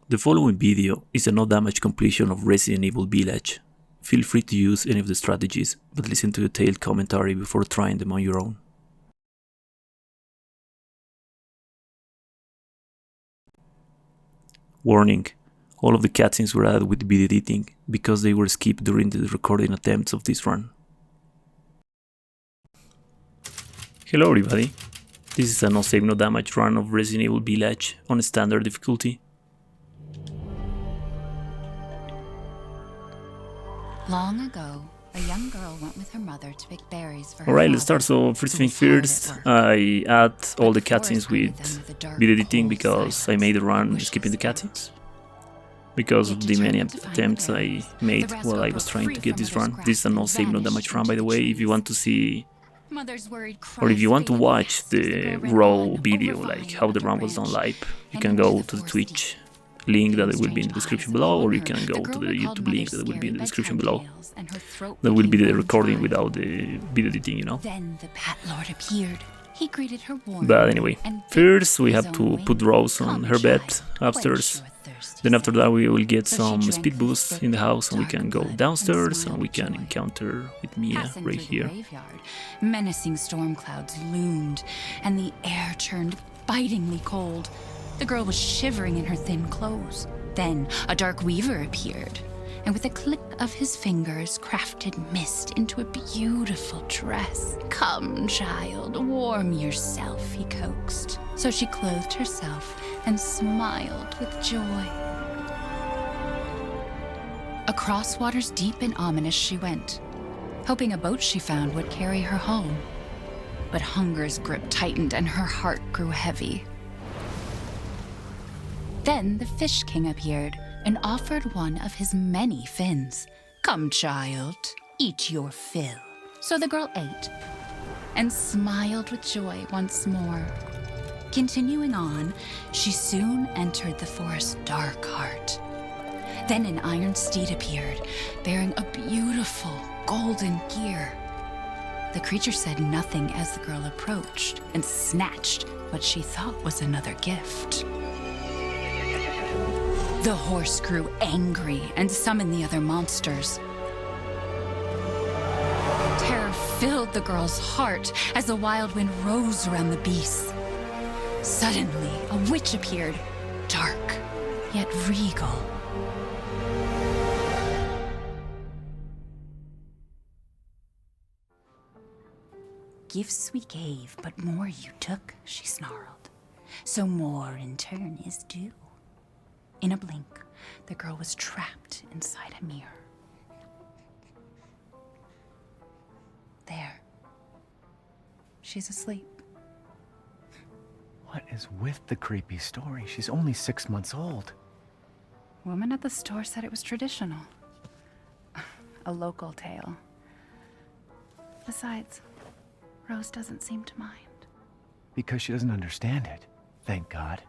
The following video is a no-damage completion of Resident Evil Village. Feel free to use any of the strategies, but listen to a detailed commentary before trying them on your own. Warning: all of the cutscenes were added with video editing because they were skipped during the recording attempts of this run. Hello everybody, this is a no save no damage run of Resident Evil Village on standard difficulty. Long ago, a young girl went with her mother to pick berries for her Alright, let's father, start. So first who thing was hard at first, work. I add all the The forest cutscenes greeted with them with a dark, video editing cold because I made the silence run and skipping the wishes. cutscenes. Because of the many Yet determined to find attempts the I berries, made the while I rascal was broke trying free to get from this mother's run. This is a grasp no and save no vanished damage run, into by the the way. If you trees. want to see, Mother's worried or if you want to cries watch faded the fast as the girl raw ran video, over like vine how the up run a was done branch live, you and can into go the to the forest Twitch link that With will be in the strange description eyes below, or upon you her, can go the to girl the recalled YouTube link mother's that will be in the scary description bedtime below. tales, and her throat That will be the became recording dry. without the video editing, you know. Then the Bat Lord appeared. He greeted her warmly. But anyway, and first we his have own to wings. put Rose on Come, her bed child, upstairs. quench your thirst, he Then after said. that we will get So she some drank speed his boost thick, in the house, and we dark can go blood and downstairs and smiled we with can joy. encounter with Mia Passing right through the here. graveyard, menacing storm clouds loomed, and the air turned bitingly cold. The girl was shivering in her thin clothes. Then a dark weaver appeared, and with a click of his fingers crafted mist into a beautiful dress. Come, child, warm yourself, he coaxed. So she clothed herself and smiled with joy. Across waters deep and ominous she went, hoping a boat she found would carry her home. But hunger's grip tightened and her heart grew heavy. Then the Fish King appeared and offered one of his many fins. Come, child, eat your fill. So the girl ate and smiled with joy once more. Continuing on, she soon entered the forest's dark heart. Then an iron steed appeared, bearing a beautiful golden gear. The creature said nothing as the girl approached and snatched what she thought was another gift. The horse grew angry and summoned the other monsters. Terror filled the girl's heart as the wild wind rose around the beasts. Suddenly, a witch appeared, dark yet regal. Gifts we gave, but more you took, she snarled. So more in turn is due. In a blink, the girl was trapped inside a mirror. There. She's asleep. What is with the creepy story? She's only 6 months old. Woman at the store said it was traditional. A local tale. Besides, Rose doesn't seem to mind. Because she doesn't understand it. Thank God.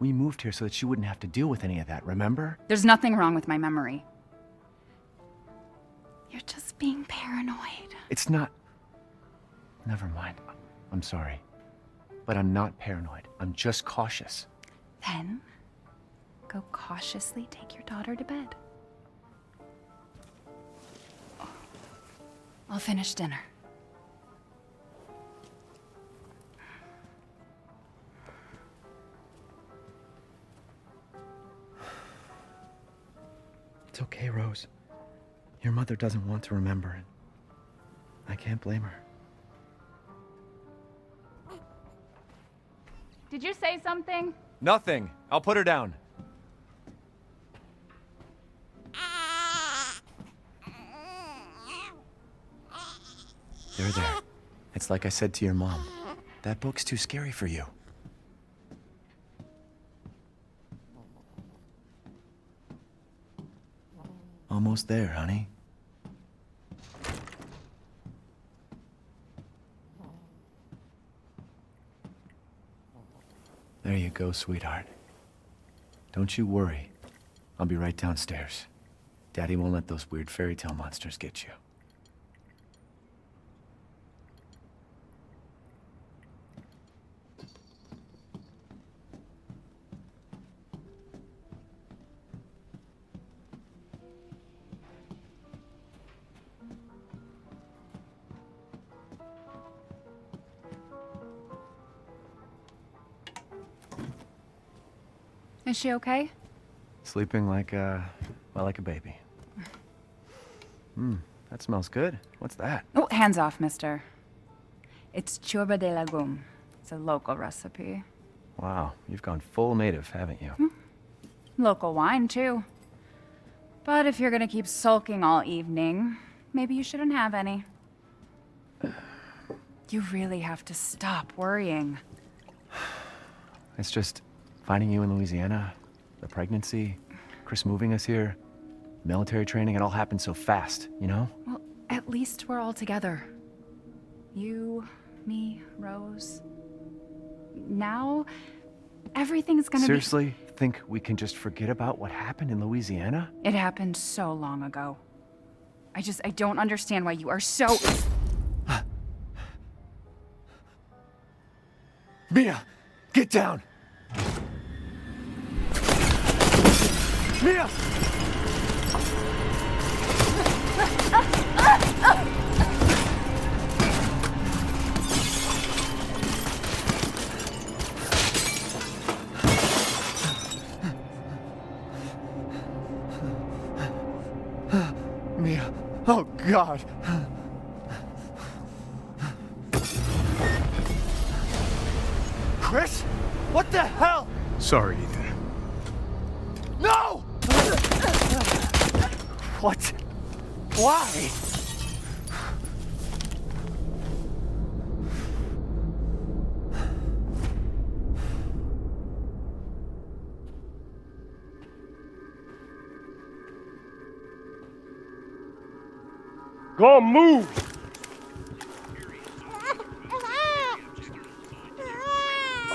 We moved here so that she wouldn't have to deal with any of that, remember? There's nothing wrong with my memory. You're just being paranoid. It's not... Never mind. I'm sorry. But I'm not paranoid. I'm just cautious. Then, go cautiously take your daughter to bed. I'll finish dinner. It's okay, Rose. Your mother doesn't want to remember it. I can't blame her. Did you say something? Nothing. I'll put her down. There. It's like I said to your mom. That book's too scary for you. Almost there, honey. There you go, sweetheart. Don't you worry. I'll be right downstairs. Daddy won't let those weird fairy tale monsters get you. Is she okay? Sleeping like a baby. That smells good. What's that? Oh, hands off, mister. It's ciorba de legume. It's a local recipe. Wow, you've gone full native, haven't you? Local wine, too. But if you're gonna keep sulking all evening, maybe you shouldn't have any. You really have to stop worrying. It's just finding you in Louisiana, the pregnancy, Chris moving us here, military training, it all happened so fast, you know? Well, at least we're all together. You, me, Rose. Now, everything's gonna Seriously, think we can just forget about what happened in Louisiana? It happened so long ago. I don't understand why you are so... Mia, get down! Mia! Mia, oh God! Chris? What the hell? Sorry, Ethan. No! What? Why? Go on, move!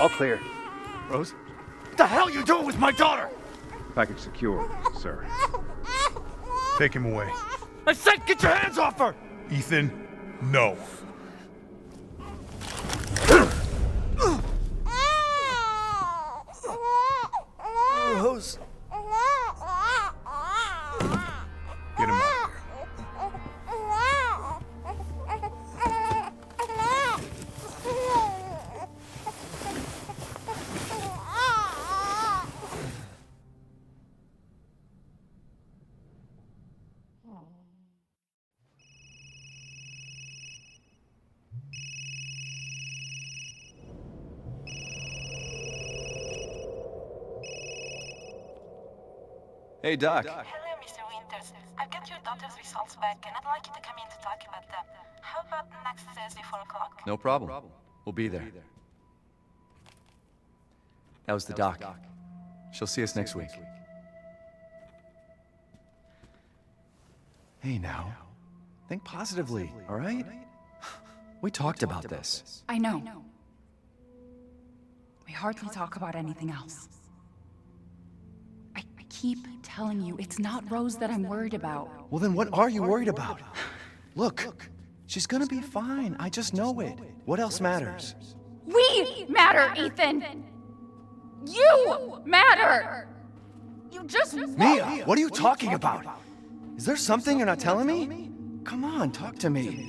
All clear. Rose? What the hell are you doing with my daughter? Package secure, sir. Take him away. I said get your hands off her! Ethan, no. Rose. Get him out of here. Hey, Doc. Hello, Mr. Winters. I've got your daughter's results back, and I'd like you to come in to talk about them. How about next Thursday, 4 o'clock? No problem. We'll be there. That was the doc. She'll see us next week. Hey, now. Think positively, all right? We talked about this. I know. We hardly talk about anything else. I keep telling you, it's not Rose that I'm worried about. Well, then what are you worried about? Look, she's gonna be fine. I just know it. What else matters? We matter, Ethan! You matter! You just... Mia, what are you talking about? Is there something you're not telling me? Come on, talk to me.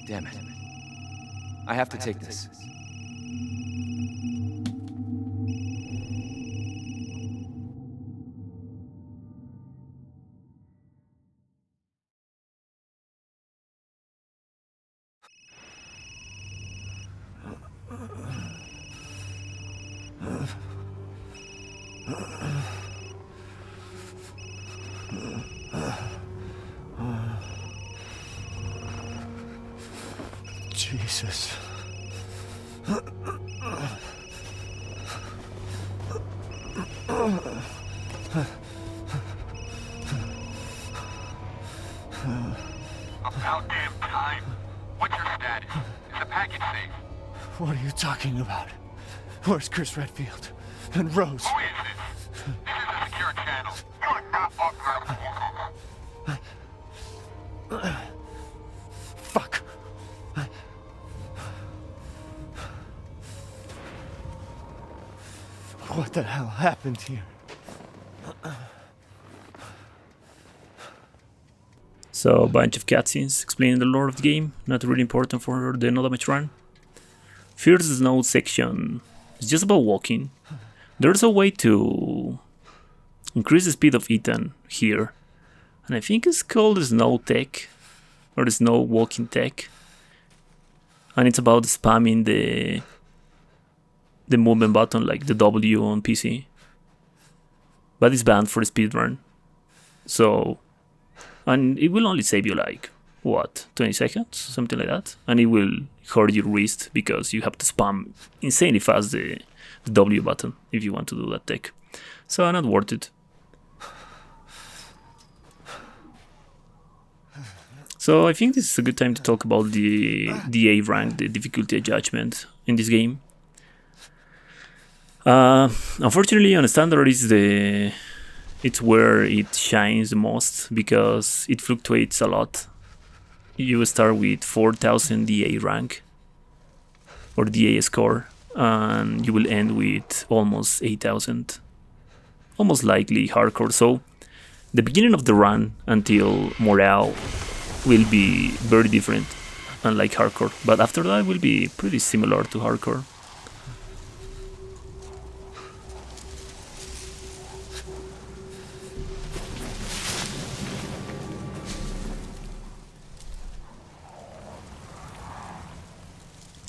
Damn it. I have to take this. Jesus. About damn time. What's your status? Is the package safe? What are you talking about? Where's Chris Redfield? And Rose? Who is this? This is a secure channel. You're not authorized. Fuck. What the hell happened here? So a bunch of cutscenes explaining the lore of the game, not really important for the No Damage run. First is note section. It's just about walking. There's a way to increase the speed of Ethan here. And I think it's called the snow tech. Or the snow walking tech. And it's about spamming the movement button like the W on PC. But it's banned for speedrun. So, and it will only save you like, what, 20 seconds? Something like that. And it will hurt your wrist because you have to spam insanely fast the W button if you want to do that tech. So, not worth it. So, I think this is a good time to talk about the A rank, the difficulty adjustment in this game. Unfortunately, on standard it's where it shines the most because it fluctuates a lot. You start with 4000 DA rank or DA score, and you will end with almost 8000. Almost likely hardcore. So the beginning of the run until Moreau will be very different, unlike hardcore. But after that will be pretty similar to hardcore.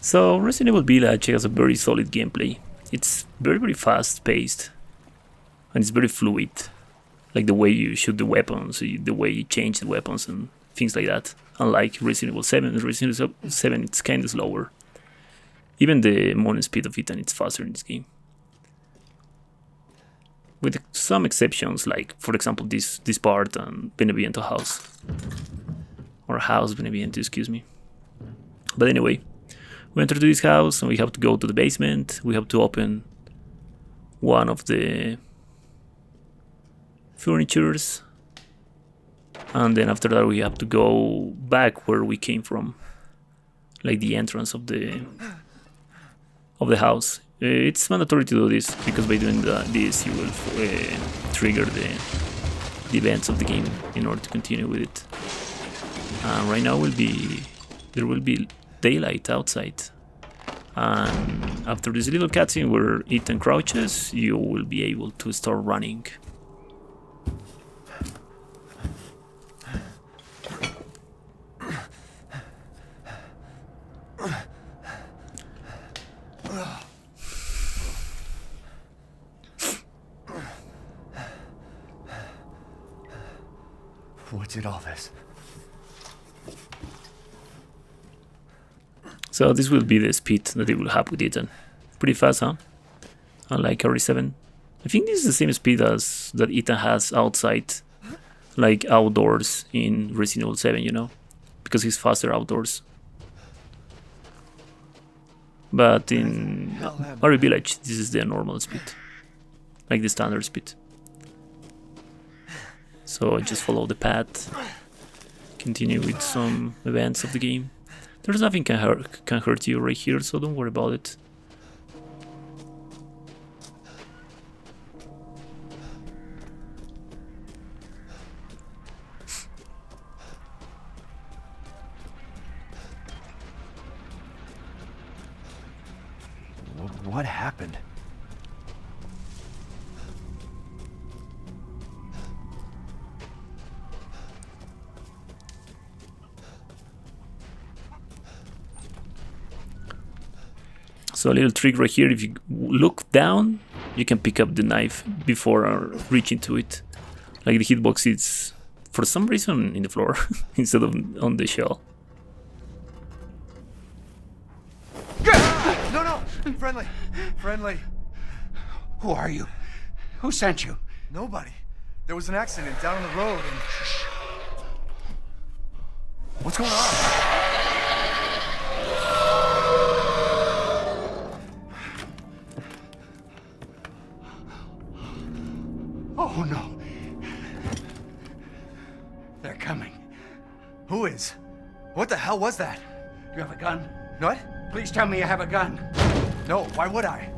So Resident Evil Village has a very solid gameplay. It's very fast paced and it's very fluid. Like the way you shoot the weapons, the way you change the weapons and things like that. Unlike Resident Evil 7, Resident Evil 7 it's kinda slower. Even the movement speed of Ethan it's faster in this game. With some exceptions, like for example this part and Beneviento House. Or House Beneviento, excuse me. But anyway, we enter to this house and we have to go to the basement. We have to open one of the furnitures. And then after that we have to go back where we came from. Like the entrance of the house. It's mandatory to do this because by doing this you will trigger the events of the game in order to continue with it. And right now there will be daylight outside, and after this little cutscene where Ethan crouches, you will be able to start running. What did all this? So this will be the speed that it will have with Ethan. Pretty fast, huh? Unlike RE7. I think this is the same speed as that Ethan has outside, like outdoors in Resident Evil 7, you know? Because he's faster outdoors. But in RE Village, this is the normal speed. Like the standard speed. So just follow the path. Continue with some events of the game. There's nothing can hurt you right here, so don't worry about it. What happened? So a little trick right here, if you look down, you can pick up the knife before reaching to it. Like the hitbox is, for some reason, in the floor instead of on the shell. No, friendly. Who are you? Who sent you? Nobody. There was an accident down on the road and... What's going on? Oh no. They're coming. Who is? What the hell was that? You have a gun? What? Please tell me you have a gun. No, why would I?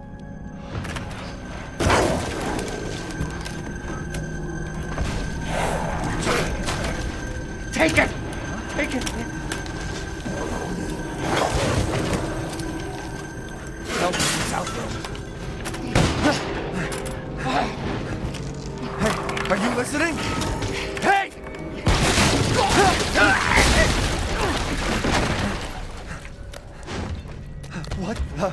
Take it! Take it! Help me out, bro. What the?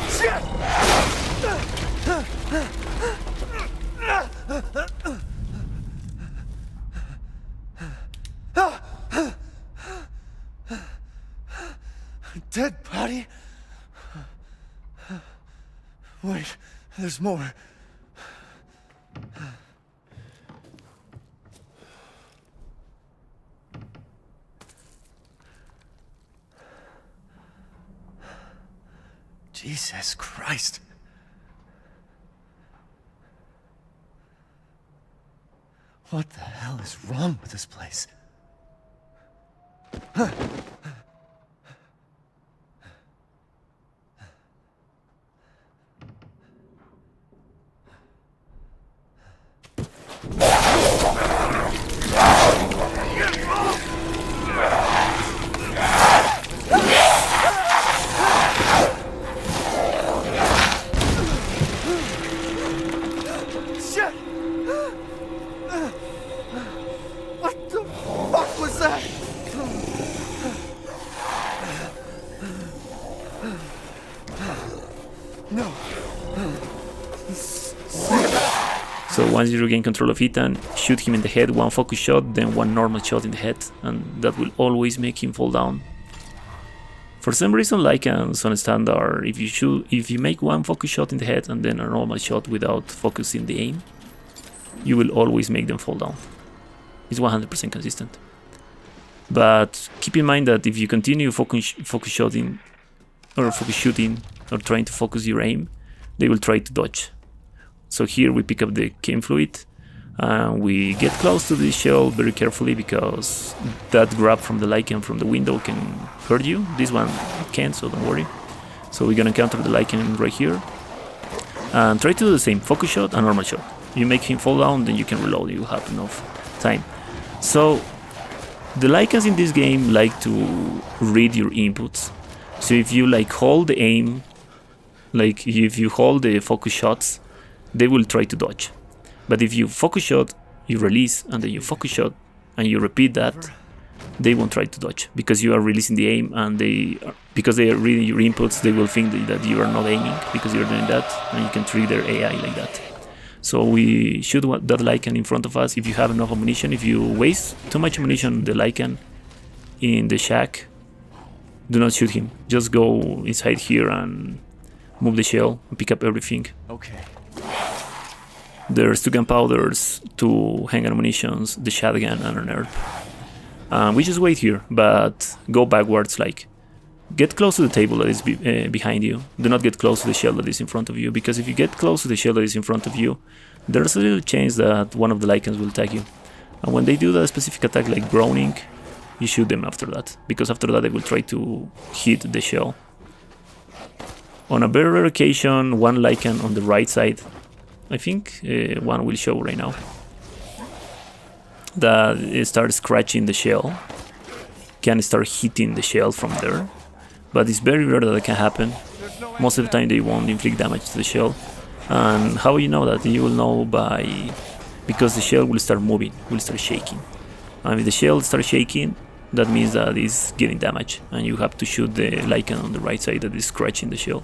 Shit! Dead body? Wait, there's more. Jesus Christ. What the hell is wrong with this place? So once you regain control of Ethan, shoot him in the head, one focus shot, then one normal shot in the head, and that will always make him fall down. For some reason, Lycans on standard, if you make one focus shot in the head and then a normal shot without focusing the aim, you will always make them fall down. It's 100% consistent. But keep in mind that if you continue focus shooting or trying to focus your aim, they will try to dodge. So here we pick up the chem fluid and we get close to the shell very carefully because that grab from the Lycan from the window can hurt you. This one can't, so don't worry. So we're gonna counter the Lycan right here and try to do the same, focus shot and normal shot. You make him fall down, then you can reload, you have enough time. So the Lycans in this game like to read your inputs. So if you like hold the aim, like if you hold the focus shots, they will try to dodge. But if you focus shot, you release, and then you focus shot, and you repeat that, they won't try to dodge because you are releasing the aim, and because they are reading your inputs, they will think that you are not aiming because you're doing that, and you can treat their AI like that. So we shoot that Lycan in front of us if you have enough ammunition. If you waste too much ammunition on the Lycan in the shack, do not shoot him. Just go inside here and move the shell and pick up everything. Okay. There's 2 gunpowders, 2 handgun ammunitions, the shotgun, and an herb. We just wait here, but go backwards, like get close to the table that is behind you. Do not get close to the shell that is in front of you, because if you get close to the shell that is in front of you, there's a little chance that one of the Lycans will attack you. And when they do that specific attack like groaning, you shoot them after that, because after that they will try to hit the shell. On a very rare occasion, one Lycan on the right side, I think one will show right now, that it starts scratching the shell, can start hitting the shell from there, but it's very rare that it can happen. Most of the time they won't inflict damage to the shell. And how you know that? You will know because the shell will start moving, will start shaking. And if the shell starts shaking, that means that it's getting damage, and you have to shoot the Lycan on the right side that is scratching the shell.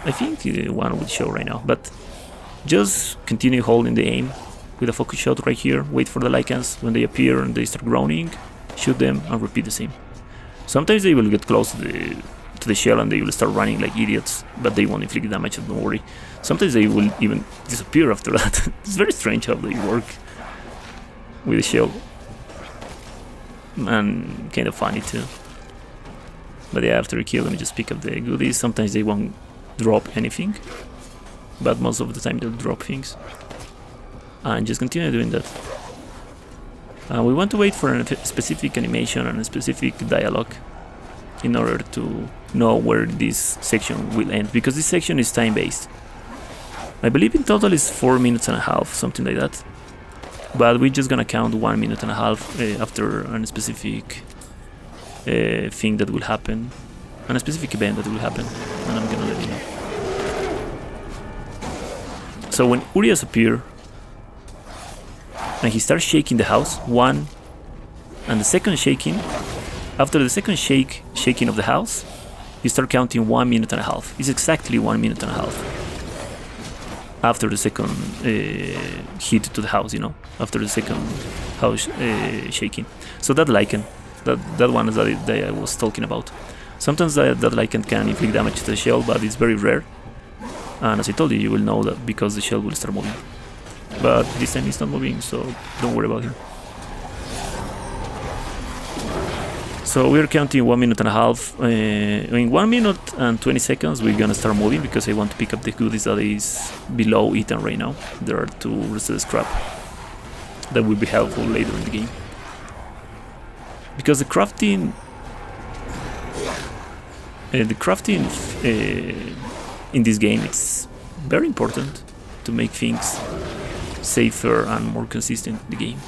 I think one will show right now, but just continue holding the aim with a focus shot right here. Wait for the Lycans. When they appear and they start groaning, shoot them and repeat the same. Sometimes they will get close to the shell and they will start running like idiots, but they won't inflict damage, don't worry. Sometimes they will even disappear after that. It's very strange how they work with the shell, and kind of funny too. But yeah, after you kill them, you just pick up the goodies. Sometimes they won't drop anything, but most of the time they'll drop things, and just continue doing that. We want to wait for a specific animation and a specific dialogue in order to know where this section will end, because this section is time-based. I believe in total is 4 minutes and a half, something like that, but we're just gonna count 1 minute and a half after a specific thing that will happen, and a specific event that will happen, and I'm gonna let you know. So when Uriaș appears, and he starts shaking the house. One, and the second shaking. After the second shaking of the house, you start counting 1 minute and a half. It's exactly 1 minute and a half. After the second hit to the house, you know, after the second house shaking. So that lichen, that one that I was talking about. Sometimes that lichen can inflict damage to the shell, but it's very rare. And as I told you, you will know that because the shell will start moving. But this time it's not moving, so don't worry about him. So we're counting 1 minute and a half. In 1 minute and 20 seconds, we're gonna start moving because I want to pick up the goodies that is below Ethan right now. There are 2 rested scrap that will be helpful later in the game. Because the crafting in this game is very important to make things safer and more consistent in the game.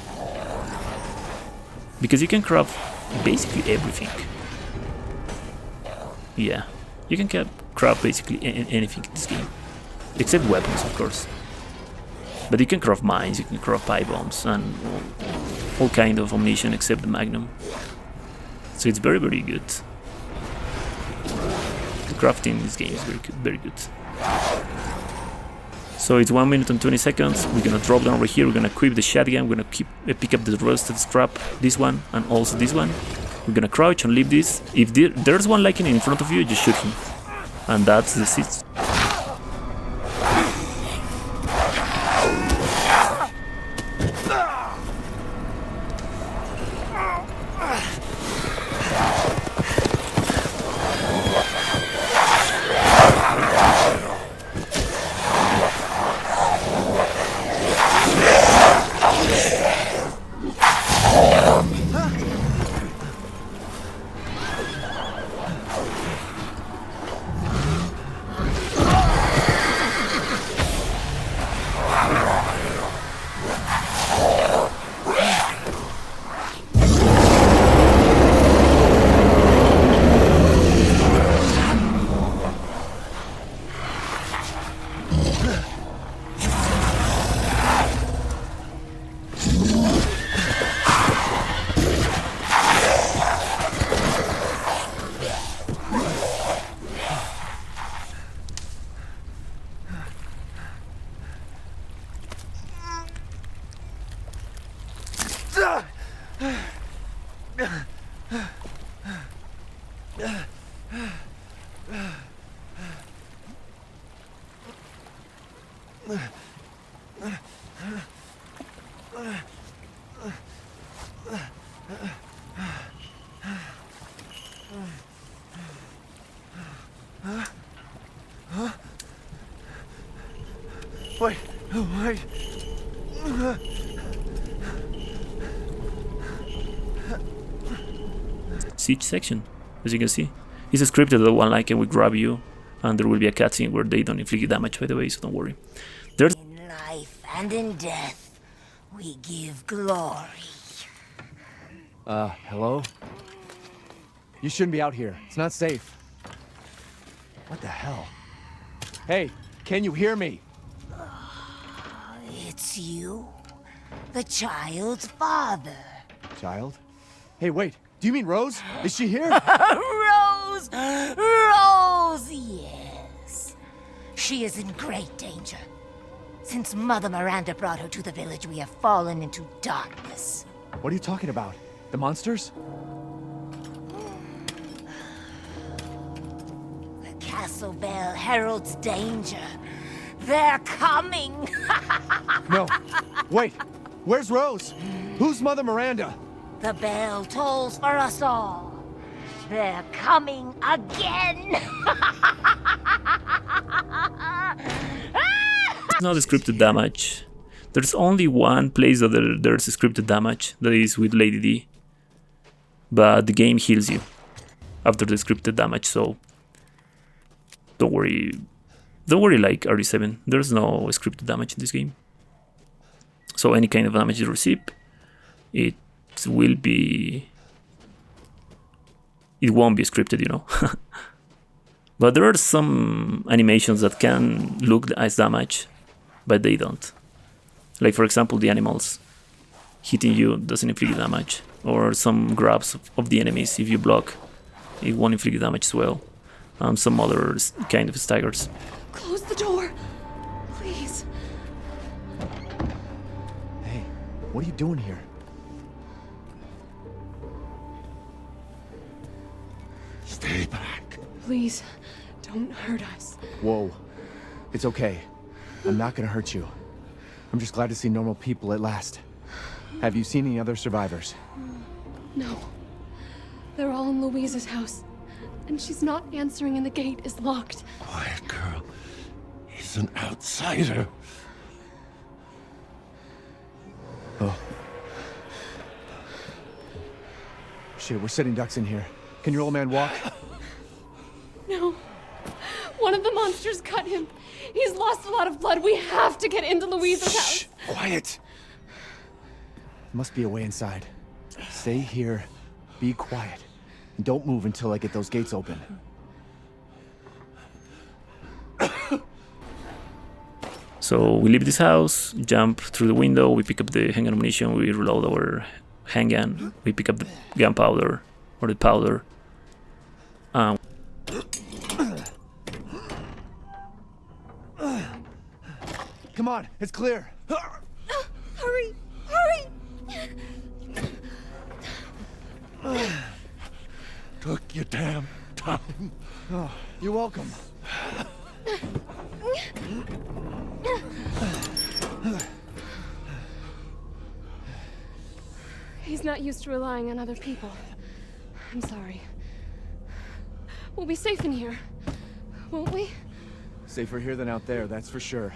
Because you can craft basically everything. Yeah, you can craft basically anything in this game, except weapons, of course. But you can craft mines, you can craft pipe bombs, and all kind of ammunition except the magnum. So it's very, very good. The crafting in this game is very good. So it's 1 minute and 20 seconds. We're gonna drop down over here. We're gonna equip the shotgun. We're gonna pick up the rusted scrap, this one, and also this one. We're gonna crouch and leave this. If there's one lichen in front of you, just shoot him. And that's the seat. Wait. Siege section, as you can see. It's scripted that one lichen will grab you, and there will be a cutscene where they don't inflict damage, by the way, so don't worry. There's In life and in death, we give glory. Hello? You shouldn't be out here. It's not safe. What the hell? Hey, can you hear me? It's you, the child's father. Child? Hey, wait. Do you mean Rose? Is she here? Rose! Rose, yes. She is in great danger. Since Mother Miranda brought her to the village, we have fallen into darkness. What are you talking about? The monsters? The castle bell heralds danger. They're coming! No. Wait. Where's Rose? Who's Mother Miranda? The bell tolls for us all. They're coming again! not scripted damage. There's only one place that there's scripted damage, that is with Lady D. But the game heals you after the scripted damage, so don't worry. Don't worry like RE7, there's no scripted damage in this game. So any kind of damage you receive, it won't be scripted, you know. But there are some animations that can look as damage, but they don't. Like for example the animals. hitting you doesn't inflict damage, or some grabs of the enemies, if you block, it won't inflict damage as well. Some other kind of staggers. Close the door, please. Hey, what are you doing here? Stay back. Please, don't hurt us. Whoa. It's okay. I'm not gonna hurt you. I'm just glad to see normal people at last. Have you seen any other survivors? No. They're all in Louise's house. And she's not answering and the gate is locked. Quiet girl. He's an outsider. Oh. Shit, we're sitting ducks in here. Can your old man walk? No. One of the monsters cut him. He's lost a lot of blood. We have to get into Louise's house. Quiet! Must be a way inside. Stay here, be quiet, and don't move until I get those gates open. So we leave this house, jump through the window, we pick up the handgun ammunition, we reload our handgun, we pick up the gunpowder, or the powder. Come on, it's clear! Hurry! Hurry! Took your damn time. Oh, you're welcome. He's not used to relying on other people. I'm sorry. We'll be safe in here, won't we? Safer here than out there, that's for sure.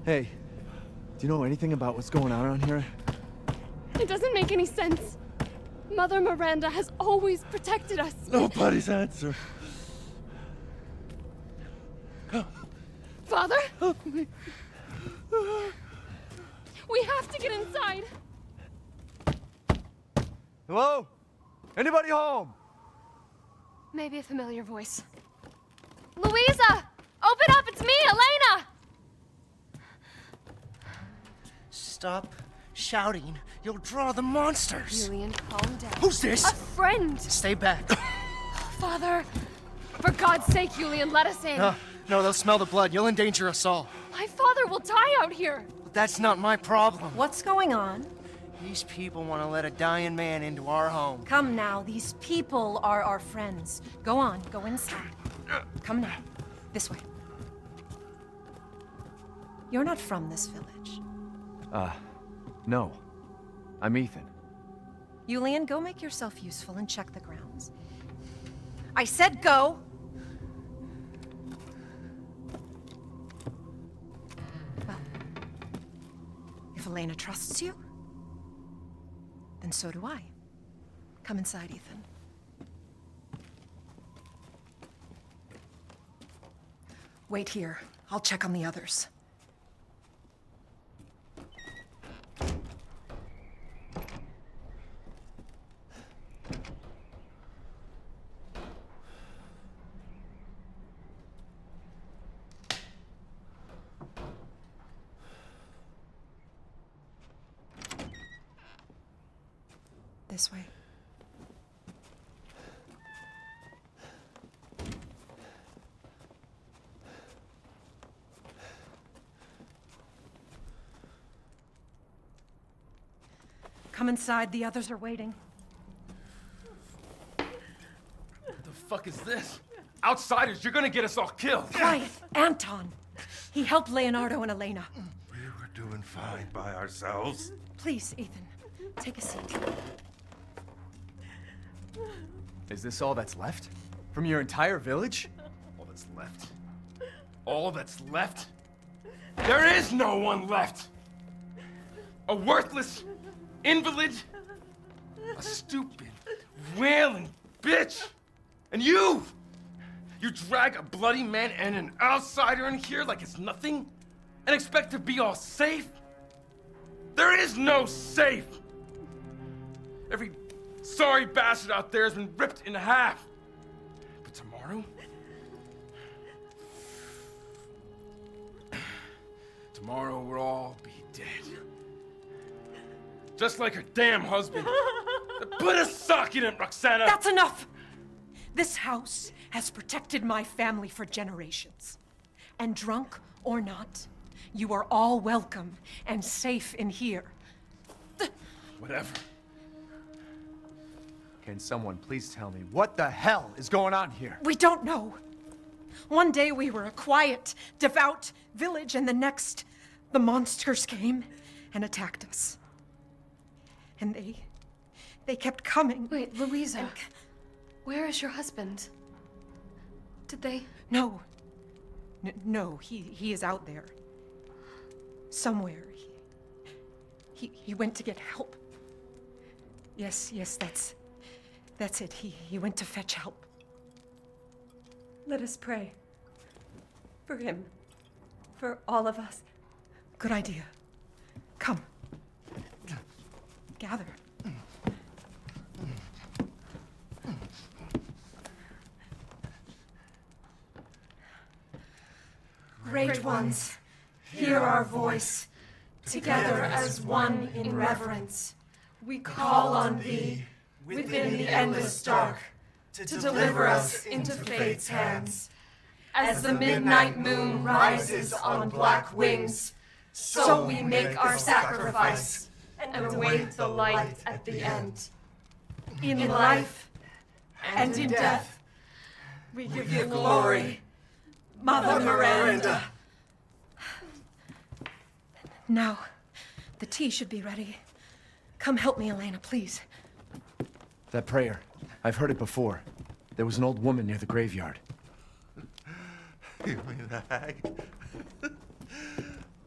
Hey, do you know anything about what's going on around here? It doesn't make any sense. Mother Miranda has always protected us. Nobody's answer. Father? Help me. We have to get inside. Hello? Anybody home? Maybe a familiar voice. Louisa! Open up! It's me, Elena! Stop shouting. You'll draw the monsters. Julian, calm down. Who's this? A friend! Stay back. Father! For God's sake, Julian, let us in. No, they'll smell the blood. You'll endanger us all. My father will die out here. But that's not my problem. What's going on? These people want to let a dying man into our home. Come now, these people are our friends. Go on, go inside. Come now, this way. You're not from this village. No. I'm Ethan. Julian, go make yourself useful and check the grounds. I said go! Well, if Elena trusts you, then so do I. Come inside, Ethan. Wait here. I'll check on the others. This way. Come inside, the others are waiting. What the fuck is this? Outsiders, you're gonna get us all killed. Quiet, Anton. He helped Leonardo and Elena. We were doing fine by ourselves. Please, Ethan, take a seat. Is this all that's left? From your entire village? All that's left. All that's left? There is no one left! A worthless invalid, a stupid, wailing bitch! And you drag a bloody man and an outsider in here like it's nothing and expect to be all safe? There is no safe! Every sorry bastard out there has been ripped in half. But tomorrow we'll all be dead. Just like her damn husband. Put a sock in it, Roxana! That's enough! This house has protected my family for generations. And drunk or not, you are all welcome and safe in here. Whatever. Can someone please tell me what the hell is going on here? We don't know. One day we were a quiet, devout village, and the next, the monsters came and attacked us. And they kept coming. Wait, Louisa. Where is your husband? Did they? No. No, he is out there. Somewhere. He went to get help. Yes, that's it. He went to fetch help. Let us pray. For him. For all of us. Good idea. Come. Gather. Great ones, hear our voice. Together as one in reverence, we call on thee within the endless dark to deliver us into fate's hands. As the midnight moon rises on black wings, so we make our sacrifice and await the light at the end. In life and in death, we give you glory, Mother Miranda. Now, the tea should be ready. Come help me, Elena, please. That prayer, I've heard it before. There was an old woman near the graveyard. You mean the hag?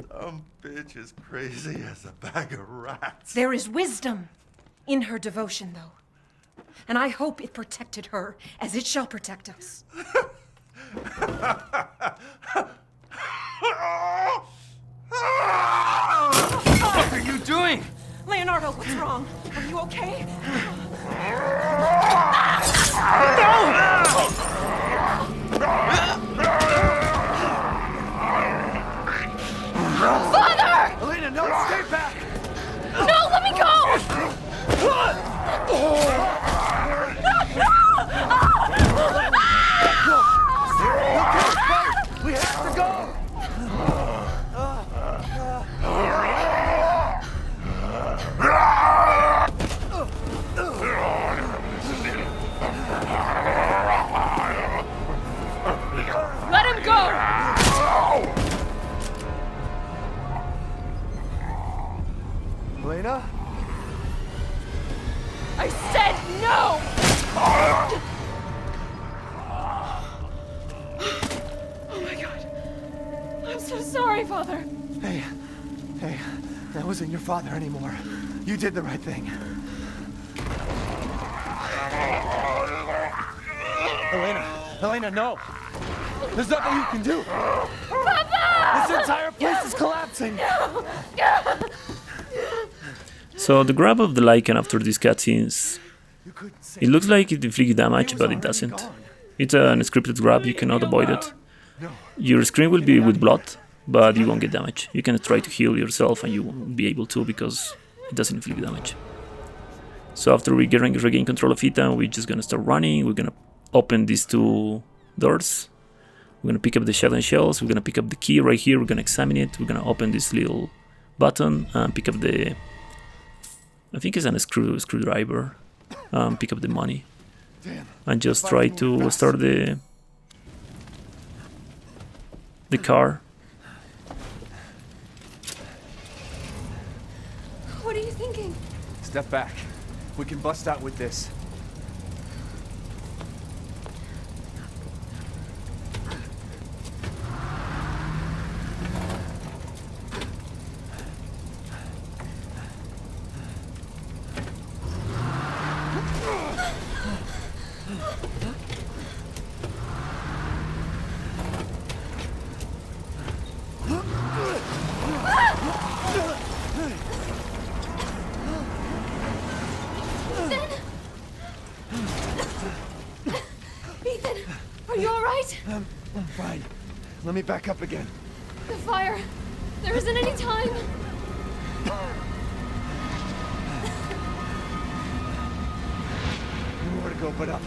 Dumb bitch is crazy as a bag of rats. There is wisdom in her devotion, though. And I hope it protected her as it shall protect us. What are you doing? Leonardo, what's wrong? Are you okay? Father! Elena, no, stay back! No, let me go! We have to go! Let him go! Elena? I said no! Oh my God. I'm so sorry, Father. Hey, that wasn't your father anymore. You did the right thing. Elena, no! There's nothing you can do! Papa! This entire place is collapsing! So the grab of the Lycan after these cutscenes, it looks like it inflicts damage, but it doesn't. It's an scripted grab, you cannot avoid it. Your screen will be with blood, but you won't get damage. You can try to heal yourself and you won't be able to because it doesn't inflict damage. So after we regain control of Ethan, we're just gonna start running. We're gonna open these two doors. We're gonna pick up the shell and shells. We're gonna pick up the key right here. We're gonna examine it. We're gonna open this little button and pick up the, I think it's a screwdriver. Pick up the money and just try to start the car. What are you thinking? Step back. We can bust out with this. I'm fine. Let me back up again. The fire. There isn't any time. go but up.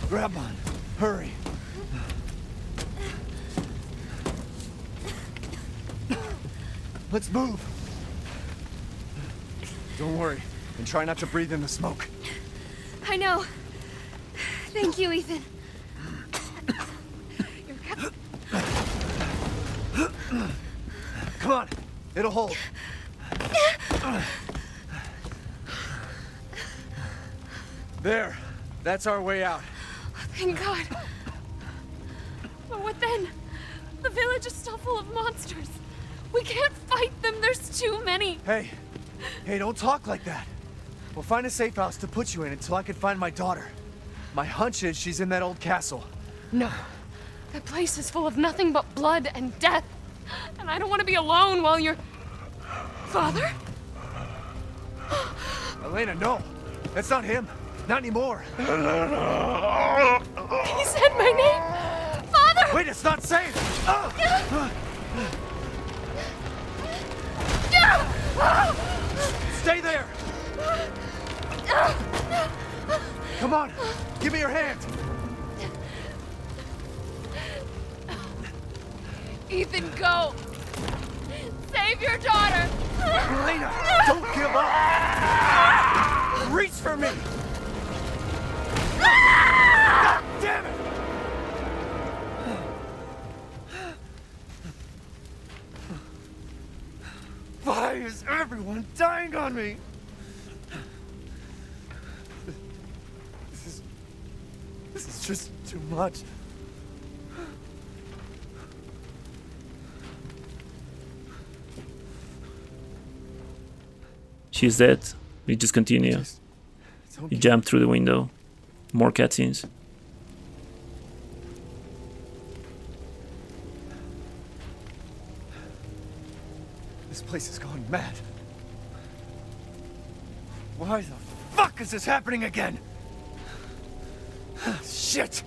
Grab on. Hurry. Let's move. Don't worry, and try not to breathe in the smoke. I know. Thank you, Ethan. Come on, it'll hold. There, that's our way out. Thank God. But what then? The village is still full of monsters. We can't fight them, there's too many. Hey, don't talk like that. We'll find a safe house to put you in until I can find my daughter. My hunch is she's in that old castle. No. That place is full of nothing but blood and death. And I don't want to be alone while you're... Father? Elena, no. That's not him. Not anymore. He said my name! Father! Wait, it's not safe! Stay there! Come on, give me your hand! Ethan, go! Save your daughter! Elena, don't give up! Reach for me! God damn it! Why is everyone dying on me? This is just too much. She's dead. We just continue. You jump through the window. More cutscenes. This place has gone mad. Why the fuck is this happening again? Shit!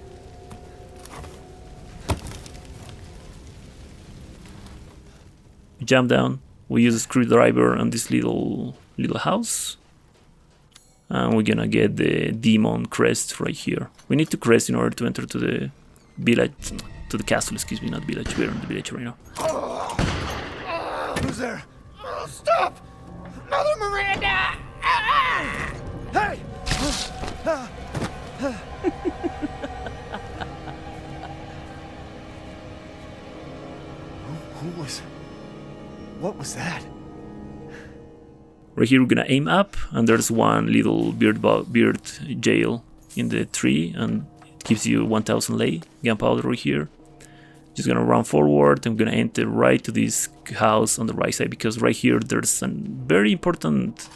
We jump down. We use a screwdriver on this little house. And we're gonna get the demon crest right here. We need to crest in order to enter to the village, to the castle, excuse me, not village. We're in the village right now. Who's there? Stop! Mother Miranda! Hey! Who was... What was that? Right here we're gonna aim up, and there's one little beard jail in the tree, and it gives you 1000 lei gunpowder right here. Just gonna run forward. I'm gonna enter right to this house on the right side, because right here there's a very important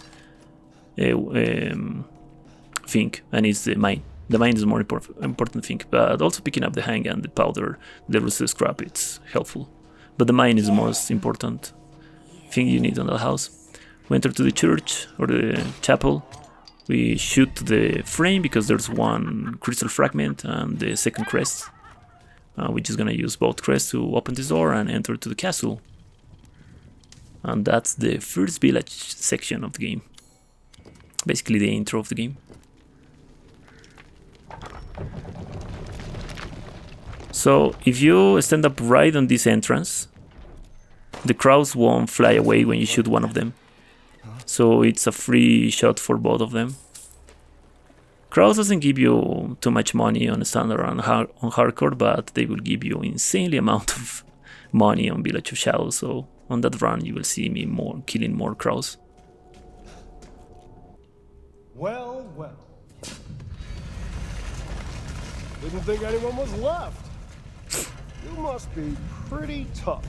thing, and it's the mine. The mine is a more important thing, but also picking up the handgun, the powder, the rusted scrap, it's helpful. But the mine is the most important thing you need on the house. We enter to the church or the chapel. We shoot the frame because there's one crystal fragment and the second crest. We're just gonna use both crests to open this door and enter to the castle. And that's the first village section of the game. Basically the intro of the game. So if you stand up right on this entrance, the crows won't fly away when you shoot one of them. So it's a free shot for both of them. Crows doesn't give you too much money on standard and on hardcore, but they will give you insanely amount of money on Village of Shadows. So on that run you will see me killing more crows. Well. Didn't think anyone was left. You must be pretty tough.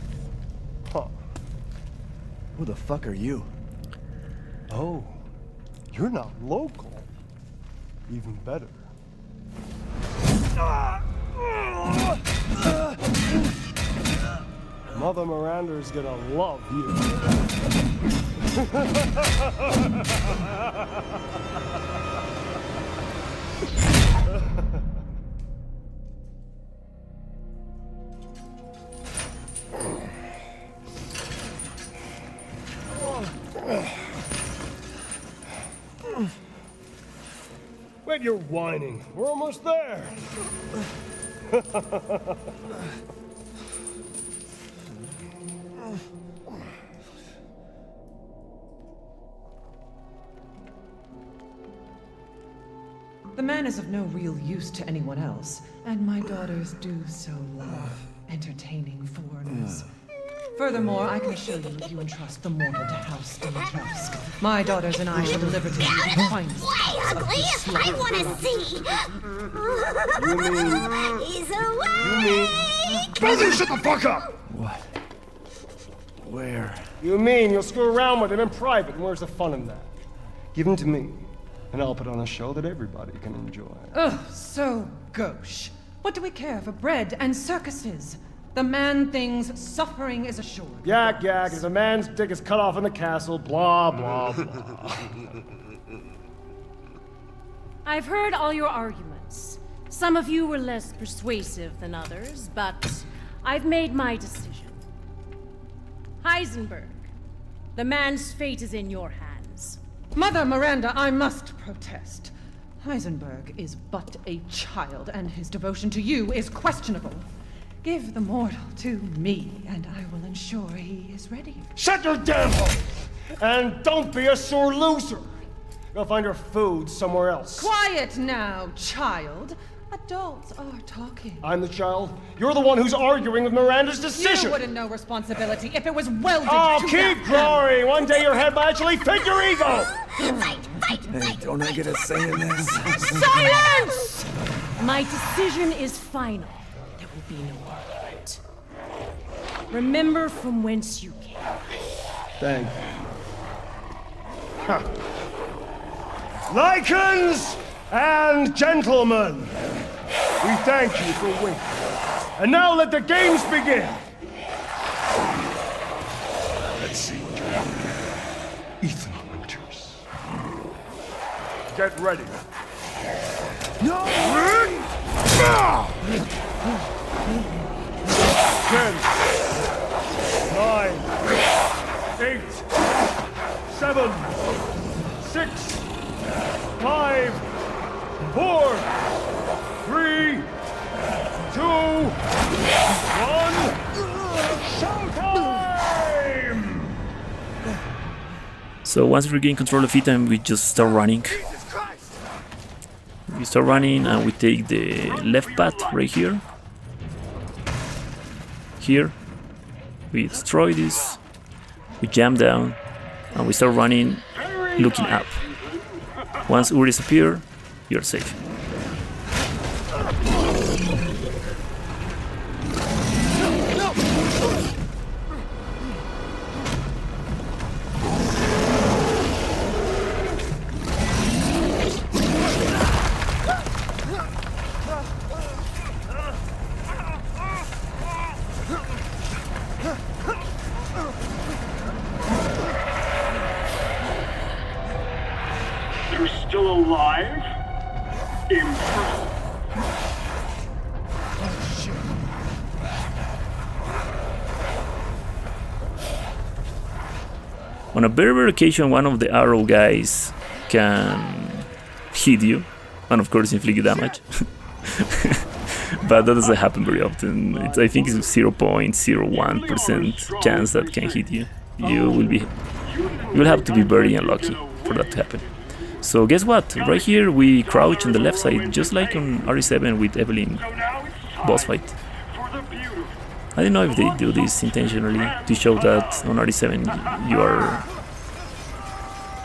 Huh. Who the fuck are you? Oh, you're not local. Even better. Mother Miranda's gonna love you. Quit your whining. We're almost there. The man is of no real use to anyone else, and my daughters do so love entertaining foreigners. Furthermore, I can assure you if you entrust the mortal to House Dimistrescu, my daughters and I shall deliver to you the finest cuts of this slaughter. I want to see! He's awake! Brother, shut the fuck up! What? Where? You mean you'll screw around with him in private, and where's the fun in that? Give him to me, and I'll put on a show that everybody can enjoy. Ugh, so gauche. What do we care for bread and circuses? The man thinks suffering is assured. Yak, yak, as a man's dick is cut off in the castle, blah, blah, blah. I've heard all your arguments. Some of you were less persuasive than others, but I've made my decision. Heisenberg, the man's fate is in your hands. Mother Miranda, I must protest. Heisenberg is but a child, and his devotion to you is questionable. Give the mortal to me, and I will ensure he is ready. Shut your damn hole! And don't be a sore loser! Go find your food somewhere else. Quiet now, child. Adults are talking. I'm the child. You're the one who's arguing with Miranda's decision. You wouldn't know responsibility if it was welded to keep growing! One day your head might actually fit your ego! Hey, don't I get a say in this? Silence! My decision is final. There will be no argument. Remember from whence you came. Thank you. Huh. Lycans and gentlemen, we thank you for waiting. And now let the games begin! Let's see what you're looking at. Ethan Winters. Get ready. No! 10, 9, 8, 7, 6, 5, 4, 3, 2, 1. Showtime! So once we regain control of it, and we just start running. We start running and we take the left path right here. Here. We destroy this. We jump down and we start running, looking up. Once Uriaș appears, you're safe. You're still alive? Impressive. On a very rare occasion, one of the arrow guys can hit you, and of course inflict you damage. But that doesn't happen very often. I think it's 0.01% chance that can hit you. You will have to be very unlucky for that to happen. So guess what? Right here we crouch on the left side, just like on RE7 with Evelyn boss fight. I don't know if they do this intentionally to show that on RE7 you are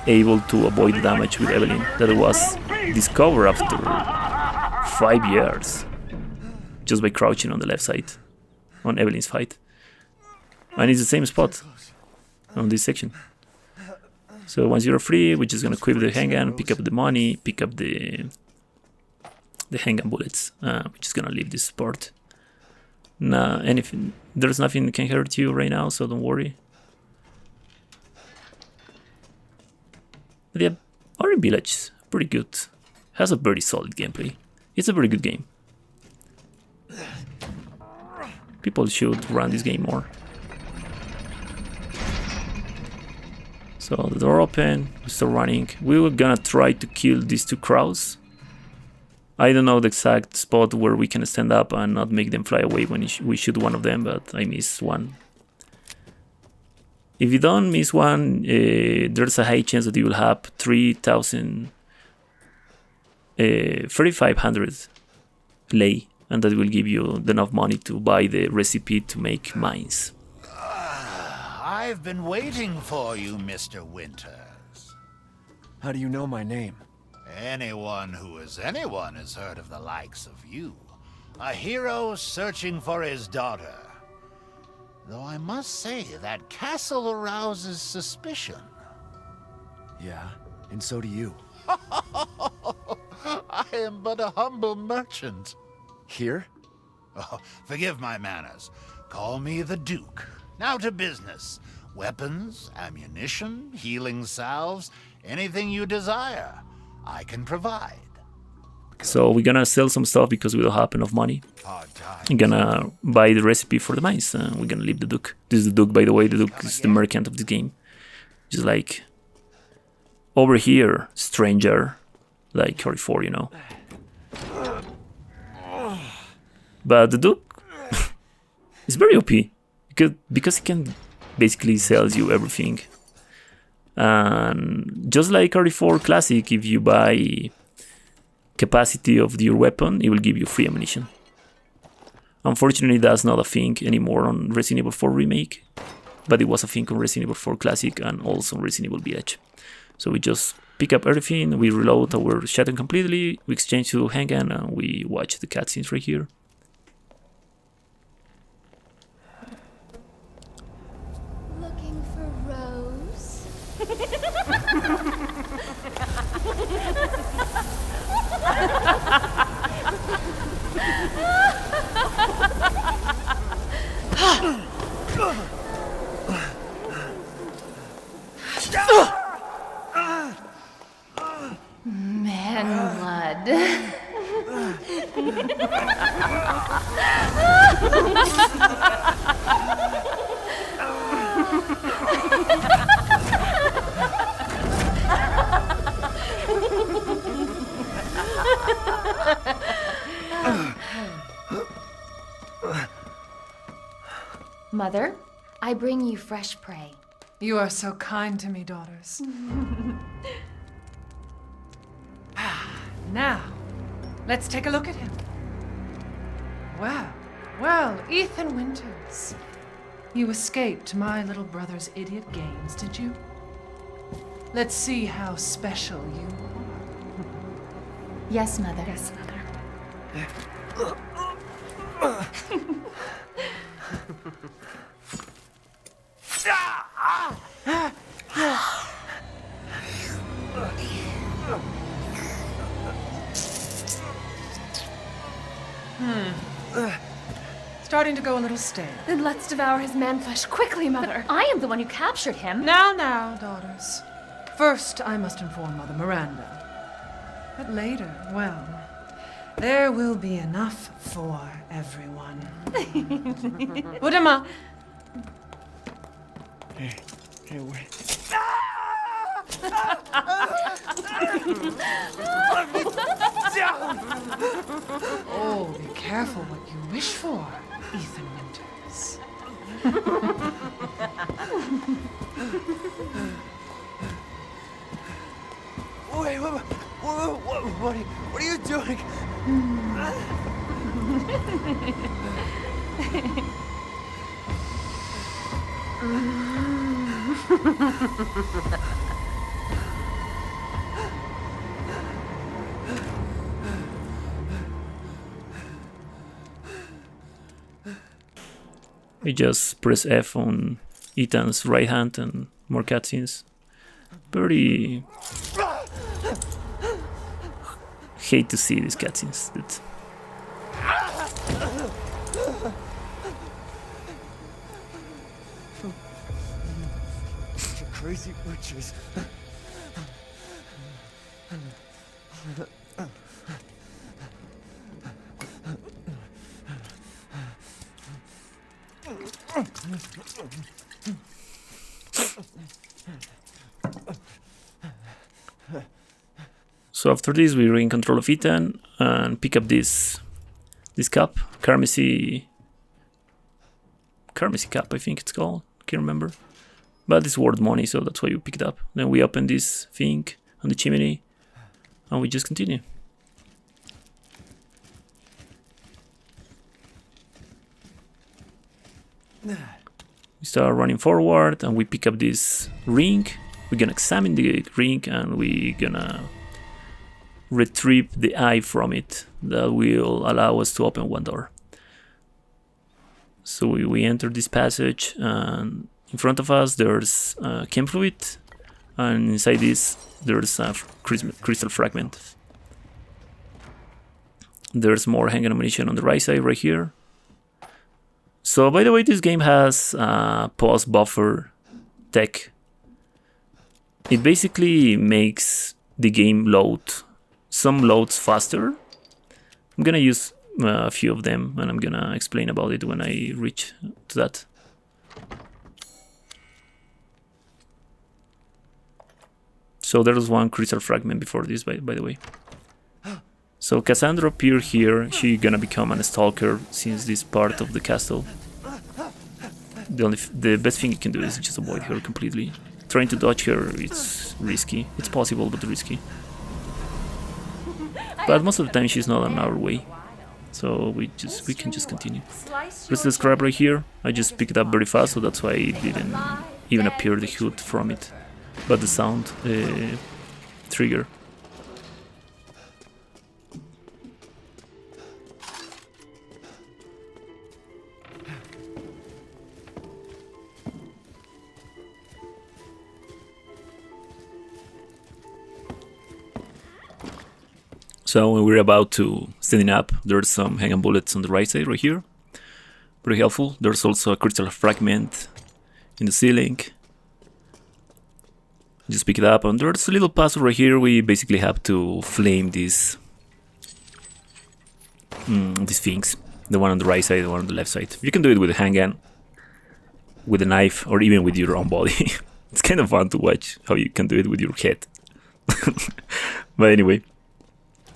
able to avoid the damage with Evelyn that was discovered after 5 years, just by crouching on the left side on Evelyn's fight. And it's the same spot on this section. So once you're free, we're just gonna equip the handgun, pick up the money, pick up the handgun bullets. We're just gonna leave this part. Nah, anything. There's nothing that can hurt you right now, so don't worry. But yeah, our village, pretty good. Has a very solid gameplay. It's a very good game. People should run this game more. So the door open, we start running. We were gonna try to kill these two crows I don't know the exact spot where we can stand up and not make them fly away when we shoot one of them, but I missed one. If you don't miss one, there's a high chance that you will have 3,500 lei, and that will give you enough money to buy the recipe to make mines. I've been waiting for you, Mr. Winters. How do you know my name? Anyone who is anyone has heard of the likes of you. A hero searching for his daughter. Though I must say, that castle arouses suspicion. Yeah, and so do you. I am but a humble merchant. Here? Oh, forgive my manners. Call me the Duke. Now to business. Weapons, ammunition, healing salves, anything you desire, I can provide. So we're gonna sell some stuff because we don't have enough money. I'm gonna buy the recipe for the mines. We're gonna leave the Duke. This is the Duke, by the way. The Duke is the merchant of the game. Just like over here, stranger, like RE4, you know. But the Duke is very OP because he can basically sells you everything. And just like RE4 Classic, if you buy capacity of your weapon, it will give you free ammunition. Unfortunately, that's not a thing anymore on Resident Evil 4 Remake, but it was a thing on Resident Evil 4 Classic and also on Resident Evil Village. So we just pick up everything, we reload our shotgun completely, we exchange to handgun, and we watch the cutscenes right here. Looking for Rose? Man blood. Mother, I bring you fresh prey. You are so kind to me, daughters. Now, let's take a look at him. Well, Ethan Winters. You escaped my little brother's idiot games, did you? Let's see how special you are. Yes, Mother. Yes, Mother. Starting to go a little stale. Then let's devour his man-flesh quickly, Mother. I am the one who captured him. Now, daughters. First, I must inform Mother Miranda. But later, well, there will be enough for everyone. Udama! Hey, wait. Oh, be careful what you wish for, Ethan Winters. Wait, what are you doing? We just press F on Ethan's right hand and more cutscenes. Very hate to see these cutscenes. Crazy witches. So after this, we regain control of Ethan and pick up this cup, Carmesy cup, I think it's called. Can't remember, but it's worth money, so that's why you pick it up. Then we open this thing on the chimney, and we just continue. We start running forward, and we pick up this ring. We're gonna examine the ring, and we're gonna retrieve the eye from it. That will allow us to open one door. So we enter this passage, and in front of us there's chem fluid, and inside this there's a crystal fragment. There's more handgun ammunition on the right side right here. So by the way, this game has pause buffer tech. It basically makes the game load some loads faster. I'm gonna use a few of them, and I'm gonna explain about it when I reach to that. So there was one crystal fragment before this, by the way. So Cassandra appeared here. She's gonna become a stalker since this part of the castle. The best thing you can do is just avoid her completely. Trying to dodge her, it's risky. It's possible, but risky. But most of the time she's not on our way, so we can just continue. There's the scrap right here. I just picked it up very fast, so that's why it didn't even appear the hood from it. But the sound trigger. So when we're about to standing up, there's some handgun bullets on the right side right here. Very helpful. There's also a crystal fragment in the ceiling. Just pick it up, and there's a little puzzle right here. We basically have to flame these things. The one on the right side, the one on the left side. You can do it with a handgun, with a knife, or even with your own body. It's kind of fun to watch how you can do it with your head. But anyway.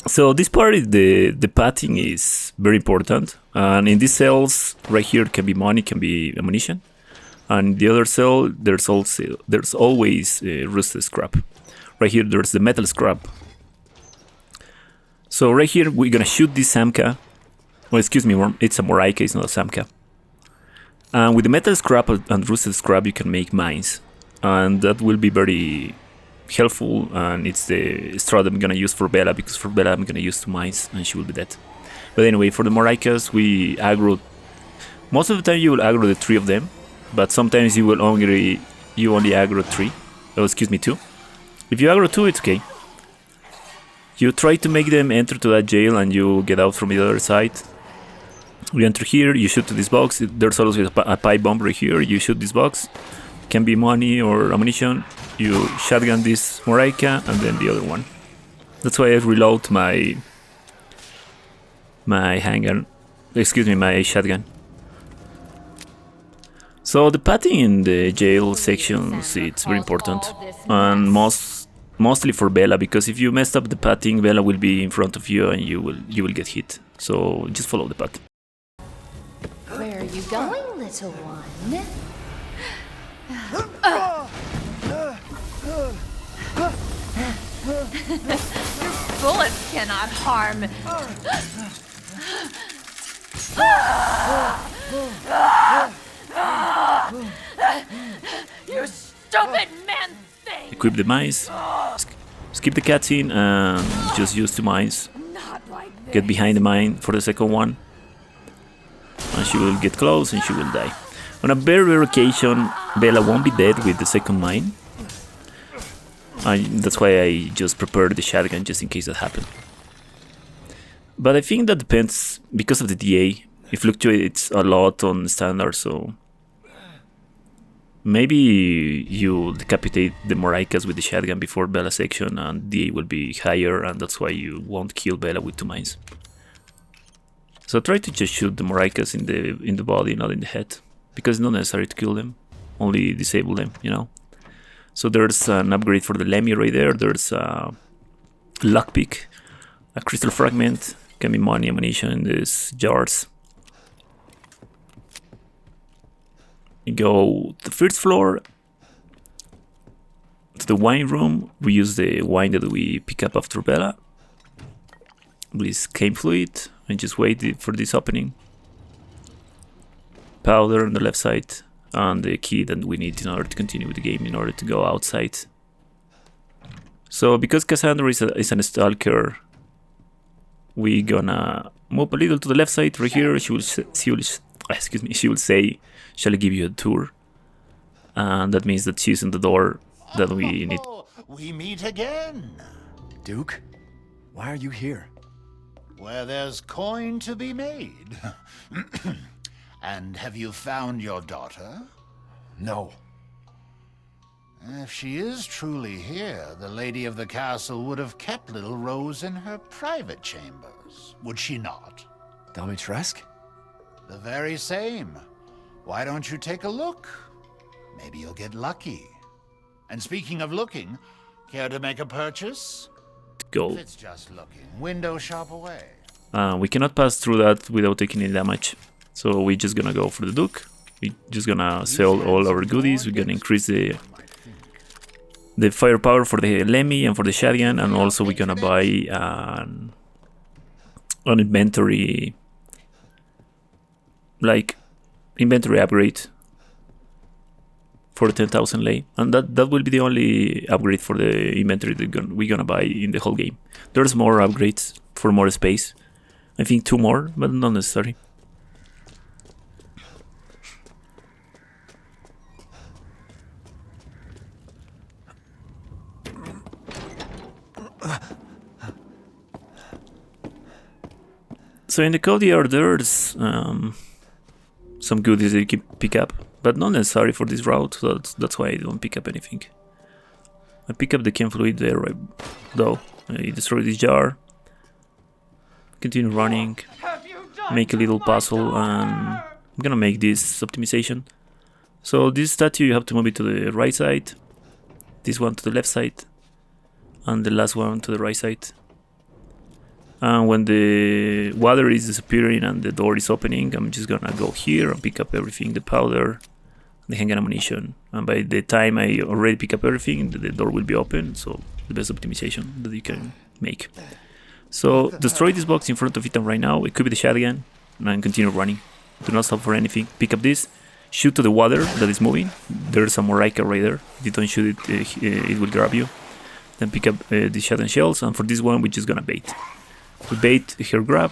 So this part is the pathing is very important, and in these cells right here can be money, can be ammunition, and the other cell there's always rusted scrap. Right here there's the metal scrap. So right here we're gonna shoot this Samka. Well, excuse me, it's a Moraika, it's not a Samka. And with the metal scrap and rusted scrap you can make mines, and that will be very helpful, and it's the straw that I'm gonna use for Bella, because for Bella I'm gonna use 2 mines and she will be dead. But anyway, for the Moraikas we aggro. Most of the time you will aggro the 3 of them, but sometimes you only aggro 3. Oh, excuse me, 2. If you aggro 2, it's okay. You try to make them enter to that jail, and you get out from the other side. You enter here, you shoot to this box. There's also a pipe bomb right here. You shoot this box. Can be money or ammunition. You shotgun this Moraika and then the other one. That's why I reload my handgun. Excuse me, my shotgun. So the pathing in the jail sections, it's very important, and mostly for Bella, because if you messed up the pathing, Bella will be in front of you and you will get hit. So just follow the path. Where are you going, little one? Your bullets cannot harm. You stupid man thing! Equip the mines. Skip the cutscene and just use 2 mines. Get behind the mine for the second one. And she will get close and she will die. On a very rare occasion, Bella won't be dead with the second mine. That's why I just prepared the shotgun just in case that happened. But I think that depends, because of the DA. It fluctuates a lot on standard, so maybe you decapitate the Moraikas with the shotgun before Bella section, and DA will be higher, and that's why you won't kill Bella with 2 mines. So try to just shoot the Moraikas in the body, not in the head, because it's not necessary to kill them, only disable them, you know. So there's an upgrade for the Lemmy right there. There's a lockpick, a crystal fragment, can be money, ammunition in these jars. You go to the first floor, to the wine room. We use the wine that we pick up after Bella. This cane fluid, and just wait for this opening. Powder on the left side, and the key that we need in order to continue with the game, in order to go outside. So because Cassandra is an stalker, we gonna move a little to the left side right here. She will say, "Shall I give you a tour?" And that means that she's in the door that we need. We meet again. Duke, why are you here? Where there's coin to be made. And have you found your daughter? No. If she is truly here, the lady of the castle would have kept little Rose in her private chambers, would she not? Dimistrescu? The very same. Why don't you take a look? Maybe you'll get lucky. And speaking of looking, care to make a purchase? Go. If it's just looking, window shop away. We cannot pass through that without taking any damage. So we're just gonna go for the Duke. We're just gonna sell all our goodies. We're gonna increase the firepower for the Lemmy and for the shotgun, and also we're gonna buy an inventory, like inventory upgrade for 10,000 lei, and that will be the only upgrade for the inventory that we're gonna buy in the whole game. There's more upgrades for more space. I think 2 more, but not necessary. So in the courtyard there's some goodies that you can pick up, but not necessary for this route, so that's why I don't pick up anything. I pick up the chem fluid there, though. I destroy this jar. Continue running. Make a little puzzle, and I'm gonna make this optimization. So this statue, you have to move it to the right side, this one to the left side, and the last one to the right side. And when the water is disappearing and the door is opening, I'm just gonna go here and pick up everything, the powder, the handgun ammunition. And by the time I already pick up everything, the door will be open, so the best optimization that you can make. So destroy this box in front of Ethan right now, equip the shotgun, and continue running. Do not stop for anything. Pick up this, shoot to the water that is moving. There's a Moreau right there. If you don't shoot it, it will grab you. Then pick up the shotgun shells, and for this one we're just gonna bait. We bait here, grab,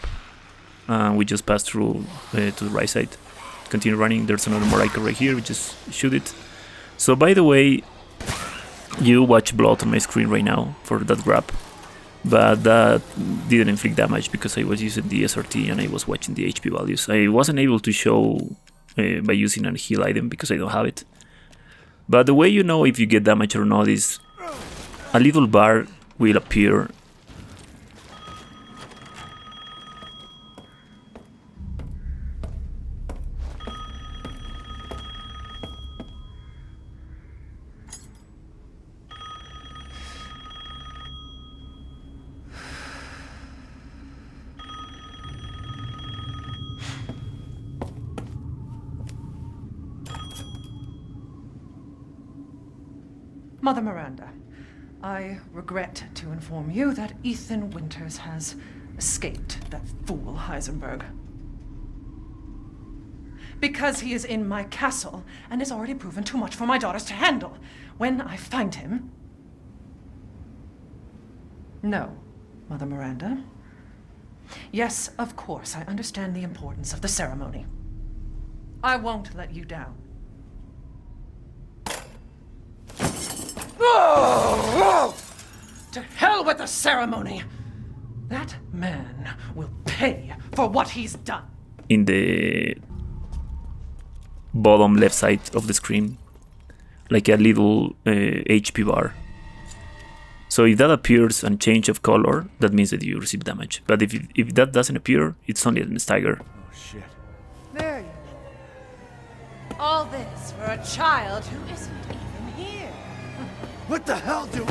and we just pass through to the right side. Continue running. There's another Moreau right here. We just shoot it. So by the way, you watch blood on my screen right now for that grab, but that didn't inflict damage because I was using the SRT and I was watching the HP values. I wasn't able to show by using a heal item because I don't have it. But the way you know if you get damage or not is a little bar will appear . Mother Miranda, I regret to inform you that Ethan Winters has escaped that fool Heisenberg. Because he is in my castle and has already proven too much for my daughters to handle. When I find him... No, Mother Miranda. Yes, of course, I understand the importance of the ceremony. I won't let you down. To hell with the ceremony! That man will pay for what he's done. In the bottom left side of the screen, like a little HP bar. So if that appears and change of color, that means that you receive damage. But if that doesn't appear, it's only a stagger. Oh shit. There you go. All this for a child who isn't even here. What the hell do...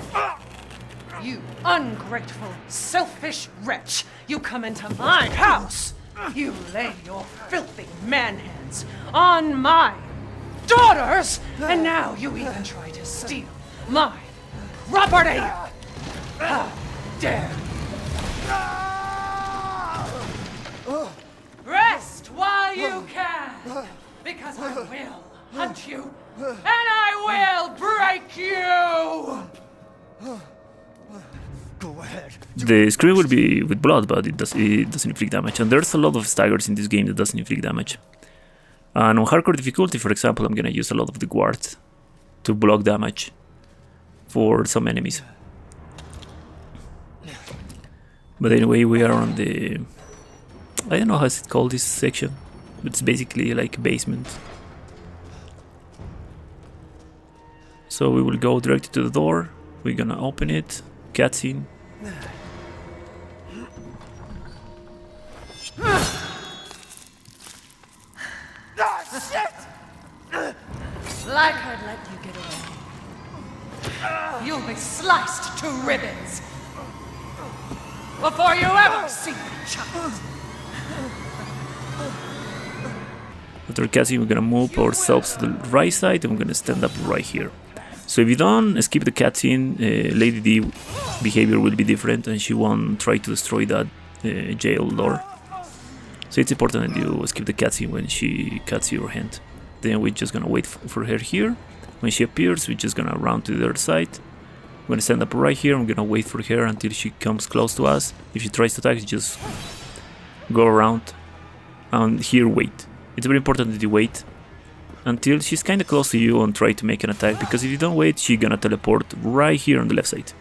You ungrateful, selfish wretch! You come into my house! You lay your filthy man hands on my daughters! And now you even try to steal my property! How dare you! Rest while you can! Because I will hunt you, and I will break you! Go ahead. The screen will be with blood, but it doesn't inflict damage. And there's a lot of staggers in this game that doesn't inflict damage. And on hardcore difficulty, for example, I'm gonna use a lot of the guard to block damage for some enemies. But anyway, we are on the... I don't know how it's called, this section. It's basically like a basement. So we will go directly to the door. We're gonna open it. Cutscene. Like I'd let you get away. You'll be sliced to ribbons before you ever see me, child. After cutscene, we're gonna move ourselves to the right side and we're gonna stand up right here. So if you don't skip the cutscene, Lady D behavior will be different and she won't try to destroy that jail door. So it's important that you skip the cutscene when she cuts your hand. Then we're just gonna wait for her here. When she appears, we're just gonna run to the other side. We're gonna stand up right here. I'm gonna wait for her until she comes close to us. If she tries to attack, just go around and here wait. It's very important that you wait until she's kind of close to you and try to make an attack, because if you don't wait, she's gonna teleport right here on the left side.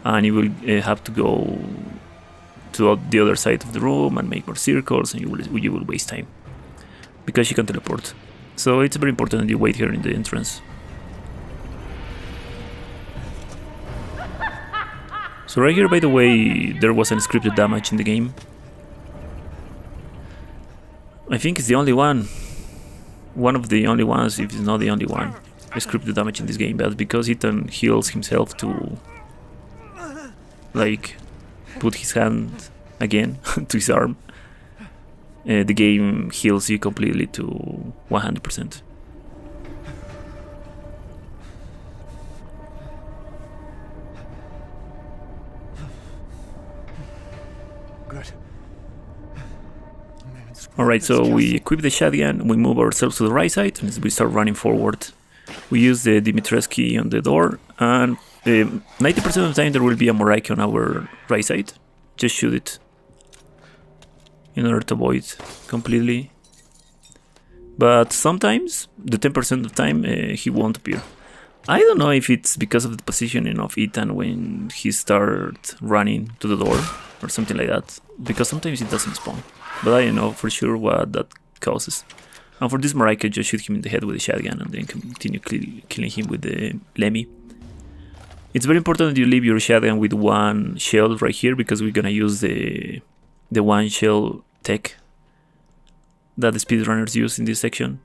And you will have to go to the other side of the room and make more circles, and you will waste time because she can teleport. So it's very important that you wait here in the entrance. So right here, by the way, there was unscripted damage in the game. I think it's the only one. One of the only ones, if it's not the only one, scripted damage in this game. But because Ethan heals himself to, like, put his hand again to his arm, the game heals you completely to 100%. Good. Alright, so we equip the shotgun, we move ourselves to the right side, and we start running forward. We use the Dimistrescu on the door, and 90% of the time there will be a Moreau on our right side. Just shoot it in order to avoid completely. But sometimes, the 10% of the time, he won't appear. I don't know if it's because of the positioning of Ethan when he starts running to the door or something like that, because sometimes it doesn't spawn. But I don't know for sure what that causes. And for this Moreau, just shoot him in the head with the shotgun and then continue killing him with the Lemmy. It's very important that you leave your shotgun with one shell right here, because we're gonna use the one shell tech that the speedrunners use in this section.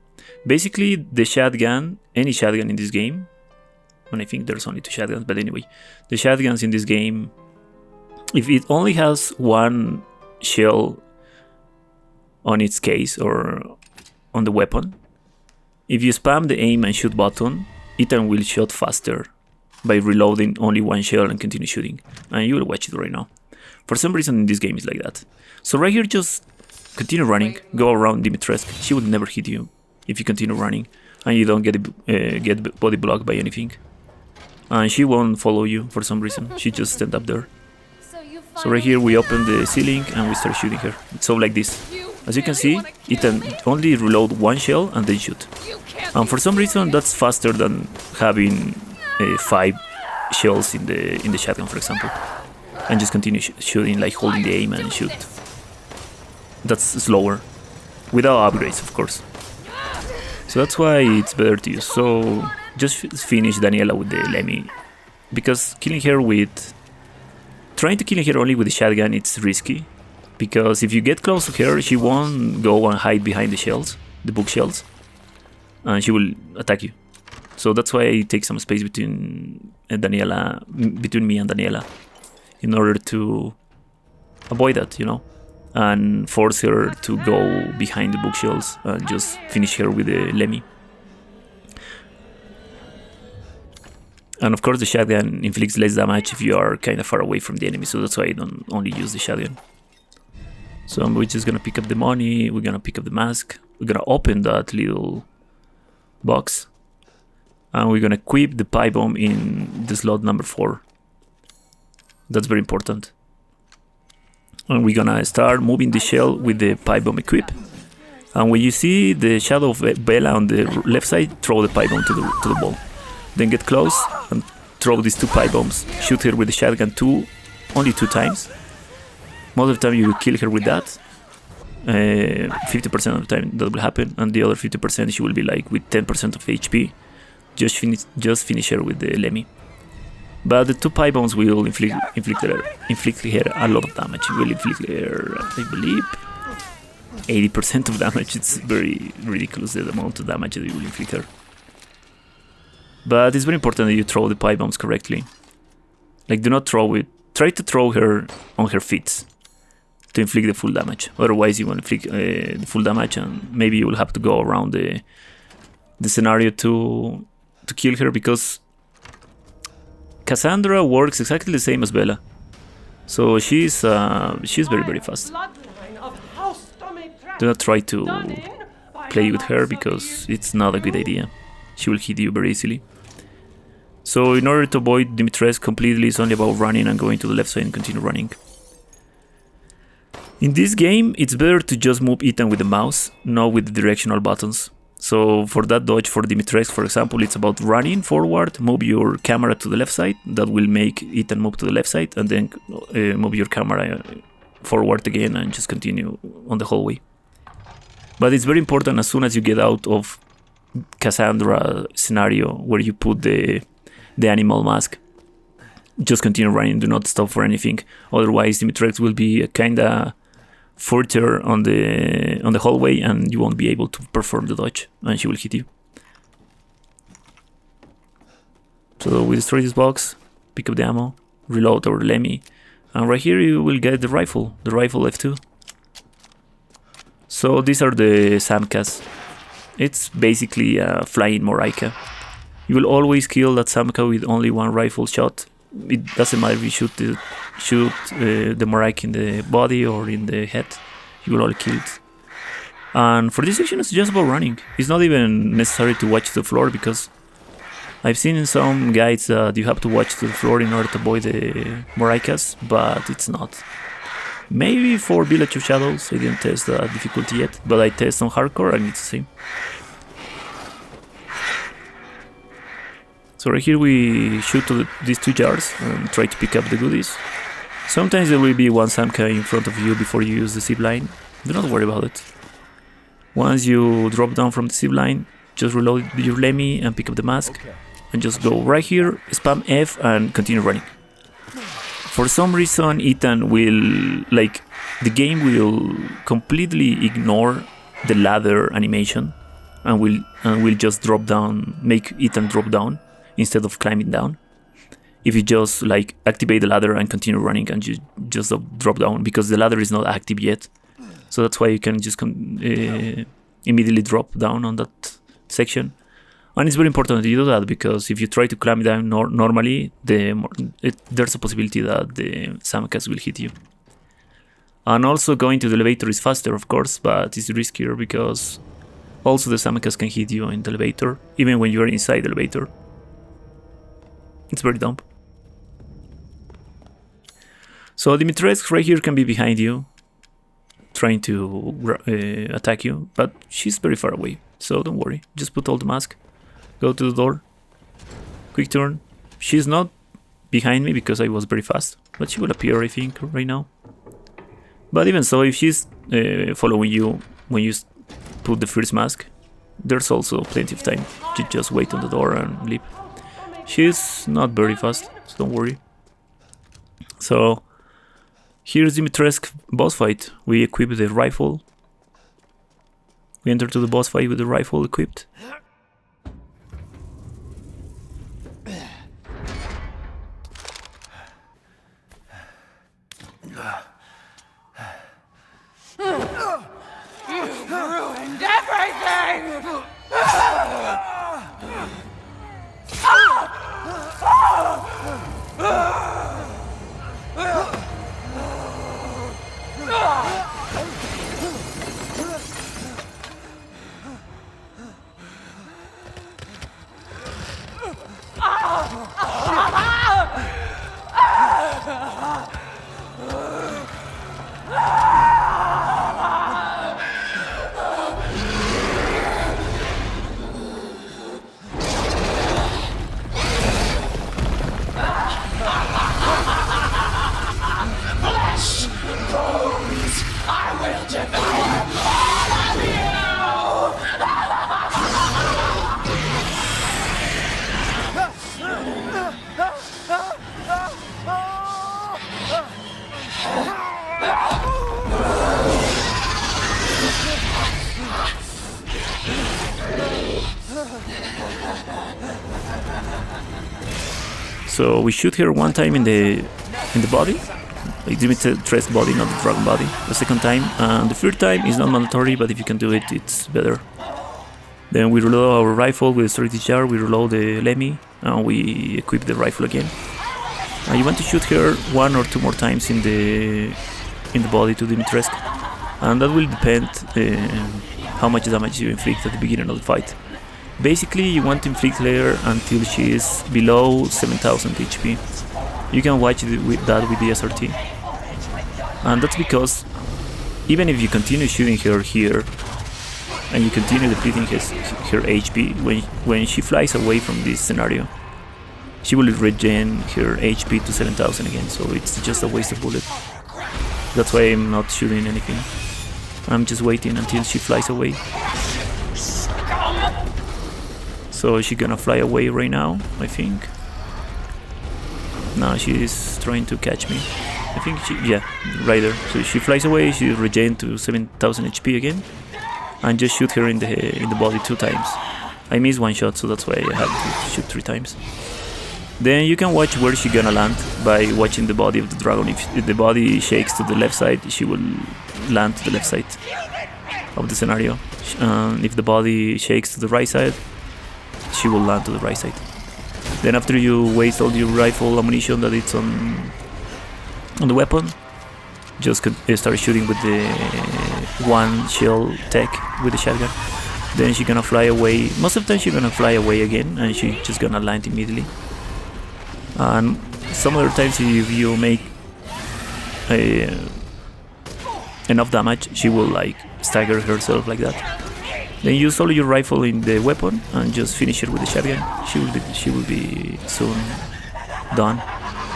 Basically, the shotgun, any shotgun in this game, and I think there's only 2 shotguns, but anyway, the shotguns in this game, if it only has one shell on its case or on the weapon, if you spam the aim and shoot button, Ethan will shoot faster by reloading only one shell and continue shooting. And you will watch it right now. For some reason in this game it's like that. So right here, just continue running, go around Dimistrescu. She will never hit you if you continue running and you don't get body blocked by anything. And she won't follow you for some reason. She just stand up there. So right here we open the ceiling and we start shooting her. So like this. As you can see, Ethan only reload one shell and then shoot. And for some reason that's faster than having 5 shells in the shotgun, for example. And just continue shooting, like holding the aim and shoot. That's slower. Without upgrades, of course. So that's why it's better to use. So just finish Daniela with the Lemmy. Because killing her with... Trying to kill her only with the shotgun, it's risky. Because if you get close to her, she won't go and hide behind the shells, the bookshelves, and she will attack you. So that's why I take some space between between me and Daniela, in order to avoid that, you know, and force her to go behind the bookshelves and just finish her with the Lemmy. And of course the shotgun inflicts less damage if you are kind of far away from the enemy, so that's why I don't only use the shotgun. So we're just gonna pick up the money, we're gonna pick up the mask, we're gonna open that little box, and we're gonna equip the pipe bomb in the slot number 4. That's very important. And we're gonna start moving the shell with the pipe bomb equip. And when you see the shadow of Bella on the left side, throw the pipe bomb to the ball. Then get close and throw these 2 pipe bombs. Shoot her with the shotgun only 2 times. Most of the time you will kill her with that. 50% of the time that will happen, and the other 50% she will be like with 10% of HP. Just finish her with the Lemmy. But the 2 pipe bombs will inflict her a lot of damage. It will inflict her, I believe, 80% of damage. It's very ridiculous the amount of damage that it will inflict her. But it's very important that you throw the pipe bombs correctly. Like, do not throw it. Try to throw her on her feet to inflict the full damage. Otherwise, you will inflict the full damage, and maybe you will have to go around the scenario to kill her, because Cassandra works exactly the same as Bella. So she's very, very fast. Do not try to play with her, because it's not a good idea. She will hit you very easily. So in order to avoid Dimistrescu completely, it's only about running and going to the left side and continue running. In this game, it's better to just move Ethan with the mouse, not with the directional buttons. So for that dodge for Dimistrescu, for example, it's about running forward, move your camera to the left side. That will make Ethan move to the left side, and then move your camera forward again and just continue on the hallway. But it's very important, as soon as you get out of Cassandra scenario where you put the animal mask, just continue running, do not stop for anything. Otherwise Dimistrescu will be a kinda further on the hallway, and you won't be able to perform the dodge, and she will hit you. So we destroy this box, pick up the ammo, reload our Lemmy, and right here you will get the rifle F2. So these are the Samkas. It's basically a flying Moraika. You will always kill that Samka with only 1 rifle shot. It doesn't matter if you shoot the Moraika in the body or in the head. You will all kill it. And for this section, it's just about running. It's not even necessary to watch the floor, because I've seen in some guides that you have to watch the floor in order to avoid the Moraikas, but it's not. Maybe for Village of Shadows, I didn't test the difficulty yet, but I test on hardcore and it's the same. So right here we shoot to these 2 jars and try to pick up the goodies. Sometimes there will be 1 Samka in front of you before you use the zip line. Do not worry about it. Once you drop down from the zip line, just reload your Lemmy and pick up the mask. And just go right here, spam F and continue running. For some reason Ethan will, like, the game will completely ignore the ladder animation and will just drop down, make Ethan drop down instead of climbing down. If you just like activate the ladder and continue running, and you just drop down, because the ladder is not active yet. So that's why you can just immediately drop down on that section. And it's very important that you do that, because if you try to climb down normally, there's a possibility that the Samkas will hit you. And also going to the elevator is faster, of course, but it's riskier, because also the Samkas can hit you in the elevator, even when you're inside the elevator. It's very dumb. So Dimistrescu right here can be behind you, trying to attack you, but she's very far away, so don't worry. Just put all the mask, go to the door, quick turn. She's not behind me because I was very fast, but she will appear, I think, right now. But even so, if she's following you when you put the first mask, there's also plenty of time to just wait on the door and leave. She's not very fast, so don't worry. So here's Dimistrescu boss fight. We equip the rifle. We enter to the boss fight with the rifle equipped. So we shoot her one time in the body. Like Dimitrescu body, not the dragon body. The second time, and the third time is not mandatory, but if you can do it, it's better. Then we reload our rifle with a strategy jar, we reload the Lemmy, and we equip the rifle again. And you want to shoot her 1 or 2 more times in the body to Dimitrescu, and that will depend how much damage you inflict at the beginning of the fight. Basically, you want to inflict her until she is below 7000 HP. You can watch that with the SRT. And that's because even if you continue shooting her here and you continue depleting her HP, when she flies away from this scenario, she will regen her HP to 7000 again, so it's just a waste of bullet. That's why I'm not shooting anything. I'm just waiting until she flies away. So she's gonna fly away right now, I think. Now she's trying to catch me. I think yeah, right there. So she flies away, she regains to 7000 HP again, and just shoot her in the body 2 times. I missed 1 shot, so that's why I had to shoot 3 times. Then you can watch where she's gonna land by watching the body of the dragon. If the body shakes to the left side, she will land to the left side of the scenario. If the body shakes to the right side, she will land to the right side. Then after you waste all your rifle ammunition that it's on the weapon, just start shooting with the 1 shell tech with the shotgun. Then she's gonna fly away. Most of the time she's gonna fly away again, and she's just gonna land immediately. And some other times if you make enough damage, she will like stagger herself like that. Then use all your rifle in the weapon and just finish it with the shotgun. She will be soon done.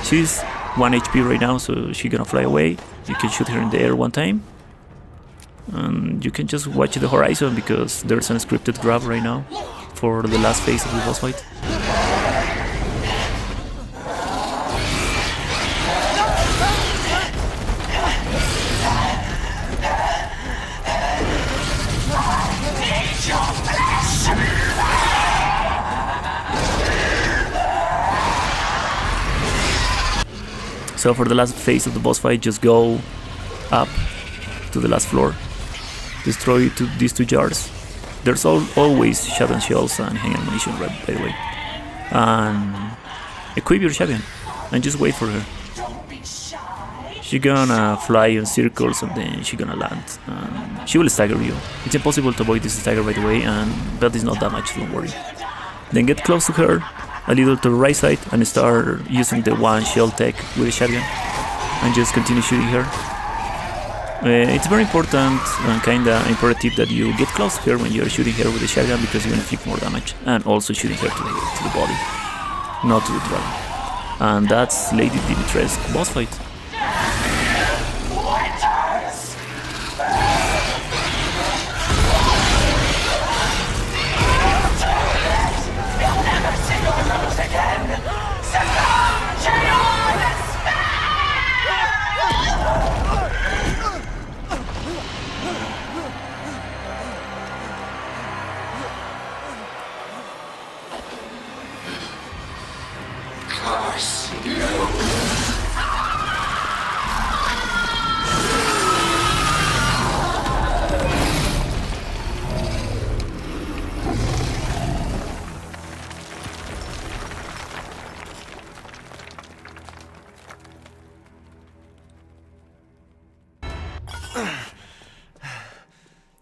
She's 1 HP right now, so she's gonna fly away. You can shoot her in the air 1 time, and you can just watch the horizon because there's an scripted grab right now for the last phase of the boss fight. So for the last phase of the boss fight, just go up to the last floor, destroy these 2 jars. There's always shotgun shells and hand ammunition, right, by the way. And equip your shotgun and just wait for her. She's gonna fly in circles and then she's gonna land. She will stagger you. It's impossible to avoid this stagger, by the way, but it's not that much, don't worry. Then get close to her, a little to the right side, and start using the 1 shell tech with the shotgun and just continue shooting her. It's very important and kinda imperative that you get close to her when you're shooting her with the shotgun, because you will inflict more damage, and also shooting her to the body, not to the dragon. And that's Lady Dimitrescu boss fight.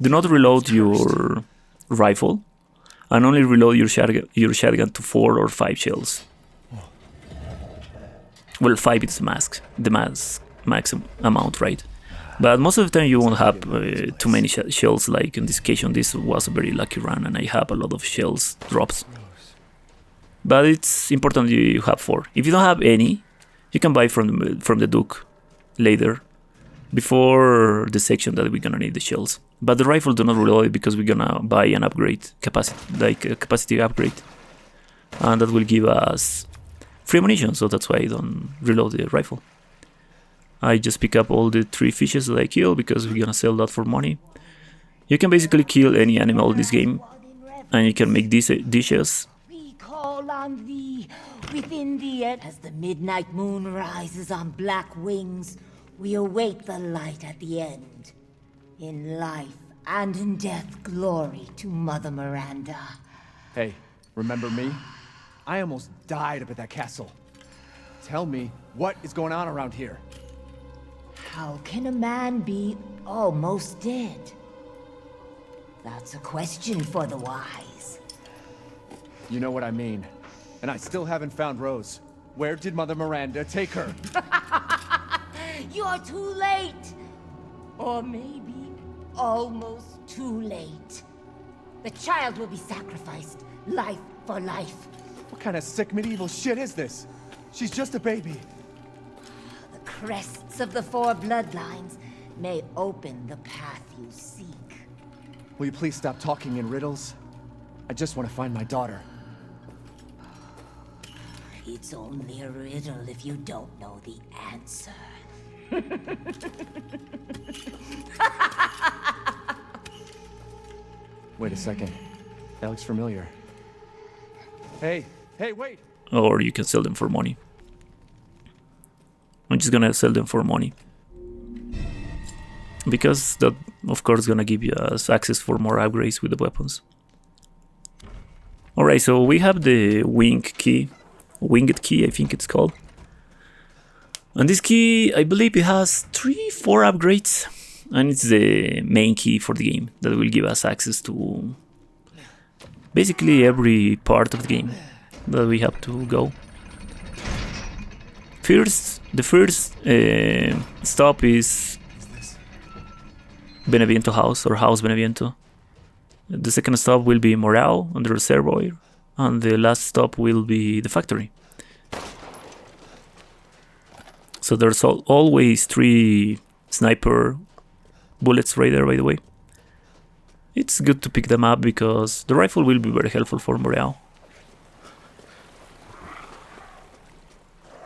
Do not reload your rifle, and only reload your shotgun to 4 or 5 shells. Well, 5 is the max amount, right? But most of the time you won't have too many shells. Like in this occasion, this was a very lucky run, and I have a lot of shells drops. But it's important you have 4. If you don't have any, you can buy from the Duke later, before the section that we're gonna need the shells. But the rifle do not reload it because we're gonna buy an upgrade capacity, like a capacity upgrade, and that will give us free ammunition. So that's why I don't reload the rifle. I just pick up all the 3 fishes that I kill because we're gonna sell that for money. You can basically kill any animal in this game, and you can make these dishes. We call on thee, Within the end, as the midnight moon rises on black wings, we await the light at the end. In life and in death, glory to Mother Miranda. Hey, remember me? I almost died up at that castle. Tell me, what is going on around here? How can a man be almost dead? That's a question for the wise. You know what I mean. And I still haven't found Rose. Where did Mother Miranda take her? You're too late! Or maybe almost too late. The child will be sacrificed, life for life. What kind of sick medieval shit is this? She's just a baby. The crests of the 4 bloodlines may open the path you seek. Will you please stop talking in riddles? I just want to find my daughter. It's only a riddle if you don't know the answer. Wait a second. That looks familiar. Hey, wait! Or you can sell them for money. I'm just gonna sell them for money. Because that, of course, gonna give you us access for more upgrades with the weapons. Alright, so we have the winged key, I think it's called. And this key, I believe it has 3-4 upgrades. And it's the main key for the game that will give us access to basically every part of the game that we have to go. The first stop is Beneviento House, or House Beneviento. The second stop will be Moreau and the Reservoir, and the last stop will be the factory. So there's always 3 sniper bullets right there, by the way. It's good to pick them up because the rifle will be very helpful for Moreau.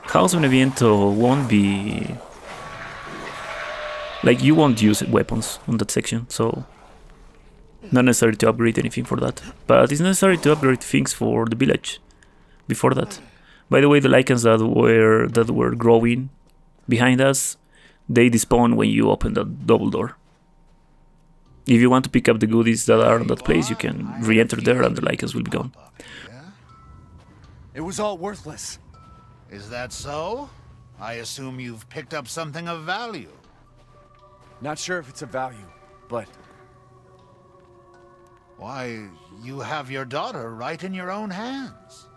House Beneviento won't be... like, you won't use weapons on that section, so not necessary to upgrade anything for that. But it's necessary to upgrade things for the village before that. By the way, the lichens that were growing behind us, they despawn when you open that double door. If you want to pick up the goodies that are in that place, you can re-enter there and the lichens will be gone. It was all worthless. Is that so? I assume you've picked up something of value. Not sure if it's of value, but... Why, you have your daughter right in your own hands.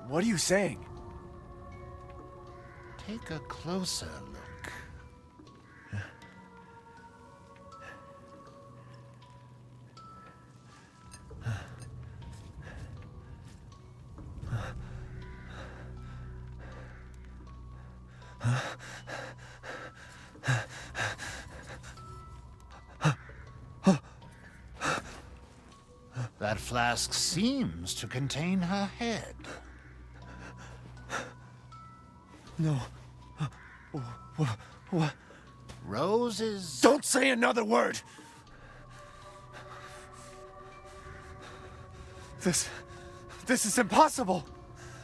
What are you saying? Take a closer look. That flask seems to contain her head. No. What? Rose is... Don't say another word! This is impossible!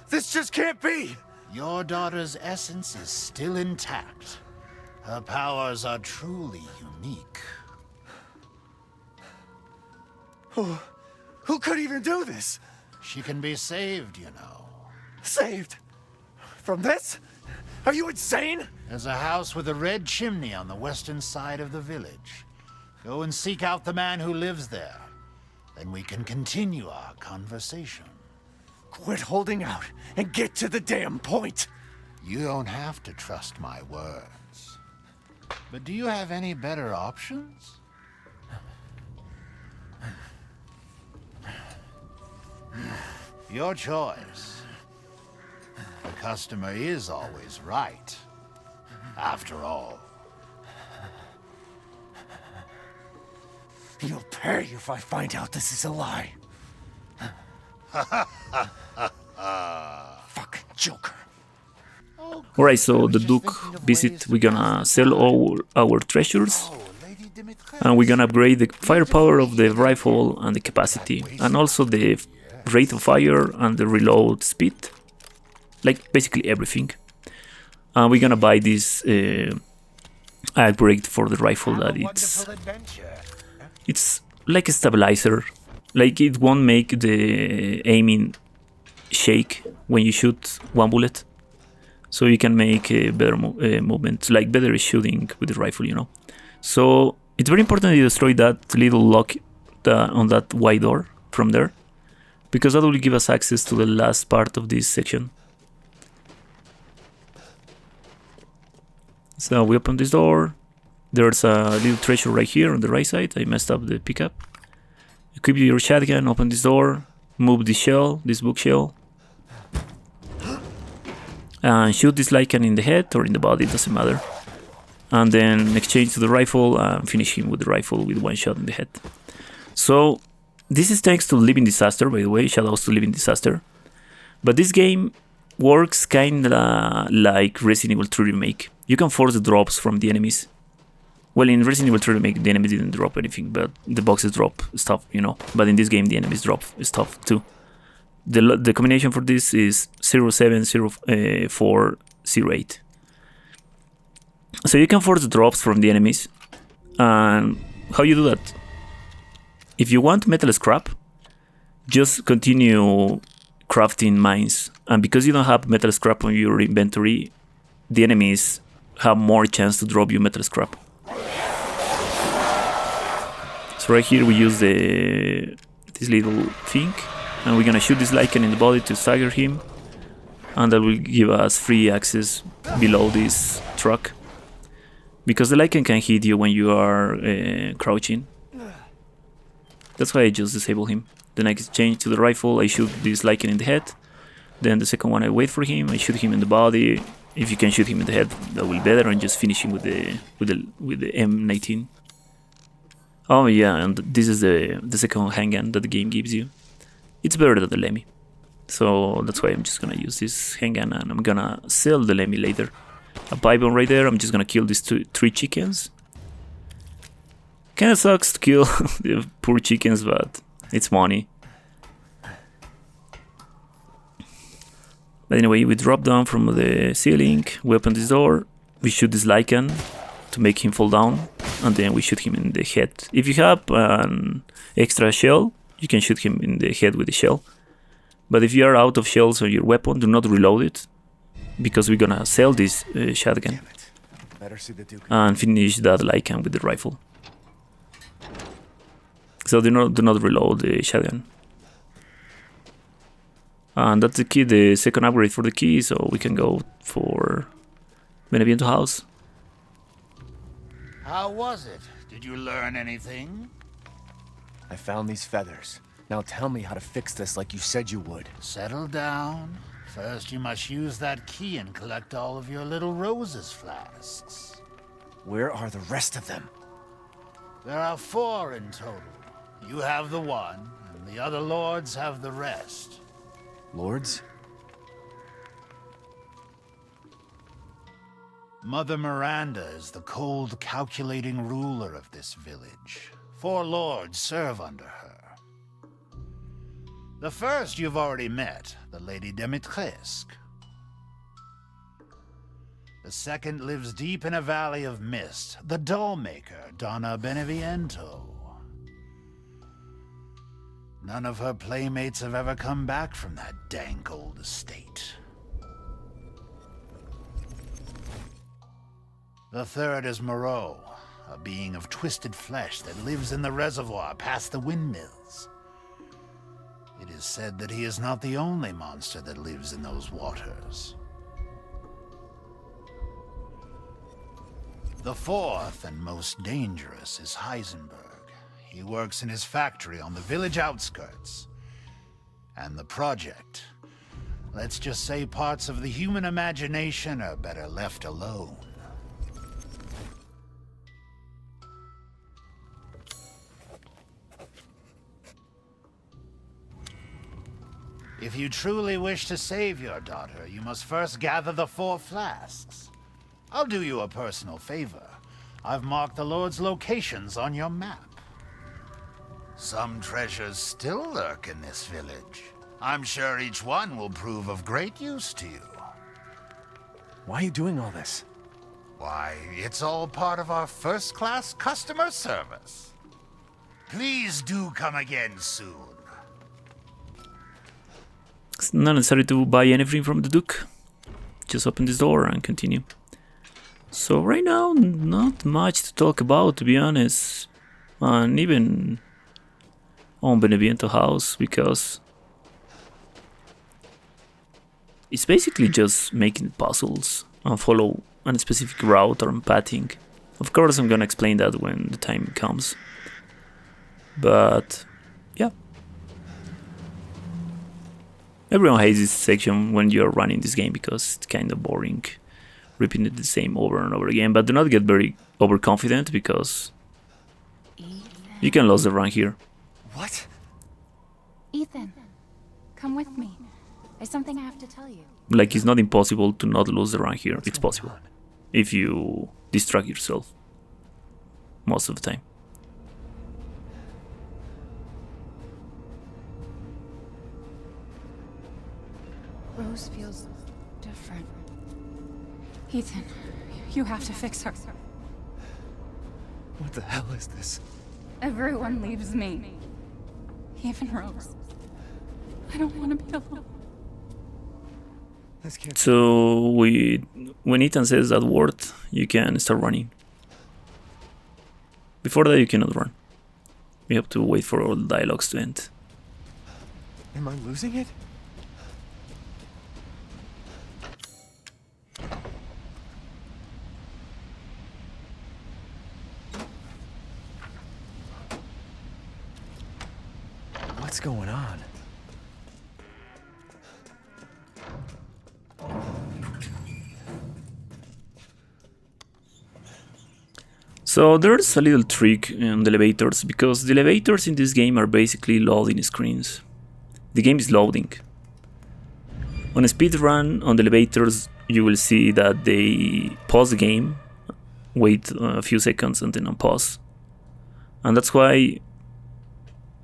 This just can't be! Your daughter's essence is still intact. Her powers are truly unique. Who could even do this? She can be saved, you know. Saved? From this? Are you insane? There's a house with a red chimney on the western side of the village. Go and seek out the man who lives there. Then we can continue our conversation. Quit holding out and get to the damn point. You don't have to trust my words. But do you have any better options? Your choice. The customer is always right. After all. You'll pay if I find out this is a lie. Fucking joker. Alright, so the Duke visit, we're gonna sell all our treasures. And we're gonna upgrade the firepower of the rifle and the capacity. And also the rate of fire and the reload speed. like basically everything. We're gonna buy this upgrade for the rifle that it's like a stabilizer. Like it won't make the aiming shake when you shoot one bullet. So you can make a better movement, like better shooting with the rifle, you know. So it's very important to destroy that little lock on that white door from there, because that will give us access to the last part of this section. So we open this door. There's a little treasure right here on the right side. I messed up the pickup. Equip your shotgun, open this door, move this shell, this bookshell, and shoot this Lycan in the head or in the body, it doesn't matter. And then exchange to the rifle and finish him with the rifle with one shot in the head. So this is thanks to Living Disaster, by the way, shoutouts to Living Disaster. But this game works kinda like Resident Evil 3 Remake. You can force the drops from the enemies. Well, in Resident Evil 3 Remake, the enemies didn't drop anything, but the boxes drop stuff, you know. But in this game, the enemies drop stuff too. The combination for this is 070408. So you can force the drops from the enemies. And how you do that? If you want metal scrap, just continue crafting mines. And because you don't have metal scrap on your inventory, the enemies have more chance to drop you metal scrap. So right here we use this little thing, and we're gonna shoot this Lycan in the body to stagger him, and that will give us free access below this truck, because the Lycan can hit you when you are crouching. That's why I just disable him. Then I change to the rifle, I shoot this Lycan in the head. Then the second one I wait for him, I shoot him in the body. If you can shoot him in the head, that will be better, and just finish him with the M19. Oh yeah, and this is the second handgun that the game gives you. It's better than the Lemmy. So that's why I'm just gonna use this handgun, and I'm gonna sell the Lemmy later. A pipe bomb right there, I'm just gonna kill these three chickens. Kinda sucks to kill the poor chickens, but it's money. But anyway, we drop down from the ceiling, we open this door, we shoot this Lycan to make him fall down, and then we shoot him in the head. If you have an extra shell, you can shoot him in the head with the shell. But if you are out of shells on your weapon, do not reload it, because we're gonna sell this shotgun and finish that Lycan with the rifle. So do not reload the shotgun. And that's the key, the second upgrade for the key, so we can go for Beneviento House. How was it? Did you learn anything? I found these feathers. Now tell me how to fix this like you said you would. Settle down. First you must use that key and collect all of your little roses flasks. Where are the rest of them? There are 4 in total. You have the one, and the other lords have the rest. Lords? Mother Miranda is the cold, calculating ruler of this village. 4 lords serve under her. The first you've already met, the Lady Dimistrescu. The second lives deep in a valley of mist, the doll-maker, Donna Beneviento. None of her playmates have ever come back from that dank old estate. The third is Moreau, a being of twisted flesh that lives in the reservoir past the windmills. It is said that he is not the only monster that lives in those waters. The fourth and most dangerous is Heisenberg. He works in his factory on the village outskirts. And the project. Let's just say parts of the human imagination are better left alone. If you truly wish to save your daughter, you must first gather the 4 flasks. I'll do you a personal favor. I've marked the Lord's locations on your map. Some treasures still lurk in this village. I'm sure each one will prove of great use to you. Why are you doing all this? Why, it's all part of our first-class customer service. Please do come again soon. It's not necessary to buy anything from the Duke. Just open this door and continue. So right now, not much to talk about, to be honest. And even on Beneviento House, because it's basically just making puzzles and follow a specific route or pathing. Of course, I'm gonna explain that when the time comes. But yeah, everyone hates this section when you're running this game because it's kind of boring, repeating the same over and over again. But do not get very overconfident because you can lose the run here. What? Ethan, come with me. There's something I have to tell you. Like, it's not impossible to not lose the run here. It's possible if you distract yourself most of the time. Rose feels different. Ethan, you have to fix her. What the hell is this? Everyone leaves me. Even Rose. I don't want to be alone. So when Ethan says that word, you can start running. Before that, you cannot run. You have to wait for all the dialogues to end. Am I losing it? What's going on? So there's a little trick in the elevators, because the elevators in this game are basically loading screens. The game is loading. On a speed run on the elevators, you will see that they pause the game, wait a few seconds and then unpause. And that's why,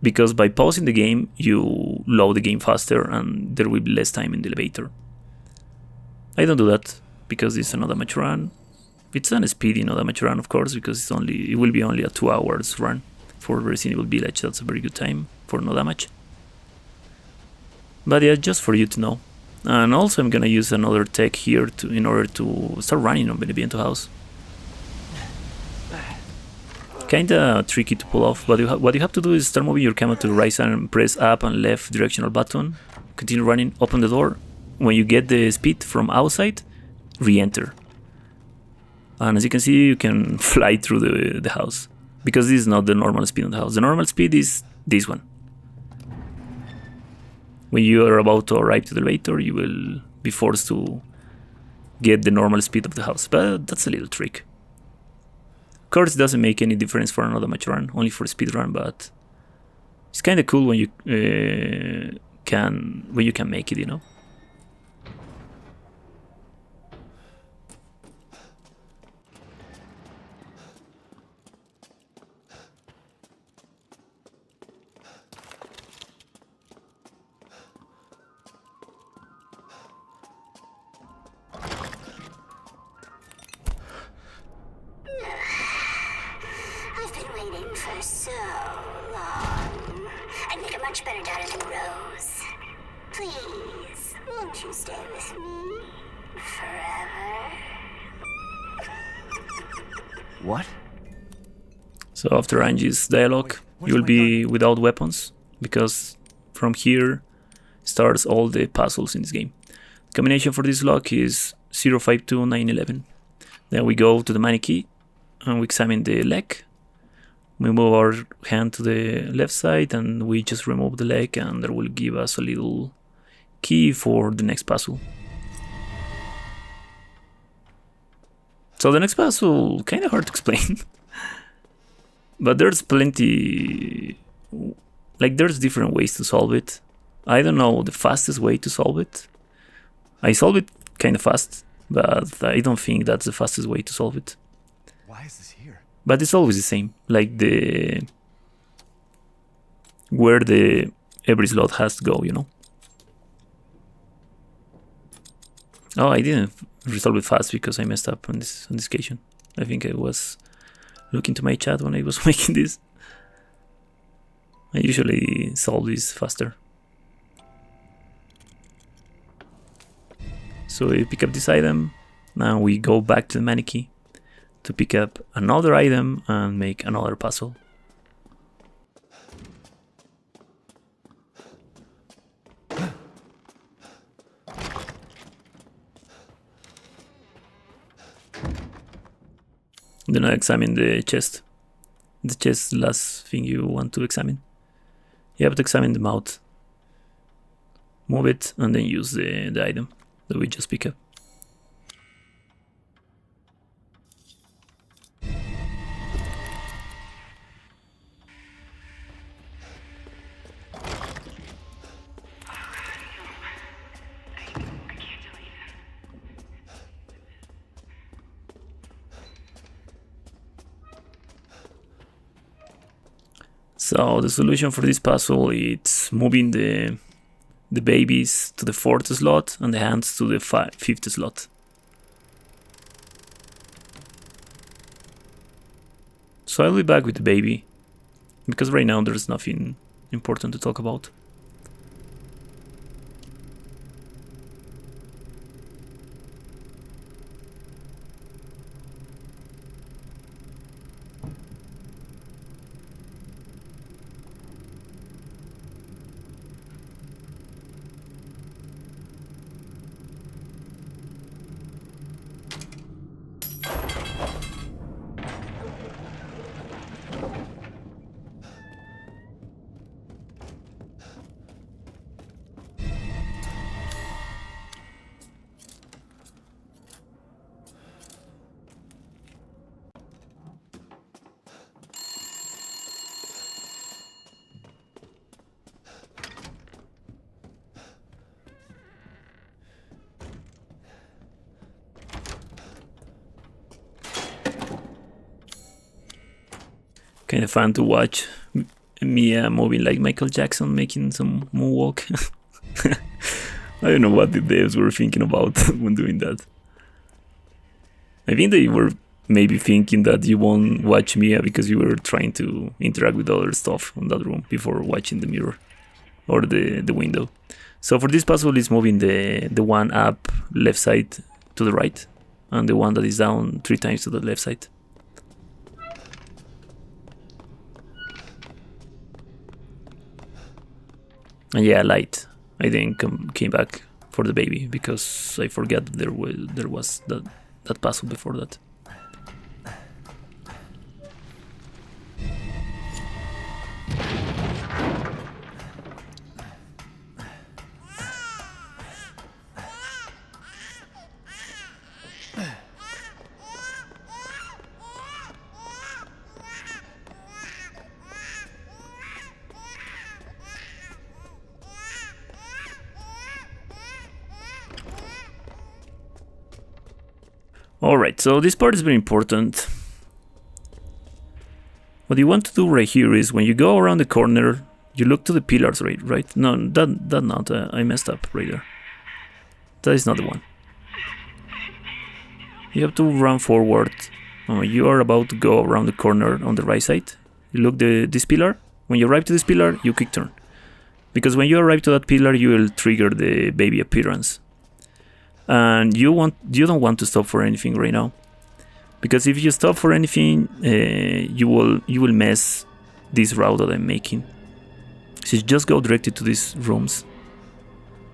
because by pausing the game, you load the game faster and there will be less time in the elevator. I don't do that because it's another match run. It's on a speedy not damage run, of course, because it will be only a 2 hours run for Resident Evil Village. That's a very good time for no damage. But yeah, just for you to know. And also I'm gonna use another tech here in order to start running on Beneviento House. Kinda tricky to pull off, but what you have to do is start moving your camera to the right side and press up and left directional button. Continue running, open the door. When you get the speed from outside, re-enter. And as you can see, you can fly through the house, because this is not the normal speed of the house. The normal speed is this one. When you are about to arrive to the elevator, you will be forced to get the normal speed of the house, but that's a little trick. Of course, it doesn't make any difference for another match run, only for a speed run, but it's kind of cool when you can make it, you know. So after Angie's dialogue, you will be without weapons, because from here starts all the puzzles in this game. The combination for this lock is 052911. Then we go to the money key and we examine the leg. We move our hand to the left side and we just remove the leg, and that will give us a little key for the next puzzle. So the next puzzle, kind of hard to explain. But there's plenty, like there's different ways to solve it. I don't know the fastest way to solve it. I solve it kind of fast, but I don't think that's the fastest way to solve it. Why is this here? But it's always the same, like where every slot has to go, you know. Oh, I didn't resolve it fast because I messed up on this occasion. I think I was looking to my chat when I was making this. I usually solve this faster. So we pick up this item. Now we go back to the mannequin to pick up another item and make another puzzle. Then I examine the chest. The chest is the last thing you want to examine. You have to examine the mouth. Move it and then use the item that we just picked up. So the solution for this puzzle is moving the babies to the 4th slot and the hands to the 5th slot. So I'll be back with the baby, because right now there's nothing important to talk about. Kind of fun to watch Mia moving like Michael Jackson, making some moonwalk. I don't know what the devs were thinking about when doing that. I think they were maybe thinking that you won't watch Mia because you were trying to interact with other stuff on that room before watching the mirror or the window. So for this puzzle, it's moving the one up left side to the right and the one that is down 3 times to the left side. And yeah, light. I didn't came back for the baby because I forgot there was that puzzle before that. Alright, so this part is very important. What you want to do right here is when you go around the corner, you look to the pillars, right? No, that not. I messed up right there. That is not the one. You have to run forward. You are about to go around the corner on the right side. You look this pillar. When you arrive to this pillar, you quick turn. Because when you arrive to that pillar, you will trigger the baby appearance. And you don't want to stop for anything right now, because if you stop for anything, you will mess this route that I'm making. So you just go directly to these rooms,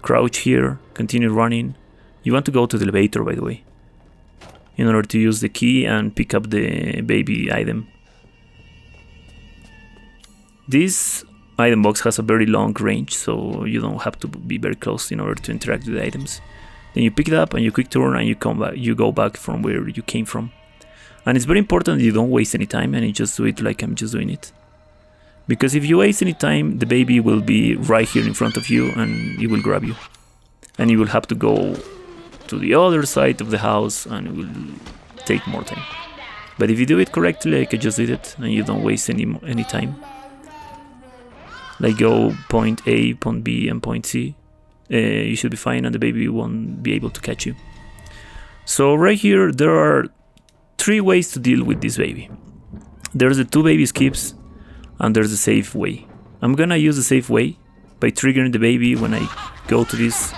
crouch here, continue running. You want to go to the elevator, by the way, in order to use the key and pick up the baby item. This item box has a very long range, so you don't have to be very close in order to interact with the items. Then you pick it up and you quick turn and you come back. You go back from where you came from, and it's very important that you don't waste any time and you just do it like I'm just doing it. Because if you waste any time, the baby will be right here in front of you and it will grab you, and you will have to go to the other side of the house and it will take more time. But if you do it correctly, like I just did it, and you don't waste any time, like go point A, point B, and point C. you should be fine and the baby won't be able to catch you. So right here there are 3 ways to deal with this baby. There's the 2 baby skips and there's the safe way. I'm gonna use the safe way by triggering the baby when I go to this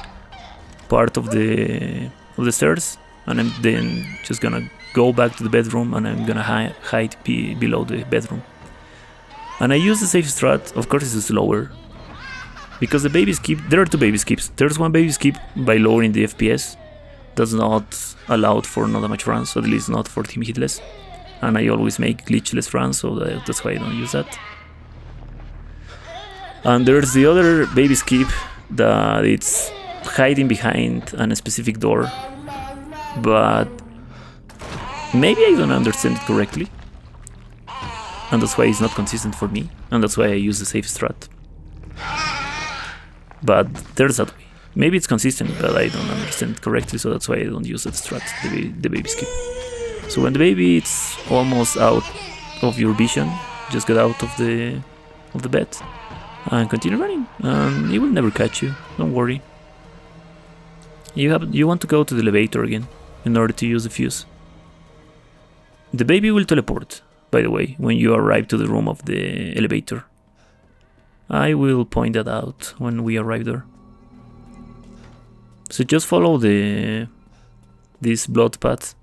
part of the stairs, and I'm then just gonna go back to the bedroom and I'm gonna hide below the bedroom. And I use the safe strat. Of course it's slower because the baby skip, there are 2 baby skips. There's one baby skip by lowering the FPS. That's not allowed for not that much runs, so at least not for Team Hitless. And I always make glitchless runs, so that's why I don't use that. And there's the other baby skip that it's hiding behind a specific door, but maybe I don't understand it correctly, and that's why it's not consistent for me, and that's why I use the safe strat. But there's that way. Maybe it's consistent, but I don't understand it correctly, so that's why I don't use that strat, the baby skip. So when the baby is almost out of your vision, just get out of the bed and continue running, and it will never catch you. Don't worry. You want to go to the elevator again in order to use the fuse. The baby will teleport, by the way, when you arrive to the room of the elevator. I will point that out when we arrive there. So just follow this blood path.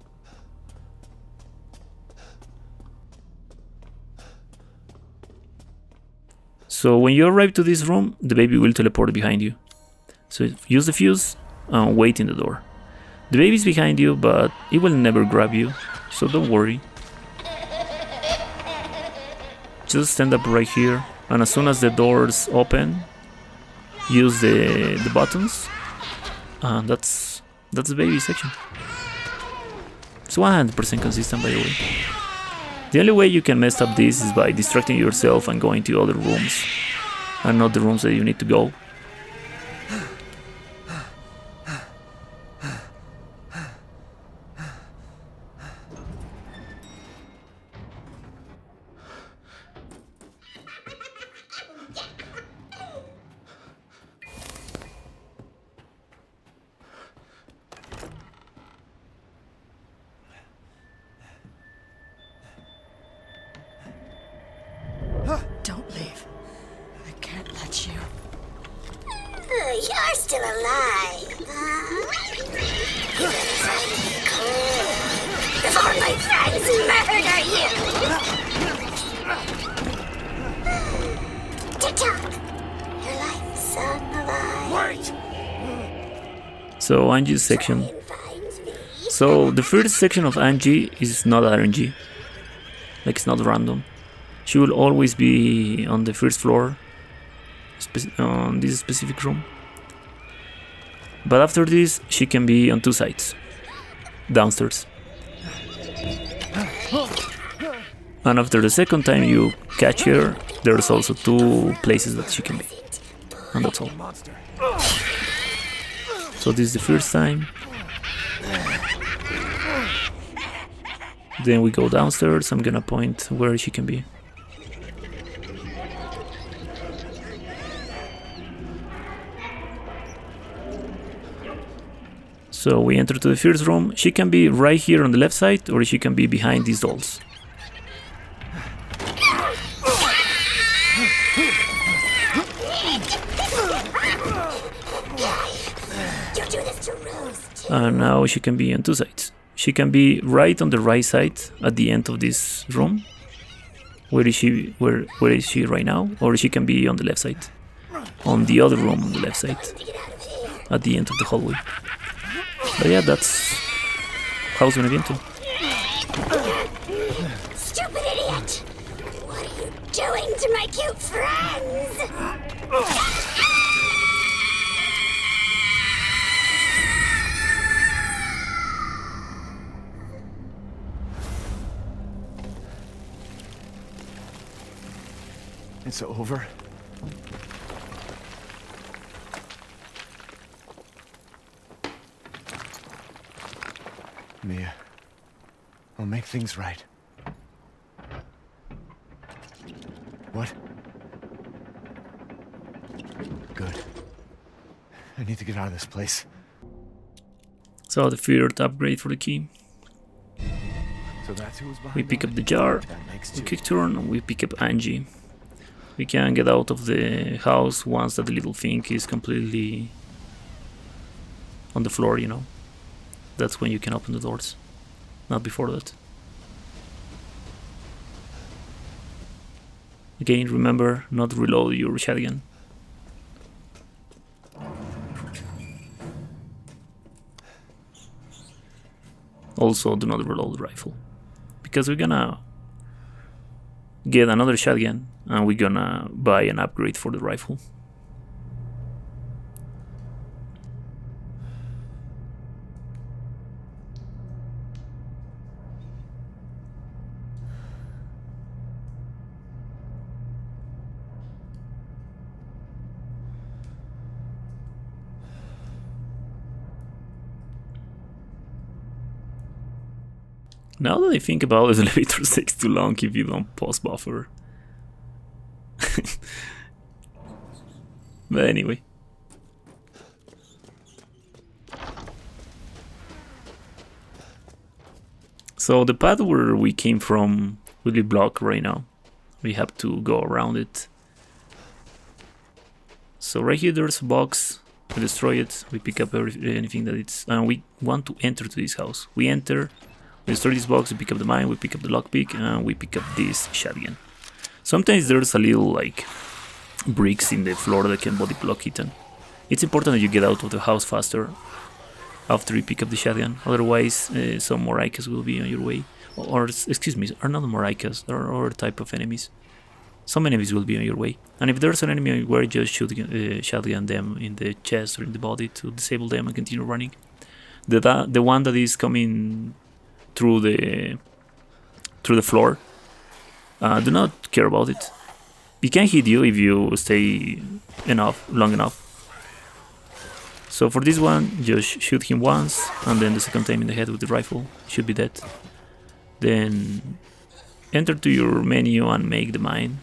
So when you arrive to this room, the baby will teleport behind you. So use the fuse and wait in the door. The baby's behind you, but it will never grab you, so don't worry. Just stand up right here, and as soon as the doors open, use the buttons, and that's the baby section. It's 100% consistent, by the way. The only way you can mess up this is by distracting yourself and going to other rooms, and not the rooms that you need to go. Don't leave. I can't let you. You're still alive, huh? You better try to be cool before my friends murder you! Tick-tock! Your life son alive. Wait! So Angie's section. So the first section of Angie is not RNG. Like, it's not random. She will always be on the first floor, on this specific room. But after this, she can be on 2 sides, downstairs. And after the second time you catch her, there's also 2 places that she can be. And that's all. So this is the first time. Then we go downstairs. I'm gonna point where she can be. So we enter to the first room. She can be right here on the left side, or she can be behind these dolls. And now she can be on 2 sides. She can be right on the right side at the end of this room. Where is she? Where is she right now? Or she can be on the left side, on the other room on the left side, at the end of the hallway. But yeah, that's House Beneviento. Stupid idiot! What are you doing to my cute friends? It's over. Mia, I'll make things right. What? Good. I need to get out of this place. So the third upgrade for the key. So that's who was behind We pick up the jar, we quick turn, and we pick up Angie. We can get out of the house once that little thing is completely on the floor, you know. That's when you can open the doors, not before that. Again, remember, not reload your shotgun. Also, do not reload the rifle, because we're gonna get another shotgun and we're gonna buy an upgrade for the rifle. Now that I think about it, the elevator takes too long if you don't pause buffer. But anyway. So the path where we came from will be blocked right now. We have to go around it. So right here there's a box. We destroy it. We pick up anything that it's... And we want to enter to this house. We enter. We destroy this box, we pick up the mine, we pick up the lockpick, and we pick up this shotgun. Sometimes there's a little like bricks in the floor that can body block it. And it's important that you get out of the house faster after you pick up the shotgun. Otherwise, some Moraicas will be on your way. Or excuse me, are not Moraicas, there are other type of enemies. Some enemies will be on your way. And if there's an enemy where, just shoot shotgun them in the chest or in the body to disable them and continue running. The one that is coming through the floor, do not care about it. It can hit you if you stay long enough. So for this one, just shoot him once, and then the second time in the head with the rifle, should be dead. Then enter to your menu and make the mine,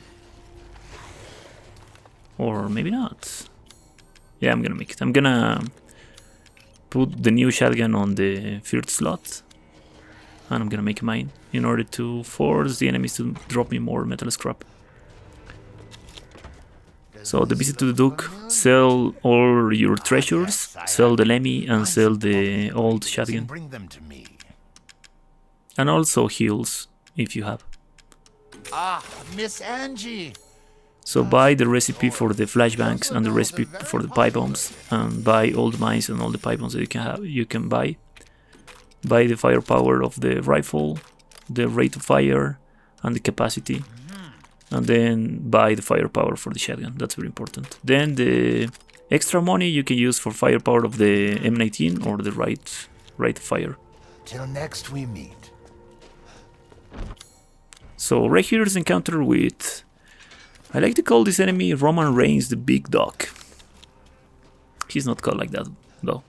or maybe not. Yeah, I'm gonna make it. I'm gonna put the new shotgun on the third slot. And I'm gonna make a mine in order to force the enemies to drop me more metal scrap. So the visit to the Duke, sell all your treasures, sell the Lemmy and sell the old shotgun. And also heals if you have. Ah, Miss Angie. So buy the recipe for the flashbangs and the recipe for the pipe bombs, and buy all the mines and all the pipe bombs that you can buy. Buy the firepower of the rifle, the rate of fire, and the capacity. And then buy the firepower for the shotgun. That's very important. Then the extra money you can use for firepower of the M19 or the rate of fire. Till next we meet. So right here is encounter with... I like to call this enemy Roman Reigns the Big Dog. He's not called like that though.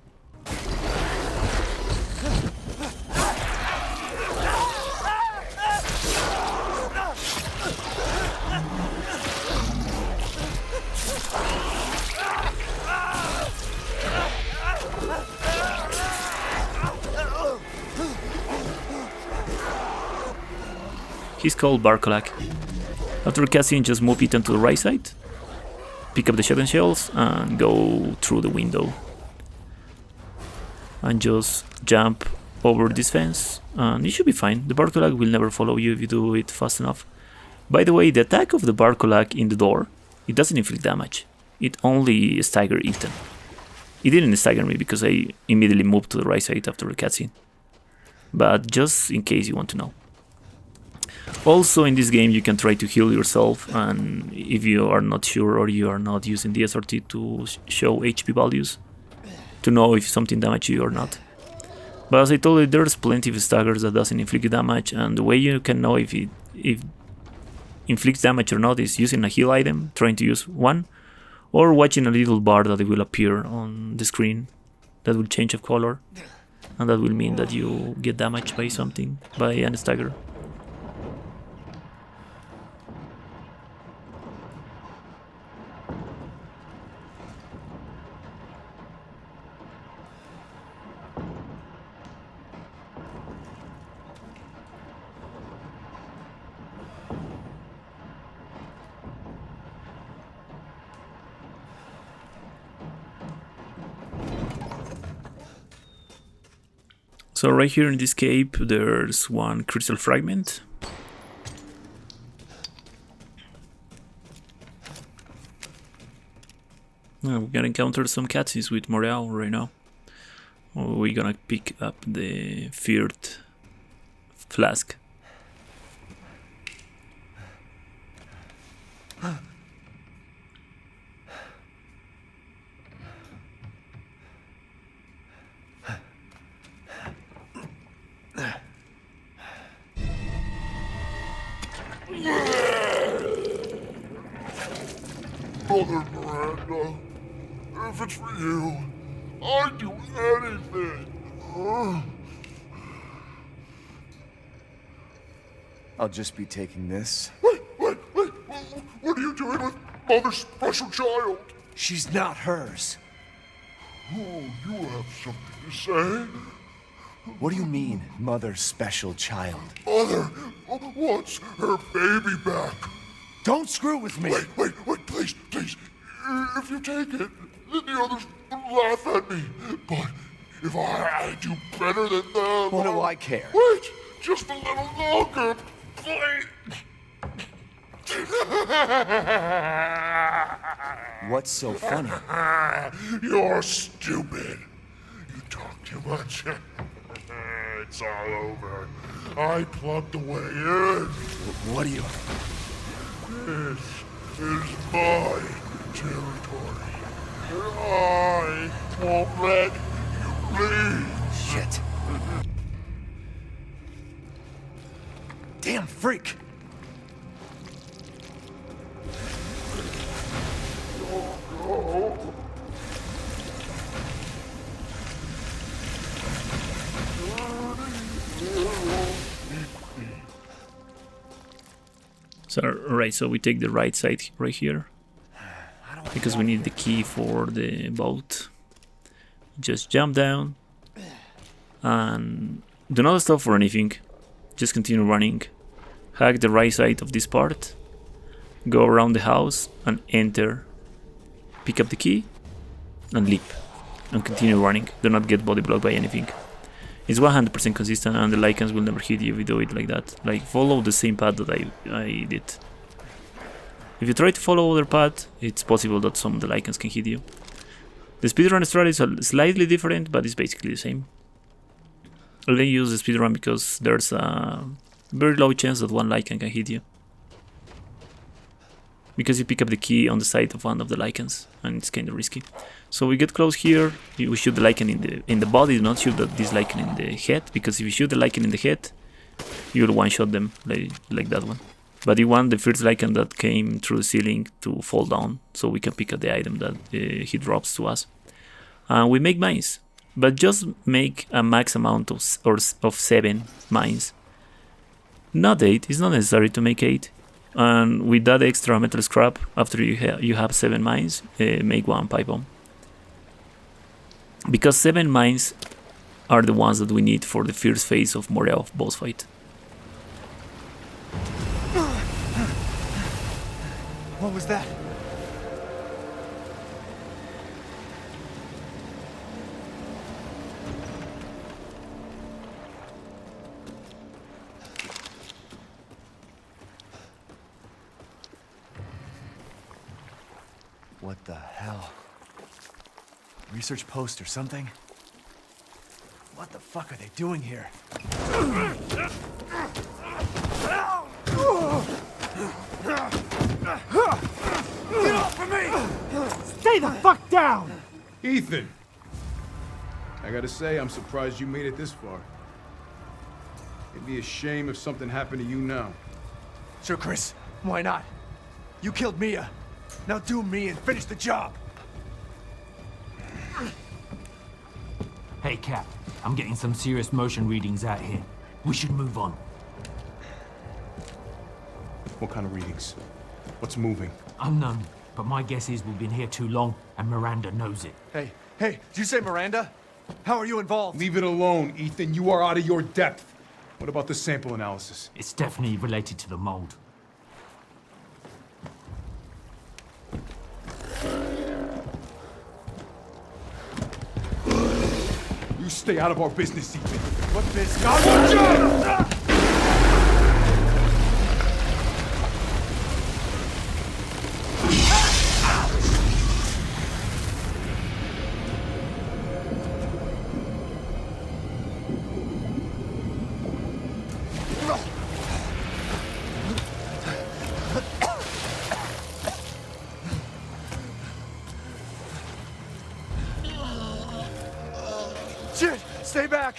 He's called Barkolak. After casting, just move it onto the right side, pick up the shotgun shells, and go through the window. And just jump over this fence, and it should be fine. The Barkolak will never follow you if you do it fast enough. By the way, the attack of the Barkolak in the door, it doesn't inflict damage. It only staggers Ethan. It didn't stagger me because I immediately moved to the right side after the cutscene. But just in case you want to know. Also in this game you can try to heal yourself, and if you are not sure or you are not using the SRT to show HP values to know if something damaged you or not. But as I told you, there's plenty of staggers that doesn't inflict damage, and the way you can know if it inflicts damage or not is using a heal item, trying to use one, or watching a little bar that will appear on the screen that will change of color, and that will mean that you get damaged by something, by an stagger. So right here in this cave, there's one crystal fragment. We're gonna encounter some cutscenes with Moreau right now. We're gonna pick up the feared flask. Mother Miranda, if it's for you, I'd do anything. I'll just be taking this. Wait, what are you doing with Mother's special child? She's not hers. Oh, you have something to say? What do you mean, Mother's special child? Mother wants her baby back. Don't screw with me! Wait, please. If you take it, then the others laugh at me. But if I do better than them... What do I care? Wait, just a little longer, please. What's so funny? You're stupid. You talk too much. It's all over. I plugged the way in. What do you... This is my territory. And I won't let you leave. Shit. Damn freak! So right, so we take the right side right here because we need the key for the boat. Just jump down and do not stop for anything. Just continue running. Hack the right side of this part. Go around the house and enter. Pick up the key and leap and continue running. Do not get body blocked by anything. It's 100% consistent and the lichens will never hit you if you do it like that. Like, follow the same path that I did. If you try to follow other path, it's possible that some of the lichens can hit you. The speedrun strategy is slightly different, but it's basically the same. I only use the speedrun because there's a very low chance that one lichen can hit you. Because you pick up the key on the side of one of the lichens, and it's kind of risky. So we get close here. We shoot the lichen in the body, do not shoot this lichen in the head, because if you shoot the lichen in the head, you will one-shot them like that one. But you want the first lichen that came through the ceiling to fall down, so we can pick up the item that he drops to us. And we make mines, but just make a max amount of 7 mines. Not 8. It's not necessary to make 8. And with that extra metal scrap, after you have 7 mines, make 1 pipe bomb. Because 7 mines are the ones that we need for the first phase of Moreau boss fight. What was that? What the hell? Research post or something? What the fuck are they doing here? Get off of me! Stay the fuck down! Ethan! I gotta say, I'm surprised you made it this far. It'd be a shame if something happened to you now. Sure, Chris. Why not? You killed Mia. Now do me and finish the job. Hey, Cap. I'm getting some serious motion readings out here. We should move on. What kind of readings? What's moving? Unknown, but my guess is we've been here too long, and Miranda knows it. Hey, did you say Miranda? How are you involved? Leave it alone, Ethan. You are out of your depth. What about the sample analysis? It's definitely related to the mold. You stay out of our business even. What business? Shit! Stay back!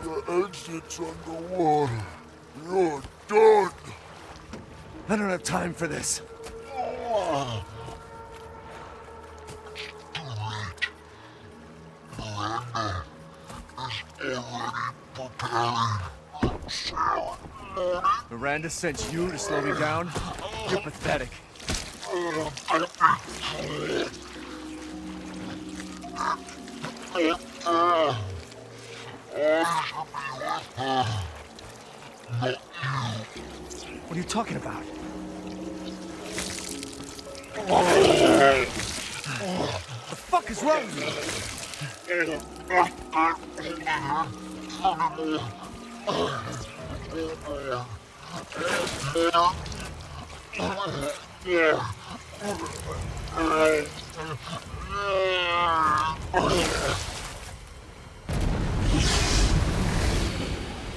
The exit's underwater. You're done. I don't have time for this. Miranda is already preparing. Miranda sent you to slow me down? You're pathetic. What are you talking about? The fuck is wrong with you?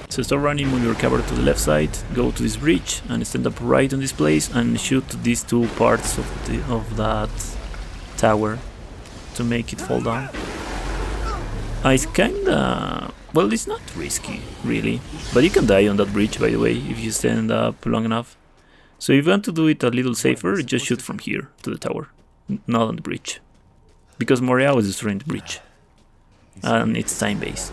So start running, move your camera to the left side, go to this bridge and stand up right on this place and shoot these two parts of that tower to make it fall down. It's kinda... well, it's not risky, really, but you can die on that bridge, by the way, if you stand up long enough. So if you want to do it a little safer, just shoot from here to the tower, not on the bridge. Because Moreau is destroying the bridge, and it's time-based.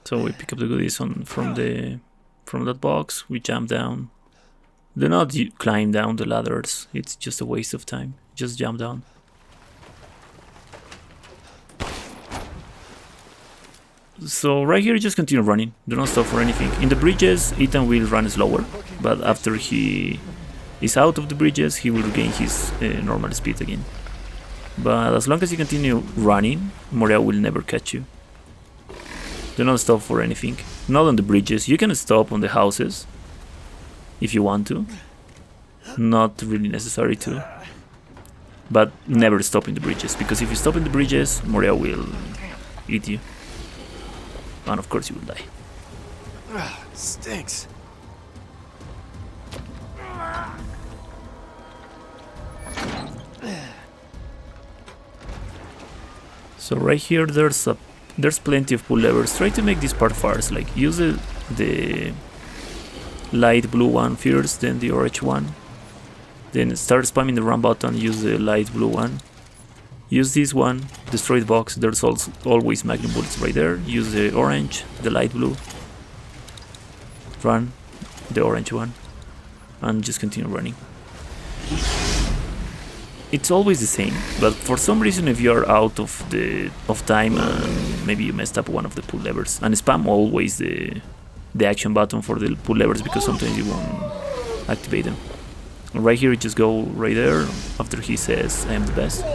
So we pick up the goodies from that box, we jump down. Do not climb down the ladders, it's just a waste of time. Just jump down. So right here just continue running, do not stop for anything. In the bridges Ethan will run slower, but after he is out of the bridges he will regain his normal speed again. But as long as you continue running, Moreau will never catch you. Do not stop for anything. Not on the bridges. You can stop on the houses if you want to. Not really necessary to. But never stop in the bridges, because if you stop in the bridges, Moreau will eat you. And of course you will die. Stinks. So right here there's plenty of pull levers. Try to make this part fast, like use the light blue one first, then the orange one. Then start spamming the run button, use the light blue one. Use this one, destroy the box, there's also always magnum bullets right there. Use the orange, the light blue. Run the orange one. And just continue running. It's always the same, but for some reason if you're out of time and maybe you messed up one of the pull levers, and spam always the action button for the pull levers, because sometimes you won't activate them. Right here just go right there after he says I am the best,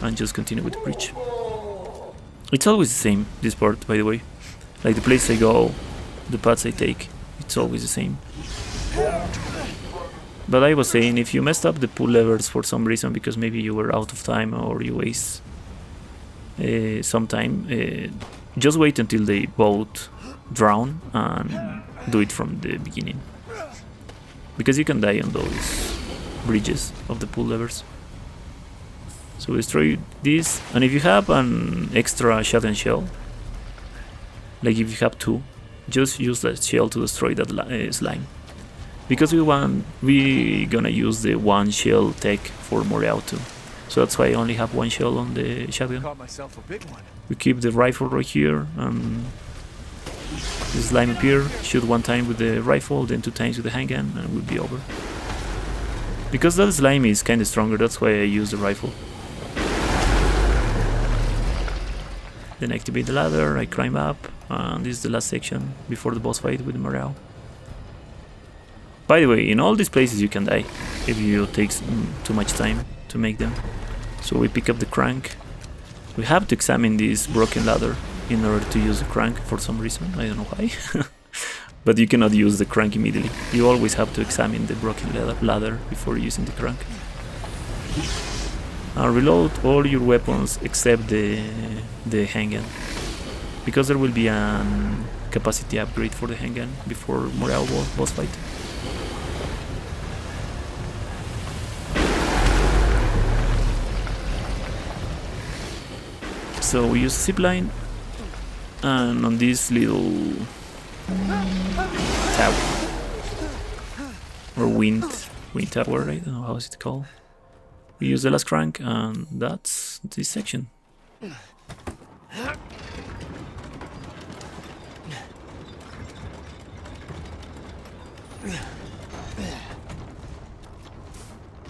and just continue with the bridge. It's always the same, this part, by the way. Like the place I go, the paths I take, it's always the same. But I was saying, if you messed up the pull levers for some reason, because maybe you were out of time or you waste some time, just wait until they both drown and do it from the beginning. Because you can die on those bridges of the pull levers. So destroy this, and if you have an extra shotgun shell, like if you have two, just use that shell to destroy that slime. Because we gonna use the one shell tech for Moreau too. So that's why I only have one shell on the shotgun. We keep the rifle right here, and the slime appear, shoot one time with the rifle, then two times with the handgun, and we'll be over. Because that slime is kinda stronger, that's why I use the rifle. Then activate the ladder, I climb up, and this is the last section before the boss fight with Moreau. By the way, in all these places you can die if you take too much time to make them. So we pick up the crank. We have to examine this broken ladder in order to use the crank for some reason, I don't know why. But you cannot use the crank immediately. You always have to examine the broken ladder before using the crank. And reload all your weapons except the handgun, because there will be a capacity upgrade for the handgun before Moreau boss fight. So we use zipline, and on this little tower, or wind tower, I don't know how is it called. We use the last crank, and that's this section.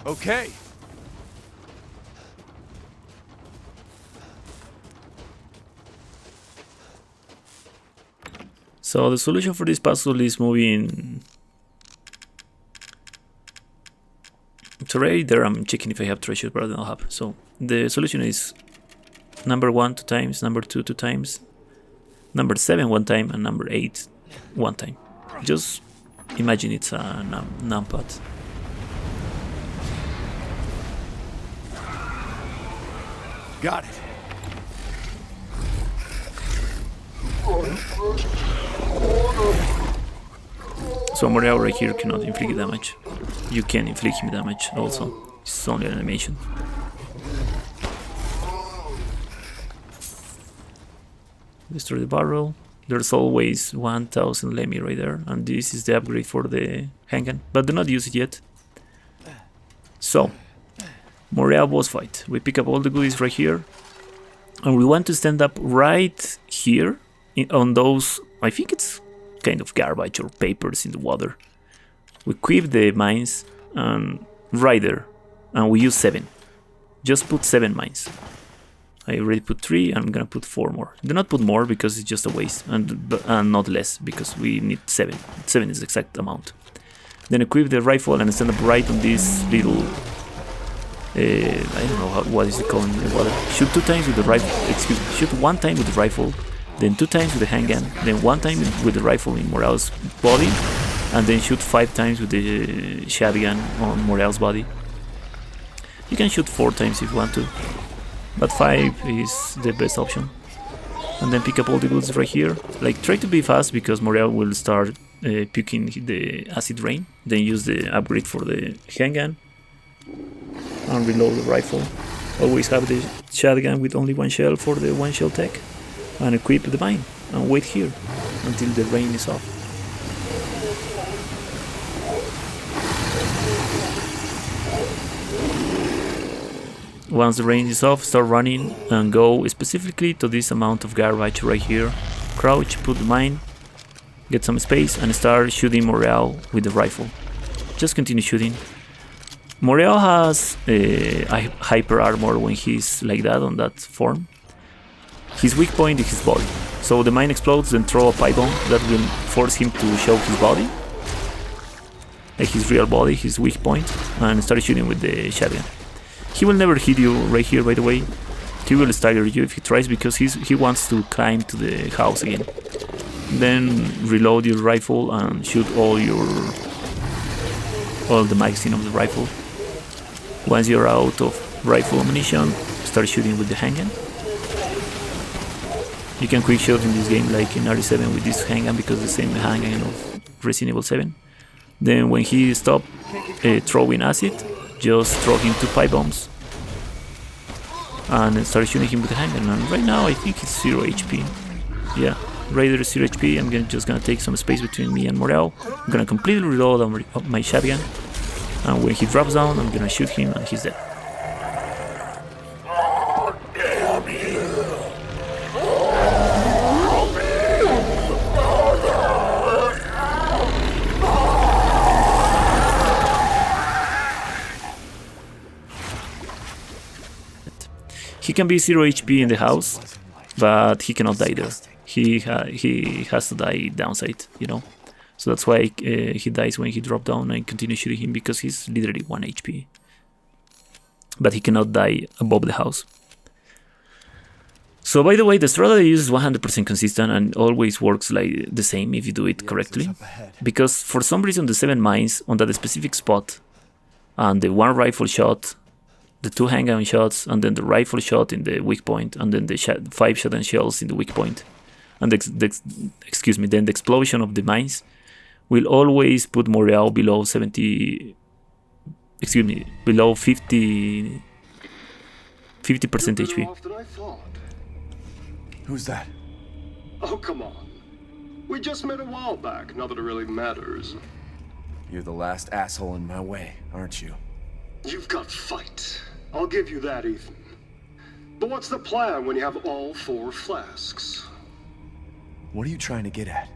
Okay. So the solution for this puzzle is moving. It's already there. I'm checking if I have treasure, but I don't have. So the solution is number 1 2 times, number 2 2 times, number 7 1 time, and number 8 1 time. Just imagine it's a numpad. Got it. So Moreau right here cannot inflict damage. You can inflict him damage also. It's only an animation. Destroy the barrel. There's always 1000 Lemmy right there, and this is the upgrade for the handgun, but do not use it yet. So, Moreau boss fight. We pick up all the goodies right here, and we want to stand up right here on those, I think it's kind of garbage or papers in the water. We equip the mines and right there, and we use 7. Just put 7 mines. I already put 3, I'm gonna put 4 more. Do not put more because it's just a waste, and not less because we need 7. 7 is the exact amount. Then equip the rifle and stand up right on this little, I don't know what is it called in the water. Shoot 2 times with the rifle, excuse me, shoot 1 time with the rifle, then 2 times with the handgun, then 1 time with the rifle in Moreau's body, and then shoot 5 times with the shotgun on Moreau's body. You can shoot 4 times if you want to, but 5 is the best option. And then pick up all the goods right here. Like, try to be fast because Moreau will start puking the acid rain. Then use the upgrade for the handgun and reload the rifle. Always have the shotgun with only 1 shell for the 1 shell tech, and equip the mine and wait here until the rain is off. Once the rain is off, start running and go specifically to this amount of garbage right here. Crouch, put the mine, get some space, and start shooting Moreau with the rifle. Just continue shooting. Moreau has hyper armor when he's like that, on that form. His weak point is his body. So the mine explodes, then throw a pipe bomb that will force him to show his body, like his real body, his weak point, and start shooting with the shotgun. He will never hit you right here, by the way. He will stagger you if he tries, because he wants to climb to the house again. Then reload your rifle and shoot all the magazine of the rifle. Once you're out of rifle ammunition, start shooting with the handgun. You can quick shot in this game like in RE7 with this handgun, because the same handgun of Resident Evil 7. Then when he stops throwing acid, just throw him 2 pipe bombs and start shooting him with the handgun. And right now I think it's 0 HP. Yeah, right there is 0 HP. I'm just gonna take some space between me and Moreau. I'm gonna completely reload my shotgun, and when he drops down, I'm gonna shoot him and he's dead. He can be 0 HP in the house, but he cannot die there. He has to die downside, you know. So that's why he dies when he drops down and continue shooting him, because he's literally 1 HP. But he cannot die above the house. So by the way, the strategy is 100% consistent and always works like the same if you do it correctly. Because for some reason the 7 mines on that specific spot, and the 1 rifle shot, the 2 handgun shots, and then the rifle shot in the weak point, and then the 5 shotgun shells in the weak point, and then the explosion of the mines will always put Moreau below 70. Excuse me, below 50% HP. Who's that? Oh, come on. We just met a while back, not that it really matters. You're the last asshole in my way, aren't you? You've got fight. I'll give you that, Ethan. But what's the plan when you have all 4 flasks? What are you trying to get at?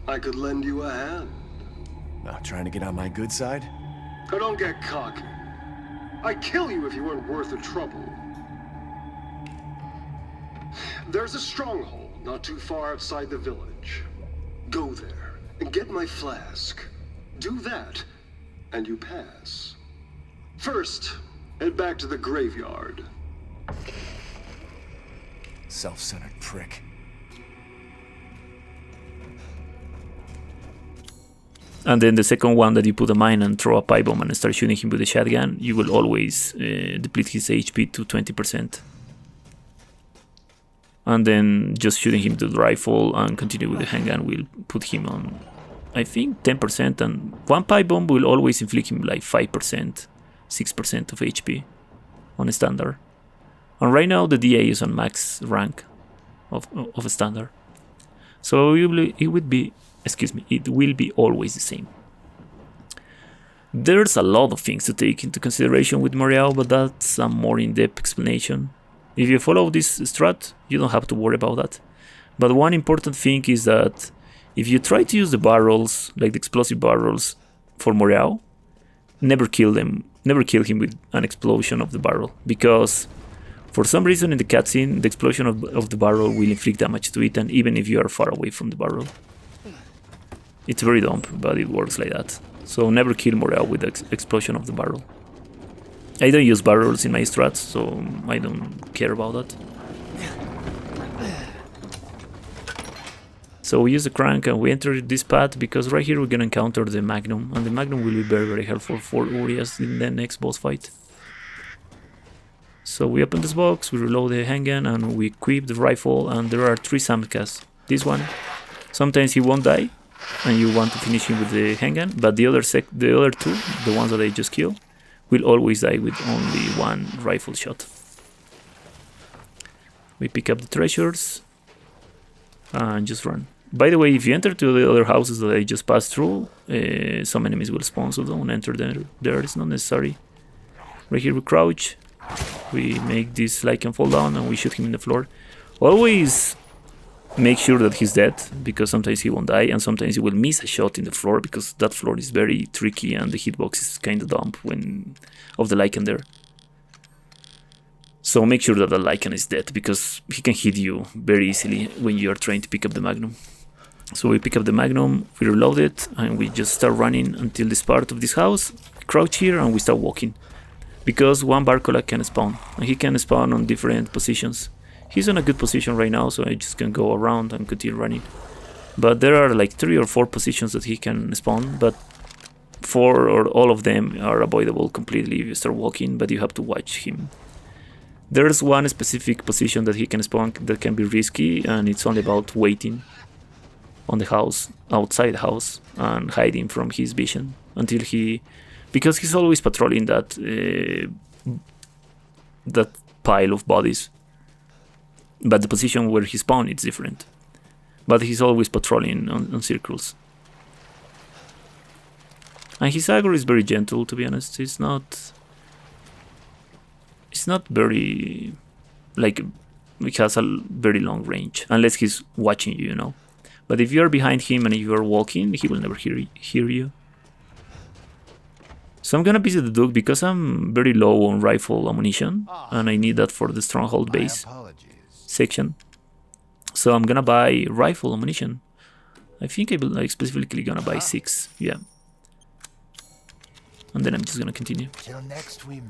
I could lend you a hand. Not trying to get on my good side? Oh, don't get cocky. I'd kill you if you weren't worth the trouble. There's a stronghold not too far outside the village. Go there and get my flask. Do that, and you pass. First, head back to the graveyard. Self-centered prick. And then the second one that you put a mine and throw a pipe bomb and start shooting him with a shotgun, you will always deplete his HP to 20%. And then just shooting him with the rifle and continue with the handgun will put him on, I think, 10%. And 1 pipe bomb will always inflict him like 5%, 6% of HP on a standard. And right now the DA is on max rank of a standard. So it will be always the same. There's a lot of things to take into consideration with Moreau, but that's a more in-depth explanation. If you follow this strat, you don't have to worry about that. But one important thing is that if you try to use the barrels, like the explosive barrels, for Moreau, never kill him with an explosion of the barrel, because for some reason in the cutscene, the explosion of the barrel will inflict damage to it, and even if you are far away from the barrel. It's very dumb, but it works like that. So never kill Moreau with the explosion of the barrel. I don't use barrels in my strats, so I don't care about that. So we use the crank and we enter this path because right here we're gonna encounter the Magnum, and the Magnum will be very, very helpful for Uriaș in the next boss fight. So we open this box, we reload the handgun, and we equip the rifle, and there are 3 Samkas. This one, sometimes he won't die, and you want to finish him with the handgun, but the other 2, the ones that I just killed, will always die with only 1 rifle shot. We pick up the treasures and just run. By the way, if you enter to the other houses that I just passed through, some enemies will spawn, so don't enter there. It's not necessary. Right here we crouch, we make this Lycan fall down, and we shoot him in the floor. Always make sure that he's dead, because sometimes he won't die, and sometimes you will miss a shot in the floor, because that floor is very tricky and the hitbox is kind of dumb of the Lycan there. So make sure that the Lycan is dead, because he can hit you very easily when you are trying to pick up the Magnum. So we pick up the Magnum, we reload it, and we just start running until this part of this house. We crouch here and we start walking, because 1 Barcola can spawn, and he can spawn on different positions. He's in a good position right now, so I just can go around and continue running. But there are like 3 or 4 positions that he can spawn, but 4 or all of them are avoidable completely if you start walking, but you have to watch him. There's 1 specific position that he can spawn that can be risky, and it's only about waiting on the house, outside the house, and hiding from his vision until because he's always patrolling that pile of bodies. But the position where he spawned is different. But he's always patrolling on circles. And his aggro is very gentle, to be honest. It's not very, like, it has a very long range, unless he's watching you, you know. But if you're behind him and if you're walking, he will never hear you. So I'm gonna visit the Duke because I'm very low on rifle ammunition, and I need that for the Stronghold base section. So I'm gonna buy rifle ammunition. I think I'm like specifically gonna buy 6, yeah. And then I'm just gonna continue.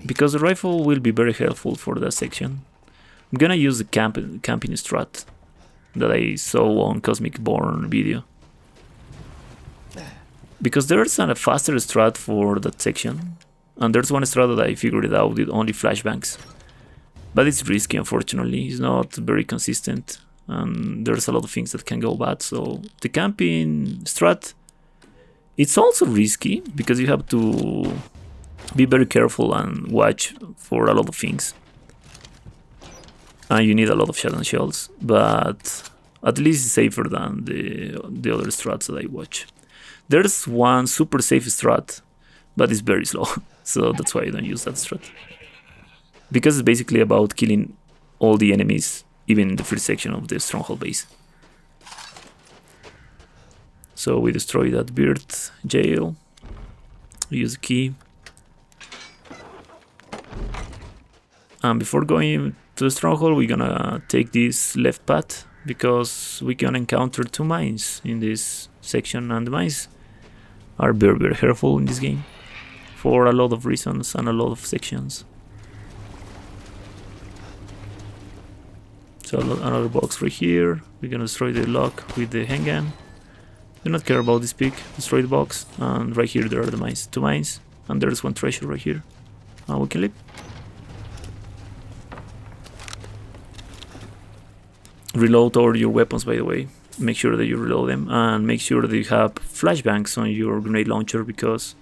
Because the rifle will be very helpful for that section. I'm gonna use the camping strat that I saw on Cosmic Born video. Because there's a faster strat for that section, and there's one strat that I figured it out with only flashbangs. But it's risky, unfortunately. It's not very consistent, and there's a lot of things that can go bad. So the camping strat, it's also risky because you have to be very careful and watch for a lot of things. And you need a lot of shotgun shells, but at least it's safer than the other strats that I watch. There's one super safe strat, but it's very slow, so that's why I don't use that strat. Because it's basically about killing all the enemies, even in the first section of the Stronghold base. So we destroy that bird jail, we use the key. And before going to the Stronghold, we're gonna take this left path, because we can encounter 2 mines in this section, and the mines are very, very helpful in this game for a lot of reasons and a lot of sections. So another box right here. We're gonna destroy the lock with the handgun. Do not care about this pick. Destroy the box, and right here there are the mines, 2 mines, and there's 1 treasure right here. And we can leave. Reload all your weapons, by the way. Make sure that you reload them, and make sure that you have flashbangs on your grenade launcher, because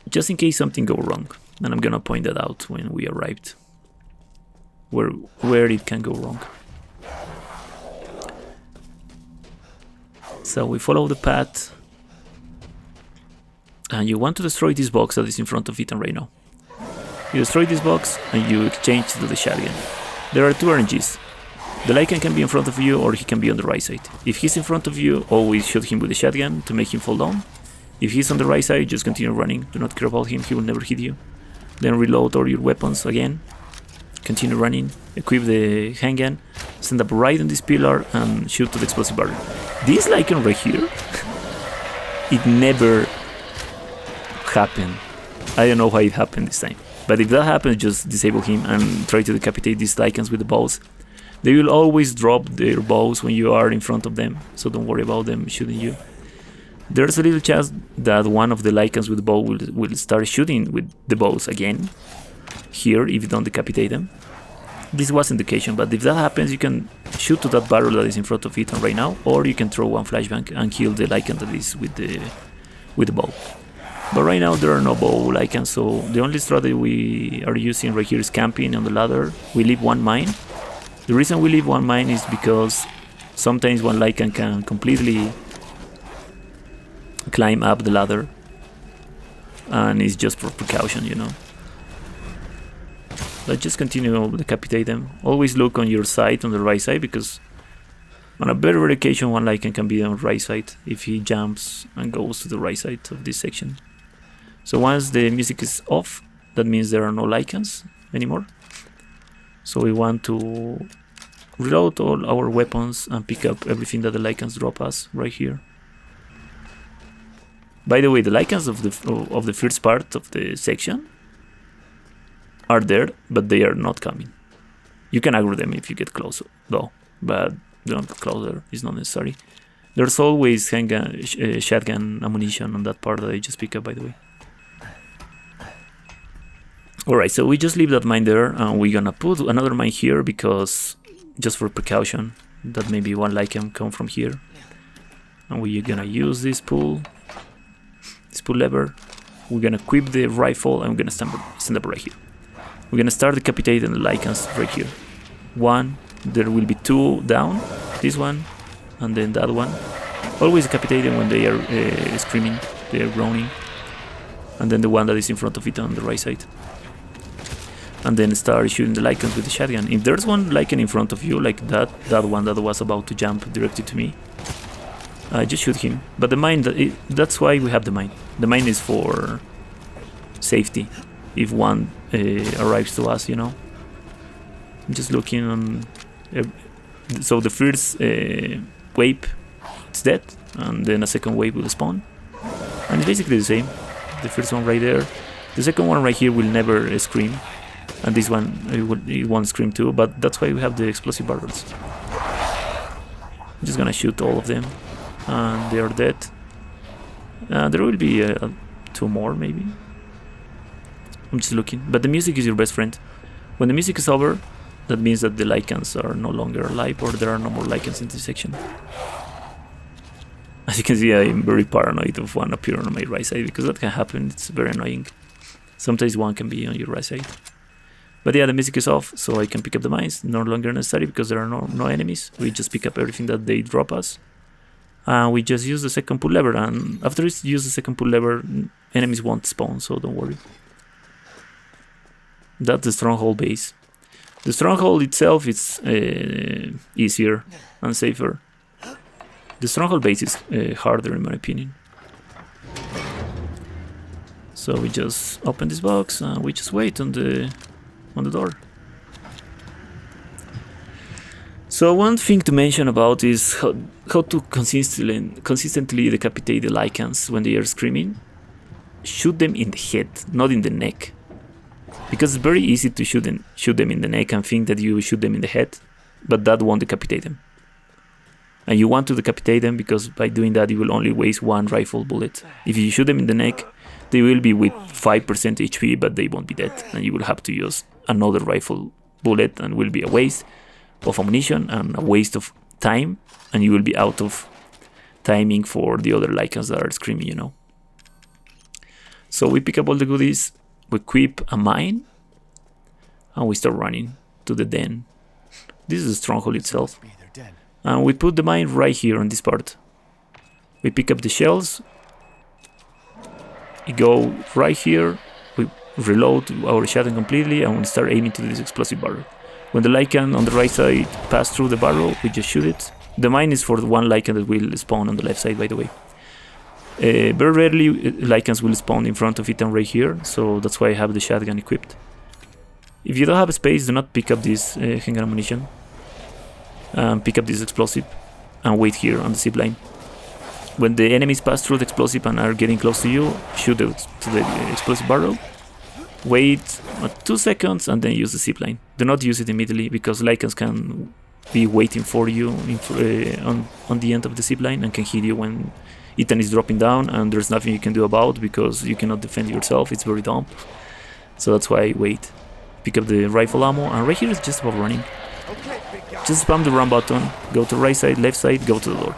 just in case something goes wrong, and I'm gonna point that out when we arrived, where it can go wrong. So we follow the path, and you want to destroy this box that is in front of Ethan right now. You destroy this box and you exchange to the shotgun. There are 2 RNGs. The Lycan can be in front of you, or he can be on the right side. If he's in front of you, always shoot him with the shotgun to make him fall down. If he's on the right side, just continue running. Do not care about him, he will never hit you. Then reload all your weapons again. Continue running, equip the handgun, stand up right on this pillar and shoot to the explosive barrel. This Lycan right here, it never happened. I don't know why it happened this time. But if that happens, just disable him and try to decapitate these Lycans with the bows. They will always drop their bows when you are in front of them, so don't worry about them shooting you. There's a little chance that one of the Lycans with the bow will start shooting with the bows again, here, if you don't decapitate them. This wasn't the case, but if that happens, you can shoot to that barrel that is in front of Ethan right now, or you can throw 1 flashbang and kill the Lycan that is with the bow. But right now there are no bow Lycans, so the only strategy we are using right here is camping on the ladder. We leave 1 mine. The reason we leave 1 mine is because sometimes 1 Lycan can completely climb up the ladder, and it's just for precaution, you know. Let's just continue to decapitate them. Always look on your side, on the right side, because on a very rare occasion 1 Lycan can be on the right side if he jumps and goes to the right side of this section. So once the music is off, that means there are no Lycans anymore. So we want to reload all our weapons and pick up everything that the Lycans drop us right here. By the way, the Lycans of the first part of the section are there, but they are not coming. You can aggro them if you get close, though, but don't get closer, it's not necessary. There's always handgun, shotgun ammunition on that part that I just picked up, by the way. Alright, so we just leave that mine there, and we're gonna put another mine here, because just for precaution, that maybe 1 Lycan come from here. And we're gonna use this pull lever. We're gonna equip the rifle, and we're gonna stand up right here. We're gonna start decapitating the Lycans right here. 1, there will be 2 down, this one, and then that one. Always decapitate them when they are screaming, they are groaning. And then the one that is in front of it on the right side. And then start shooting the Lycans with the shotgun. If there's 1 Lycan in front of you, like that one that was about to jump directly to me, Just shoot him. But the mine, that's why we have the mine. The mine is for safety. If one arrives to us, you know. I'm just looking on... so the first wave, it's dead. And then a second wave will spawn. And it's basically the same. The first one right there. The second one right here will never scream. And this one, it won't scream too. But that's why we have the explosive barrels. I'm just gonna shoot all of them. And they are dead. There will be 2 more maybe. I'm just looking. But the music is your best friend. When the music is over, that means that the lichens are no longer alive, or there are no more lichens in this section. As you can see, I'm very paranoid of one appearing on my right side, because that can happen. It's very annoying. Sometimes one can be on your right side. But yeah, the music is off, so I can pick up the mines. No longer necessary because there are no enemies. We just pick up everything that they drop us. And we just use the second pull lever, and after we use the second pull lever, enemies won't spawn, so don't worry. That's the Stronghold base. The Stronghold itself is easier and safer. The Stronghold base is harder in my opinion. So we just open this box and we just wait on the door. So one thing to mention about is how to consistently decapitate the lichens when they are screaming. Shoot them in the head, not in the neck. Because it's very easy to shoot them in the neck and think that you shoot them in the head, but that won't decapitate them. And you want to decapitate them because by doing that you will only waste 1 rifle bullet. If you shoot them in the neck, they will be with 5% HP, but they won't be dead, and you will have to use another rifle bullet, and will be a waste of ammunition and a waste of time, and you will be out of timing for the other lichens that are screaming, you know. So we pick up all the goodies, we equip a mine, and we start running to the den. This is the Stronghold itself. And we put the mine right here on this part. We pick up the shells, we go right here, we reload our shotgun completely, and we start aiming to this explosive barrel. When the lichen on the right side pass through the barrel, we just shoot it. The mine is for the one lichen that will spawn on the left side, by the way. Very rarely lichens will spawn in front of it and right here, so that's why I have the shotgun equipped. If you don't have space, do not pick up this handgun ammunition. Pick up this explosive and wait here on the zip line. When the enemies pass through the explosive and are getting close to you, shoot to the explosive barrel. Wait 2 seconds and then use the zip line. Do not use it immediately because lichens can be waiting for you on the end of the zip line and can hit you when Ethan is dropping down, and there's nothing you can do about because you cannot defend yourself. It's very dumb. So that's why I wait. Pick up the rifle ammo, and right here is just about running. Just spam the run button, go to right side, left side, go to the door.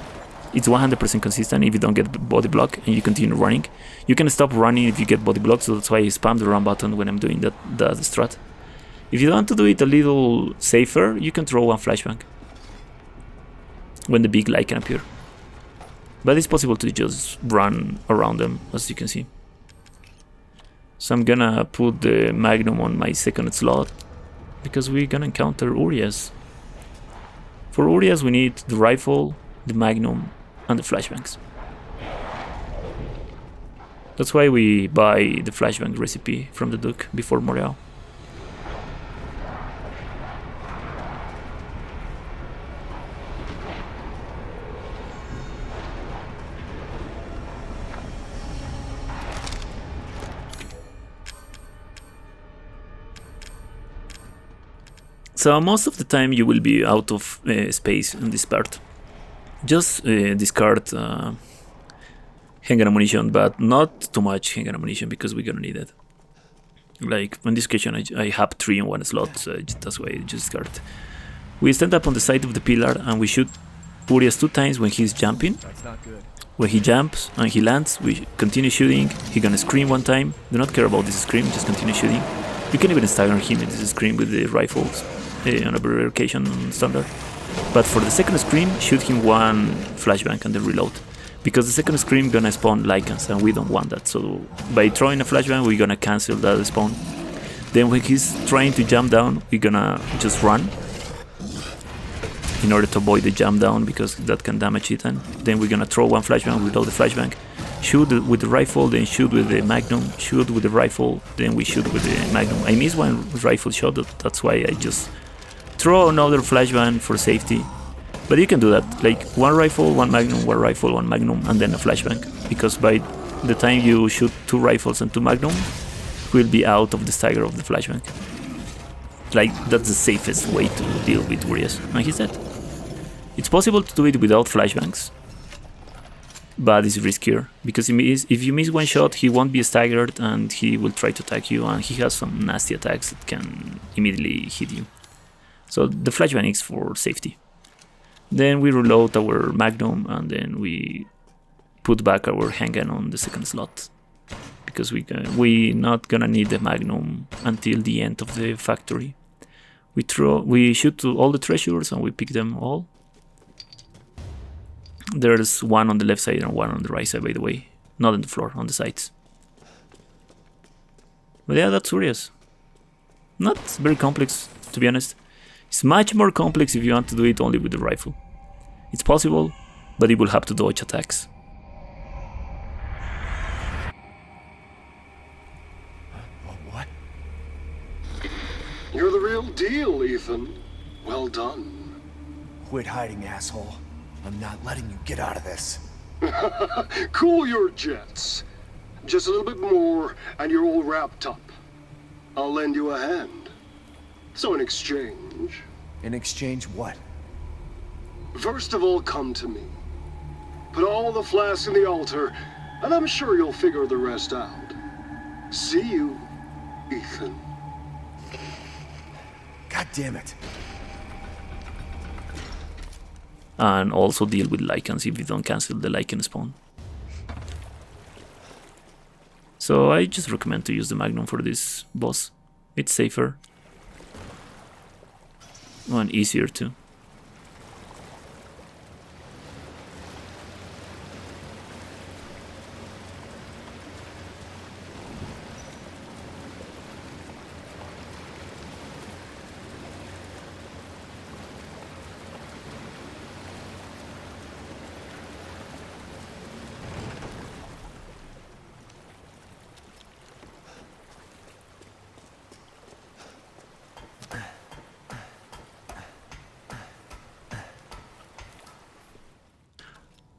It's 100% consistent if you don't get body block and you continue running. You can stop running if you get body block, so that's why I spam the run button when I'm doing that strat. If you want to do it a little safer, you can throw one flashbang when the big light can appear. But it's possible to just run around them, as you can see. So I'm gonna put the Magnum on my second slot because we're gonna encounter Uriaș. For Uriaș we need the rifle, the Magnum and the flashbangs. That's why we buy the flashbang recipe from the Duke before Moreau. So most of the time you will be out of space in this part. Just discard handgun ammunition, but not too much handgun ammunition because we're gonna need it. Like on this occasion I have 3 in one slot, so that's why I just discard. We stand up on the side of the pillar and we shoot Uriaș 2 times when he's jumping. That's not good. When he jumps and he lands, we continue shooting. He's gonna scream 1 time. Do not care about this scream, just continue shooting. You can even stagger him in this scream with the rifles on a rare occasion on standard. But for the second scream, shoot him 1 flashbang and then reload. Because the second scream gonna spawn lichens and we don't want that. So by throwing a flashbang, we're gonna cancel that spawn. Then when he's trying to jump down, we're gonna just run. in order to avoid the jump down, because that can damage it. And then we're gonna throw one flashbang, reload the flashbang, shoot with the rifle, then shoot with the magnum, shoot with the rifle, then we shoot with the magnum. I missed one rifle shot, that's why I just throw another flashbang for safety. But you can do that, like one rifle, one magnum, one rifle, one magnum, and then a flashbang, because by the time you shoot 2 rifles and 2 magnum, will be out of the stagger of the flashbang. Like, that's the safest way to deal with Uriaș, and he's dead. It's possible to do it without flashbangs, but it's riskier, because if you miss one shot, he won't be staggered and he will try to attack you, and he has some nasty attacks that can immediately hit you. So the flashbang is for safety. Then we reload our magnum, and then we put back our handgun on the second slot, because we not gonna need the magnum until the end of the factory. We shoot to all the treasures and we pick them all. There's one on the left side and one on the right side, by the way, not on the floor, on the sides. But yeah, that's Uriaș. Not very complex, to be honest. It's much more complex if you want to do it only with the rifle. It's possible, but you will have to dodge attacks. What? You're the real deal, Ethan. Well done. Quit hiding, asshole. I'm not letting you get out of this. Cool your jets. Just a little bit more, and you're all wrapped up. I'll lend you a hand. So in exchange... In exchange what? First of all, come to me. Put all the flasks in the altar, and I'm sure you'll figure the rest out. See you, Ethan. God damn it. And also deal with lichens if you don't cancel the lichen spawn. So I just recommend to use the magnum for this boss. It's safer. And easier too.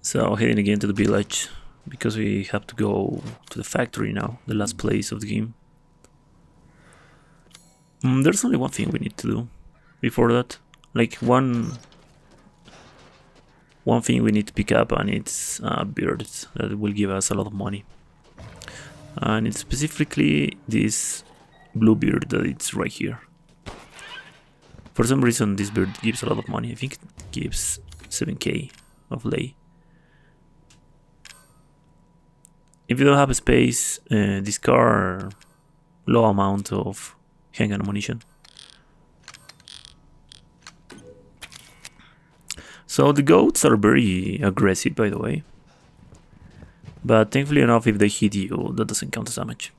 So heading again to the village, because we have to go to the factory now, the last place of the game. There's only one thing we need to do before that. Like one thing we need to pick up, and it's a bird that will give us a lot of money. And it's specifically this blue bird that it's right here. For some reason this bird gives a lot of money. I think it gives 7k of lei. If you don't have a space, discard low amount of handgun ammunition. So the goats are very aggressive, by the way. But thankfully enough, if they hit you, that doesn't count as damage.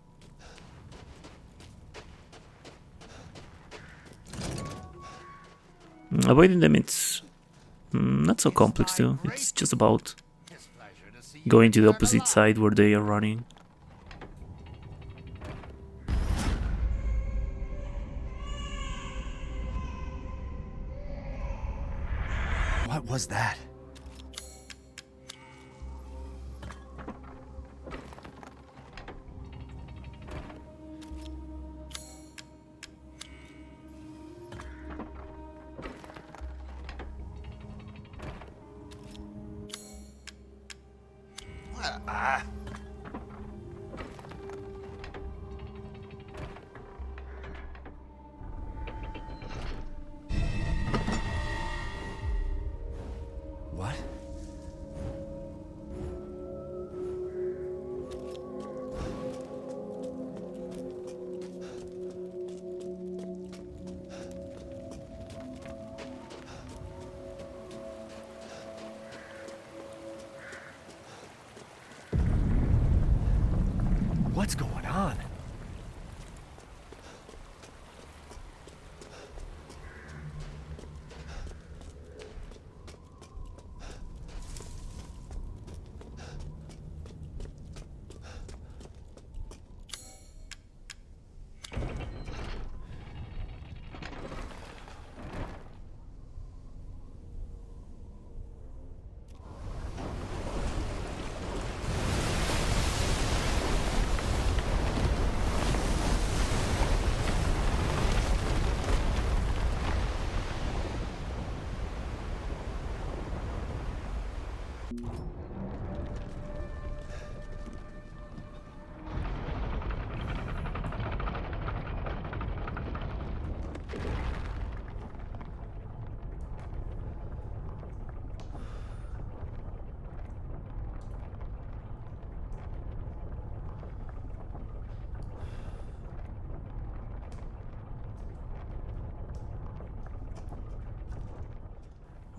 Avoiding them, it's not so complex too. It's just about going to the opposite side where they are running. What was that? What? What's going on?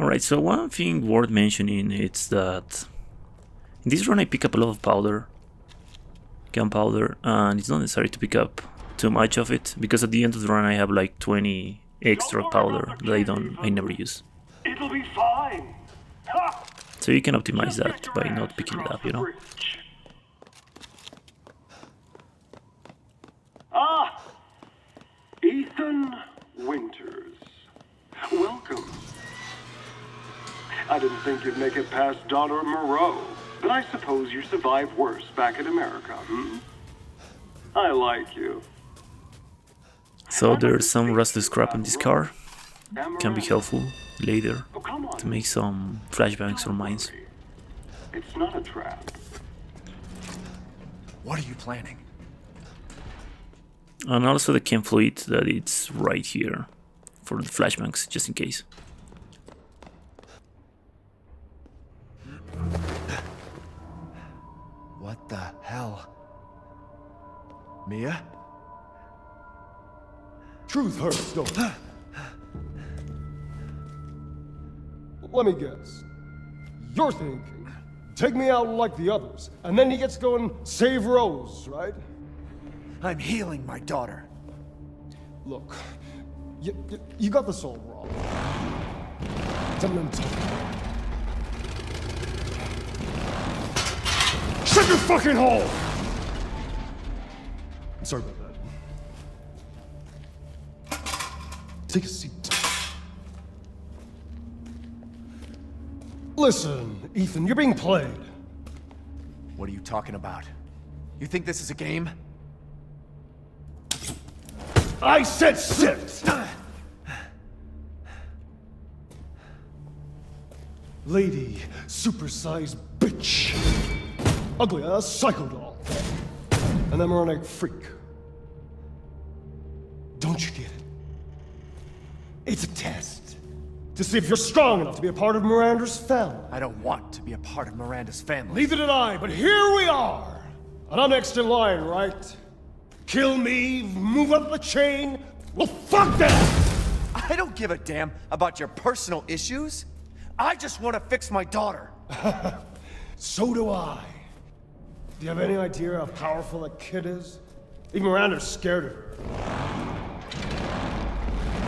Alright, so one thing worth mentioning is that in this run I pick up a lot of powder, gunpowder, and it's not necessary to pick up too much of it, because at the end of the run I have like 20 extra powder that I never use. It'll be fine. Ha! So you can optimize that by not picking it up, you know. Ah! Ethan Winters. Welcome. I didn't think you'd make it past daughter Moreau, but I suppose you survived worse back in America, hmm? I like you. So there's some rusted scrap in this car. Can be helpful later to make some flashbangs or mines. It's not a trap. What are you planning? And also the chem fluid that it's right here for the flashbangs, just in case. What the hell? Mia? Truth hurts, don't it? Let me guess. You're thinking, take me out like the others, and then he gets to go and save Rose, right? I'm healing my daughter. Look, you got this all wrong. It's a mental. Shut your fucking hole! I'm sorry about that. Take a seat. Listen, Ethan, you're being played. What are you talking about? You think this is a game? I said sit! Lady, supersized bitch. Ugly ass psycho doll. An embryonic freak. Don't you get it? It's a test. To see if you're strong enough to be a part of Miranda's family. I don't want to be a part of Miranda's family. Neither did I, but here we are. And I'm next in line, right? Kill me, move up the chain. Well, fuck that! I don't give a damn about your personal issues. I just want to fix my daughter. So do I. Do you have any idea how powerful that kid is? Even Miranda's scared of her.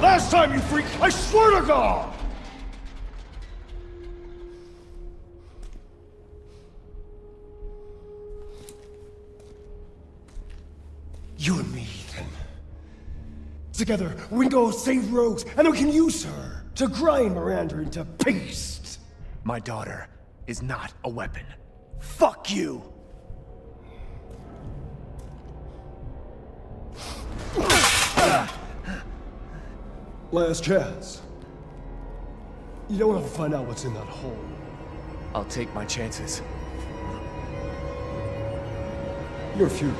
Last time, you freak, I swear to God! You and me, Ethan. Together, we can go save Rose, and we can use her to grind Miranda into paste. My daughter is not a weapon. Fuck you! Last chance. You don't have to find out what's in that hole. I'll take my chances. You're futile.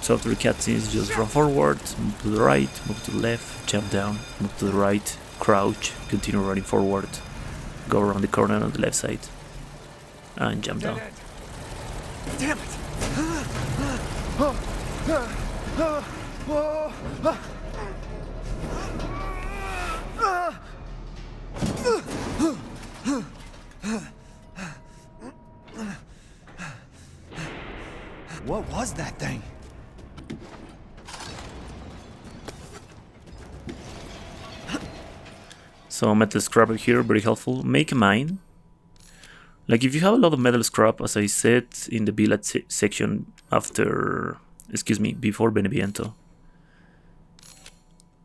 So after the cutscenes, just run forward, move to the right, move to the left, jump down, move to the right, crouch, continue running forward, go around the corner on the left side, and jump down. Damn it! What was that thing? So metal scrap here, very helpful. Make a mine. Like if you have a lot of metal scrap, as I said in the village section before Beneviento,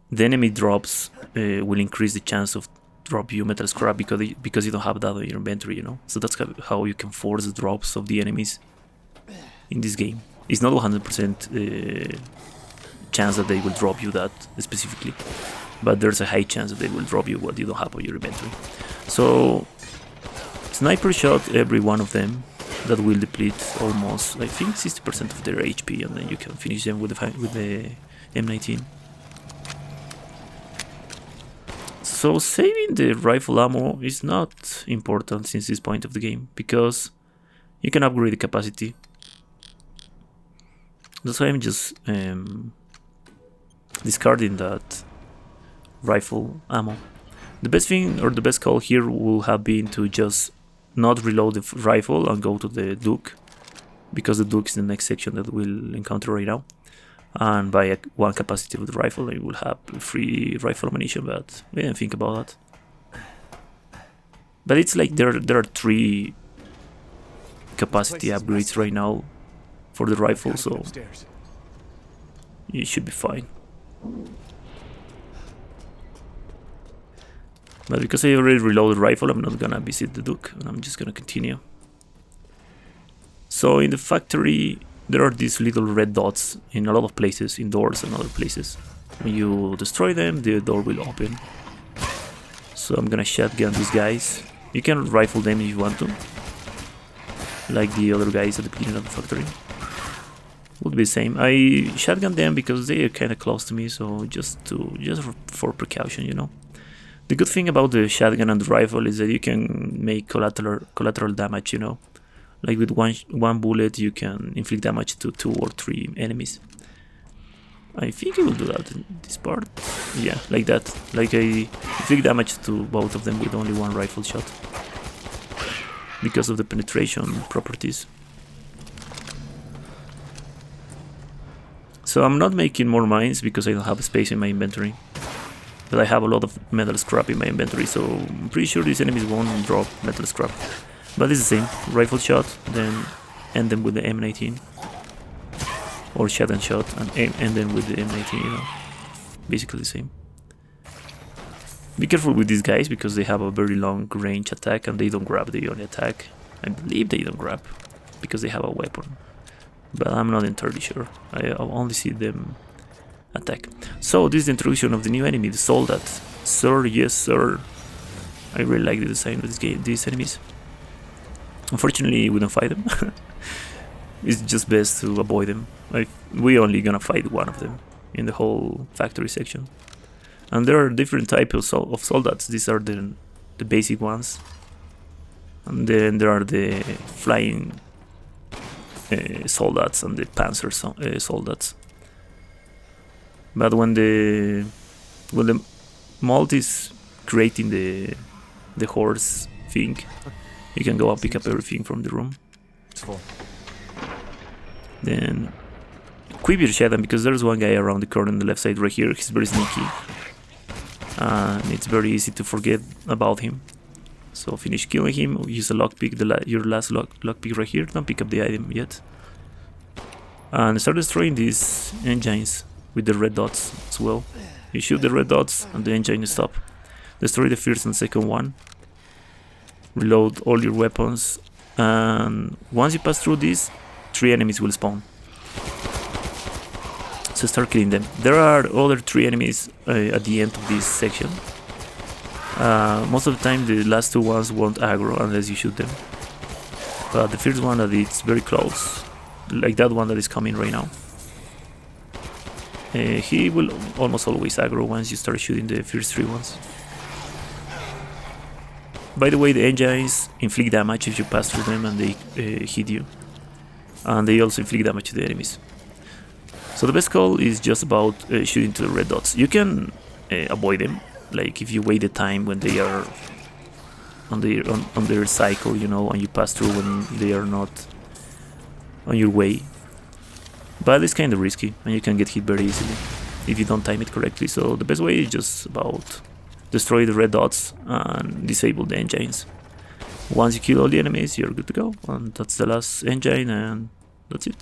the enemy drops will increase the chance of drop you metal scrap because you don't have that in your inventory, you know. So that's how you can force the drops of the enemies in this game. It's not 100% chance that they will drop you that specifically, but there's a high chance that they will drop you what you don't have on your inventory. So sniper shot every one of them that will deplete almost, I think, 60% of their HP, and then you can finish them with the M19. So saving the rifle ammo is not important since this point of the game, because you can upgrade the capacity. That's why I'm just discarding that rifle ammo. The best thing, or the best call here, will have been to just not reload the rifle and go to the Duke, because the Duke is the next section that we'll encounter right now. And by one capacity of the rifle, I will have free rifle ammunition, but we didn't think about that. But it's like there are 3 capacity upgrades right now for the rifle, so you should be fine. But because I already reloaded the rifle, I'm not gonna visit the Duke, and I'm just gonna continue. So in the factory, there are these little red dots in a lot of places, indoors and other places. When you destroy them, the door will open. So I'm gonna shotgun these guys. You can rifle them if you want to, like the other guys at the beginning of the factory. Would be the same. I shotgun them because they are kind of close to me, so just for precaution, you know. The good thing about the shotgun and the rifle is that you can make collateral damage, you know. Like with one bullet, you can inflict damage to 2 or 3 enemies. I think I will do that in this part. Yeah, like that. Like I inflict damage to both of them with only one rifle shot, because of the penetration properties. So I'm not making more mines because I don't have space in my inventory. But I have a lot of metal scrap in my inventory, so I'm pretty sure these enemies won't drop metal scrap. But it's the same, rifle shot, then end them with the M19. Or shotgun shot, and end them with the M19, you know. Basically the same. Be careful with these guys, because they have a very long range attack, and they don't grab, they only attack. I believe they don't grab, because they have a weapon. But I'm not entirely sure, I'll only see them attack. So this is the introduction of the new enemy, the Soldat. Sir, yes sir. I really like the design of these enemies. Unfortunately, we don't fight them. It's just best to avoid them. We're only gonna fight one of them in the whole factory section. And there are different types of soldats. These are the basic ones. And then there are the flying soldats and the panzer soldats. But when the mold is creating the horse thing, you can go and pick up everything from the room. It's full. Then equip your shotgun, because there's one guy around the corner on the left side right here. He's very sneaky, and it's very easy to forget about him. So finish killing him. Use a lockpick, your last lockpick right here. Don't pick up the item yet. And start destroying these engines with the red dots as well. You shoot the red dots and the engine stop. Destroy the first and second one. Reload all your weapons, and once you pass through these, 3 enemies will spawn. So start killing them. There are other 3 enemies at the end of this section. Most of the time the last 2 ones won't aggro unless you shoot them. But the first one that is very close, like that one that is coming right now, he will almost always aggro once you start shooting the first 3 ones. By the way, the engines inflict damage if you pass through them and they hit you. And they also inflict damage to the enemies. So the best call is just about shooting to the red dots. You can avoid them, like if you wait the time when they are on their cycle, you know, and you pass through when they are not on your way. But it's kind of risky, and you can get hit very easily if you don't time it correctly. So the best way is just about destroy the red dots and disable the engines. Once you kill all the enemies, you're good to go, and that's the last engine, and that's it.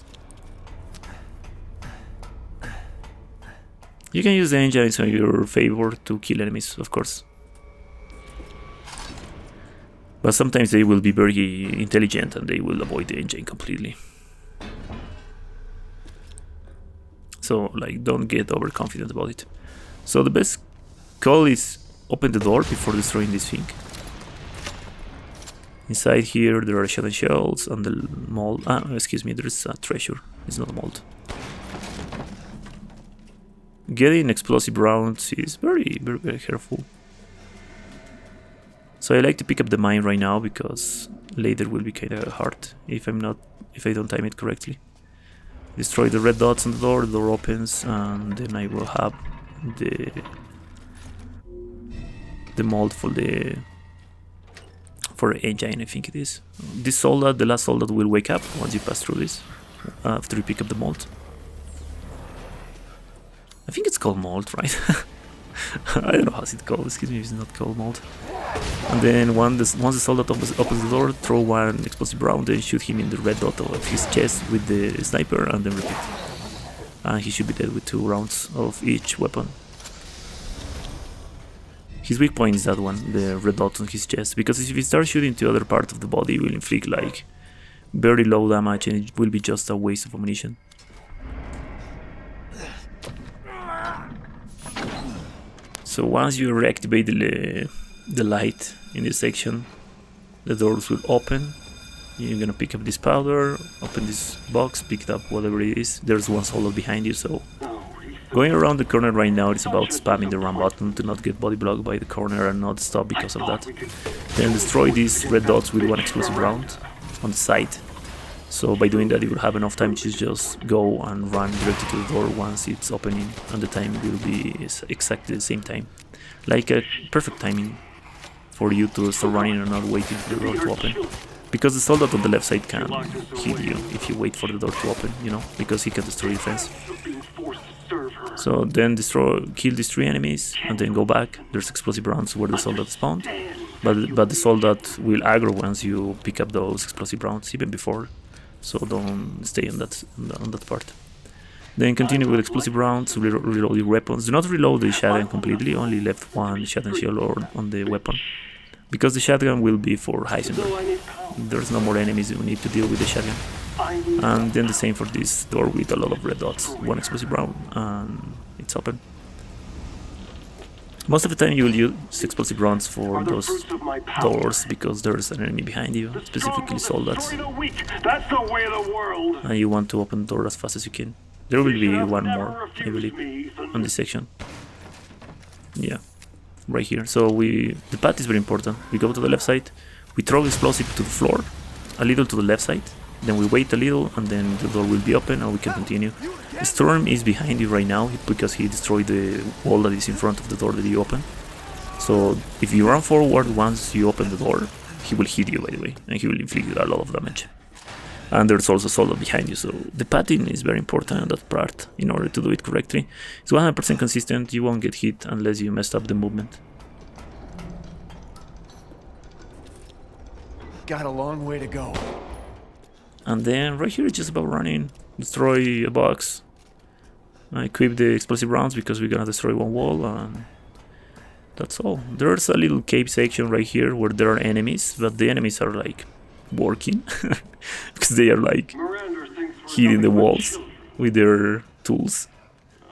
You can use the engines in your favor to kill enemies, of course. But sometimes they will be very intelligent and they will avoid the engine completely. So, like, don't get overconfident about it. So the best call is open the door before destroying this thing. Inside here there are shotgun shells and the mold. Excuse me, there's a treasure. It's not a mold. Getting explosive rounds is very careful. So I like to pick up the mine right now because later will be kind of hard if I don't time it correctly. Destroy the red dots on the door opens, and then I will have the mold for the engine, I think it is. This soldat, the last soldat, will wake up once you pass through this, after you pick up the mold. I think it's called mold, right? I don't know how it's called, excuse me if it's not called mold. And then once the soldat opens the door, throw one explosive round and shoot him in the red dot of his chest with the sniper, and then repeat. And he should be dead with 2 rounds of each weapon. His weak point is that one, the red dot on his chest, because if he starts shooting to other parts of the body, it will inflict like very low damage and it will be just a waste of ammunition. So once you reactivate the light in this section, the doors will open. You're gonna pick up this powder, open this box, pick it up whatever it is. There's one soldier behind you, so going around the corner right now is about spamming the run button to not get body blocked by the corner and not stop because of that. Then destroy these red dots with one explosive round on the side. So by doing that you will have enough time to just go and run directly to the door once it's opening, and the time will be exactly the same time. Like a perfect timing for you to start running and not waiting for the door to open. Because the soldier on the left side can hit you if you wait for the door to open, you know, because he can destroy your fence. So then kill these 3 enemies and then go back. There's explosive rounds where the soldier spawned, but the soldier will aggro once you pick up those explosive rounds, even before. So don't stay on that part. Then continue with explosive rounds, reload your weapons. Do not reload the shotgun completely, only left one shotgun shell on the weapon. Because the shotgun will be for Heisenberg. There's no more enemies you need to deal with the shotgun. And then the same for this door with a lot of red dots. One explosive round and it's open. Most of the time you will use explosive rounds for those doors because there's an enemy behind you, specifically soldiers. And you want to open the door as fast as you can. There will be one more, I believe, on this section. Yeah, right here. So the path is very important. We go to the left side, we throw explosive to the floor, a little to the left side, then we wait a little and then the door will be open and we can continue. Sturm is behind you right now because he destroyed the wall that is in front of the door that you open. So if you run forward once you open the door, he will hit you, by the way, and he will inflict a lot of damage. And there's also a soldier behind you, so the pathing is very important on that part in order to do it correctly. It's 100% consistent, you won't get hit unless you messed up the movement. Got a long way to go. And then right here it's just about running, destroy a box, equip the explosive rounds because we're gonna destroy one wall, and that's all. There's a little cave section right here where there are enemies, but the enemies are like working because they are like hitting the walls with their tools.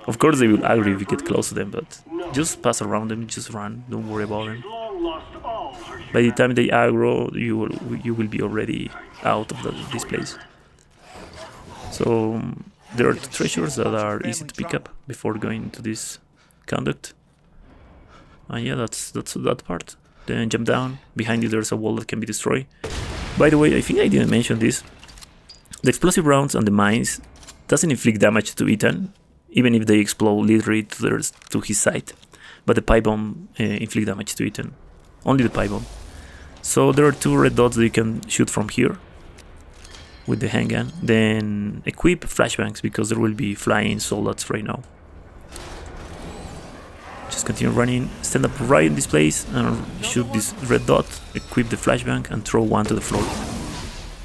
Of course they will aggro if you get close to them, but just pass around them, just run, don't worry about them. By the time they aggro, you will be already out of this place. So there are 2 treasures that are easy to pick up before going to this conduct. And yeah, that's that part. Then jump down. Behind you there's a wall that can be destroyed. By the way, I think I didn't mention this. The explosive rounds and the mines doesn't inflict damage to Ethan, even if they explode literally to his side. But the pipe bomb inflict damage to Ethan. Only the pipe bomb. So there are 2 red dots that you can shoot from here with the handgun. Then equip flashbangs because there will be flying soldiers right now. Just continue running, stand up right in this place and shoot this red dot, equip the flashbang and throw one to the floor.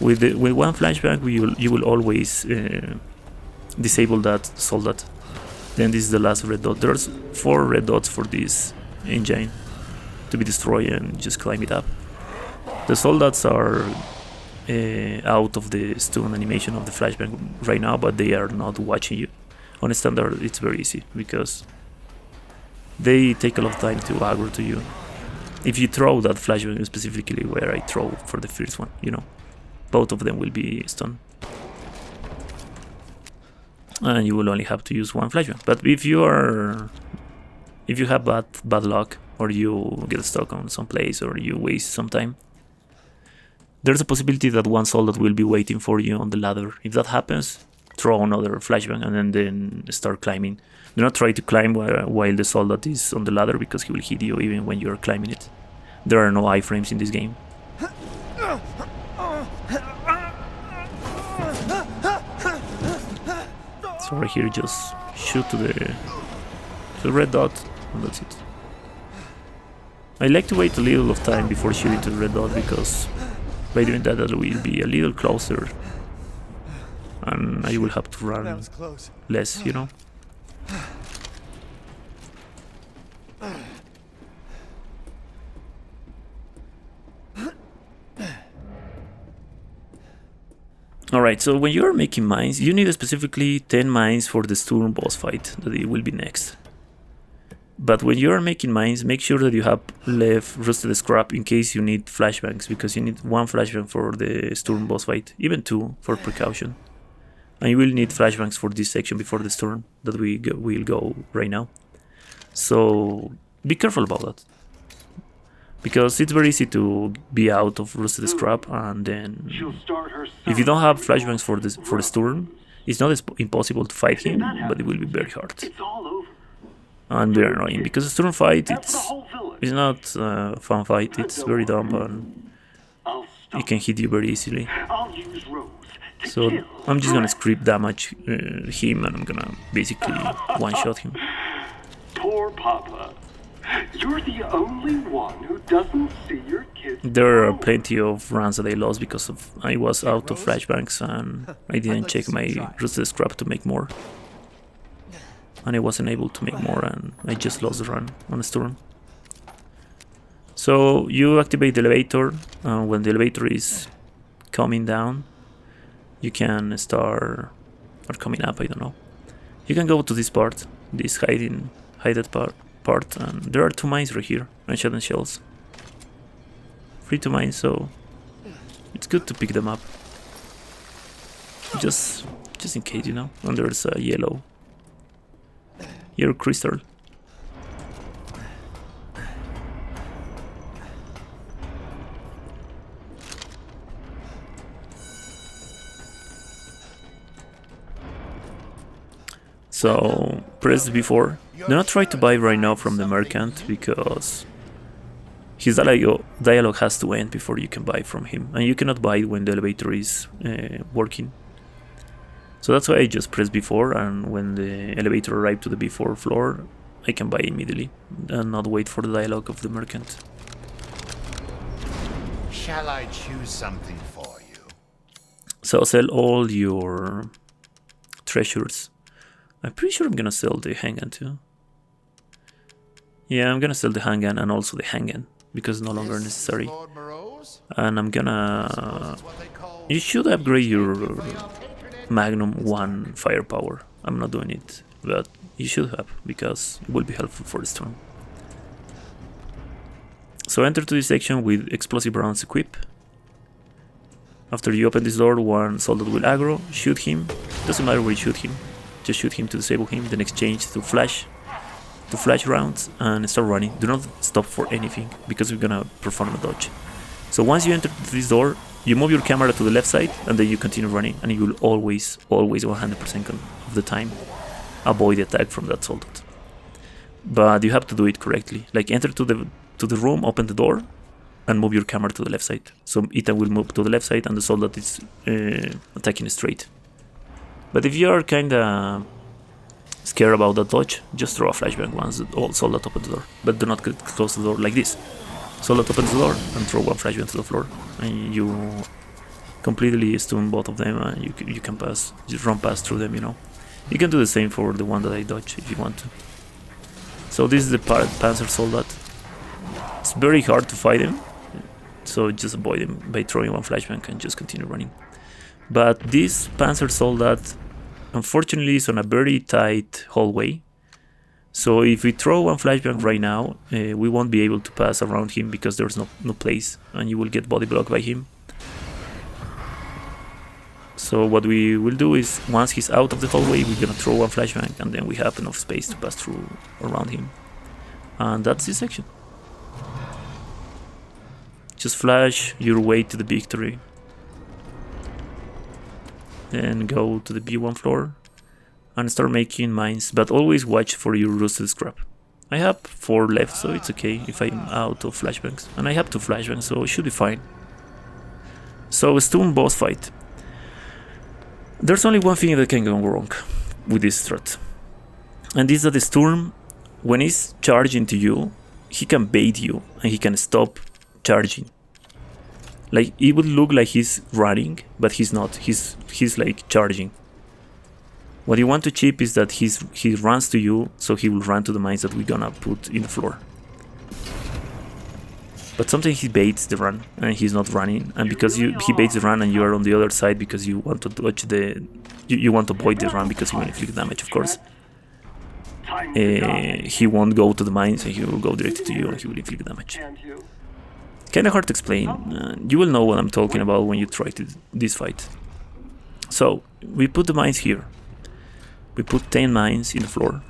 With one flashbang you will always disable that soldat. Then this is the last red dot. There's 4 red dots for this engine to be destroyed and just climb it up. The soldats are out of the stun animation of the flashbang right now, but they are not watching you. On a standard it's very easy because they take a lot of time to aggro to you. if you throw that flashbang specifically where I throw for the first one, you know, both of them will be stunned. And you will only have to use one flashbang. But if you have bad luck, or you get stuck on some place, or you waste some time, there's a possibility that one soldat will be waiting for you on the ladder. If that happens, throw another flashbang and then start climbing. Do not try to climb while the soldat is on the ladder, because he will hit you even when you're climbing it. There are no iframes in this game. So right here, just shoot to the red dot, and that's it. I like to wait a little of time before shooting to the red dot, because by doing that, that will be a little closer, and I will have to run less, you know. Alright, so when you're making mines, you need specifically 10 mines for the Sturm boss fight, that it will be next. But when you're making mines, make sure that you have left rusted scrap in case you need flashbangs, because you need one flashbang for the Sturm boss fight, even two for precaution. And you will need flashbangs for this section before the Sturm, that we'll go right now. So be careful about that, because it's very easy to be out of rusted scrap, and then if you don't have flashbangs for the Sturm, it's not impossible to fight him, but it will be very hard and very annoying, because the Sturm fight, it's not a fun fight. It's very dumb, and it can hit you very easily. So I'm just gonna script damage him, and I'm gonna basically one-shot him. Poor Papa. You're the only one who doesn't see your kids. There are plenty of runs that I lost because I was out of flashbangs, and I didn't check my rusted scrap to make more. And I wasn't able to make more, and I just lost the run on the Sturm. So you activate the elevator. When the elevator is coming down, you can start, or coming up, I don't know. You can go to this part, this hidden part, and there are 2 mines right here, and shells. Free to mine, so it's good to pick them up. Just in case, you know. And there's a yellow crystal. So press before. Do not try to buy right now from the merchant, because his dialogue has to end before you can buy from him, and you cannot buy when the elevator is working. So that's why I just press before, and when the elevator arrives to the before floor, I can buy immediately and not wait for the dialogue of the merchant. Shall I choose something for you? So sell all your treasures. I'm pretty sure I'm gonna sell the handgun too. Yeah, I'm gonna sell the handgun and also the handgun, because it's no longer necessary. And I'm gonna... You should upgrade your Magnum 1 firepower. I'm not doing it, but you should have, because it will be helpful for the Storm. So enter to this section with explosive rounds equipped. After you open this door, one soldier will aggro, shoot him. Doesn't matter where you shoot him, just shoot him to disable him, then exchange to flash rounds and start running. Do not stop for anything, because we're gonna perform a dodge. So once you enter this door, you move your camera to the left side, and then you continue running, and you will always 100% of the time avoid the attack from that soldier. But you have to do it correctly. Like, enter to the room, open the door, and move your camera to the left side. So Ethan will move to the left side, and the soldier is attacking straight. But if you are kinda scared about that dodge, just throw a flashbang once the soldier opens the door. But do not get close to the door like this. Soldier opens the door and throw one flashbang to the floor, and you completely stun both of them, and you can pass, just run past through them, you know. You can do the same for the one that I dodge if you want to. So this is the Panzer Soldat. It's very hard to fight him, so just avoid him by throwing one flashbang and just continue running. But this Panzer Soldat, unfortunately, is on a very tight hallway, So if we throw one flashbang right now, we won't be able to pass around him because there's no place, and you will get body blocked by him. So what we will do is, once he's out of the hallway, we're gonna throw one flashbang, and then we have enough space to pass through around him. And that's this section. Just flash your way to the victory. Then go to the B1 floor and start making mines, but always watch for your rusted scrap. I have 4 left, so it's okay if I'm out of flashbangs. And I have 2 flashbangs, so it should be fine. So, Sturm boss fight. There's only one thing that can go wrong with this strat. And this is that the Sturm, when he's charging to you, he can bait you and he can stop charging. Like, it would look like he's running, but he's not. He's like charging. What you want to chip is that he runs to you, so he will run to the mines that we're gonna put in the floor. But sometimes he baits the run and he's not running, and because he baits the run and you are on the other side because you want to dodge you want to avoid the run because you will inflict damage, of course. He won't go to the mines and he will go directly to you and he will inflict damage. Kinda hard to explain. You will know what I'm talking about when you try this fight. So we put the mines here. We put 10 mines in the floor.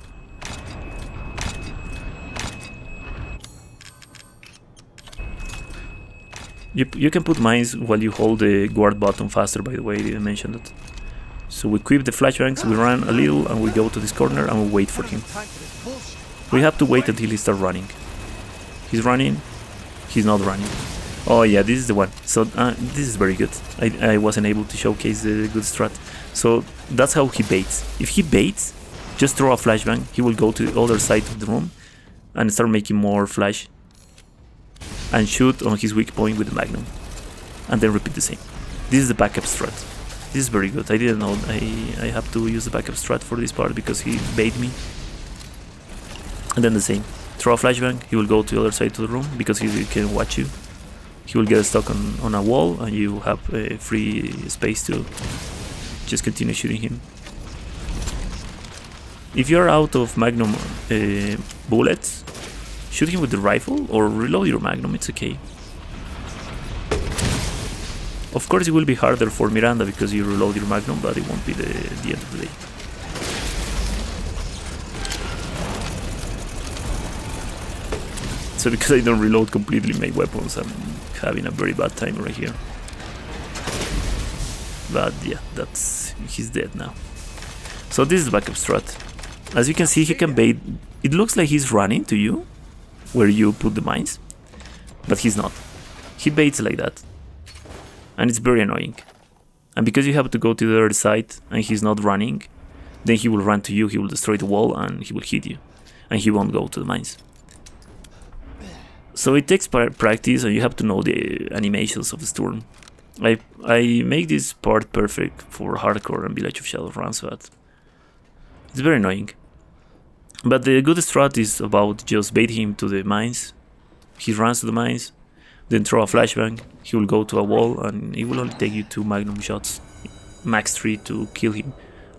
You can put mines while you hold the guard button faster, by the way, I didn't mention that. So we equip the flashbangs, we run a little, and we go to this corner and we wait for him. We have to wait until he starts running. He's running, he's not running. Oh yeah, this is the one. So this is very good. I wasn't able to showcase the good strat. So that's how he baits. If he baits, just throw a flashbang, he will go to the other side of the room and start making more flash and shoot on his weak point with the magnum, and then repeat the same. This is the backup strat. This is very good. I didn't know I have to use the backup strat for this part because he bait me. And then the same. Throw a flashbang, he will go to the other side of the room because he can watch you. He will get stuck on a wall and you have free space to just continue shooting him. If you're out of magnum bullets, shoot him with the rifle or reload your magnum, it's okay. Of course it will be harder for Miranda because you reload your magnum, but it won't be the end of the day. So because I don't reload completely my weapons, I'm having a very bad time right here. But yeah, he's dead now. So this is the backup strat. As you can see, he can bait. It looks like he's running to you, where you put the mines, but he's not. He baits like that, and it's very annoying. And because you have to go to the other side and he's not running, then he will run to you, he will destroy the wall, and he will hit you, and he won't go to the mines. So it takes practice, and you have to know the animations of the Sturm. I make this part perfect for hardcore and Village of Shadow runs, but it's very annoying. But the good strat is about just bait him to the mines. He runs to the mines, then throw a flashbang, he will go to a wall, and it will only take you 2 magnum shots, max 3 to kill him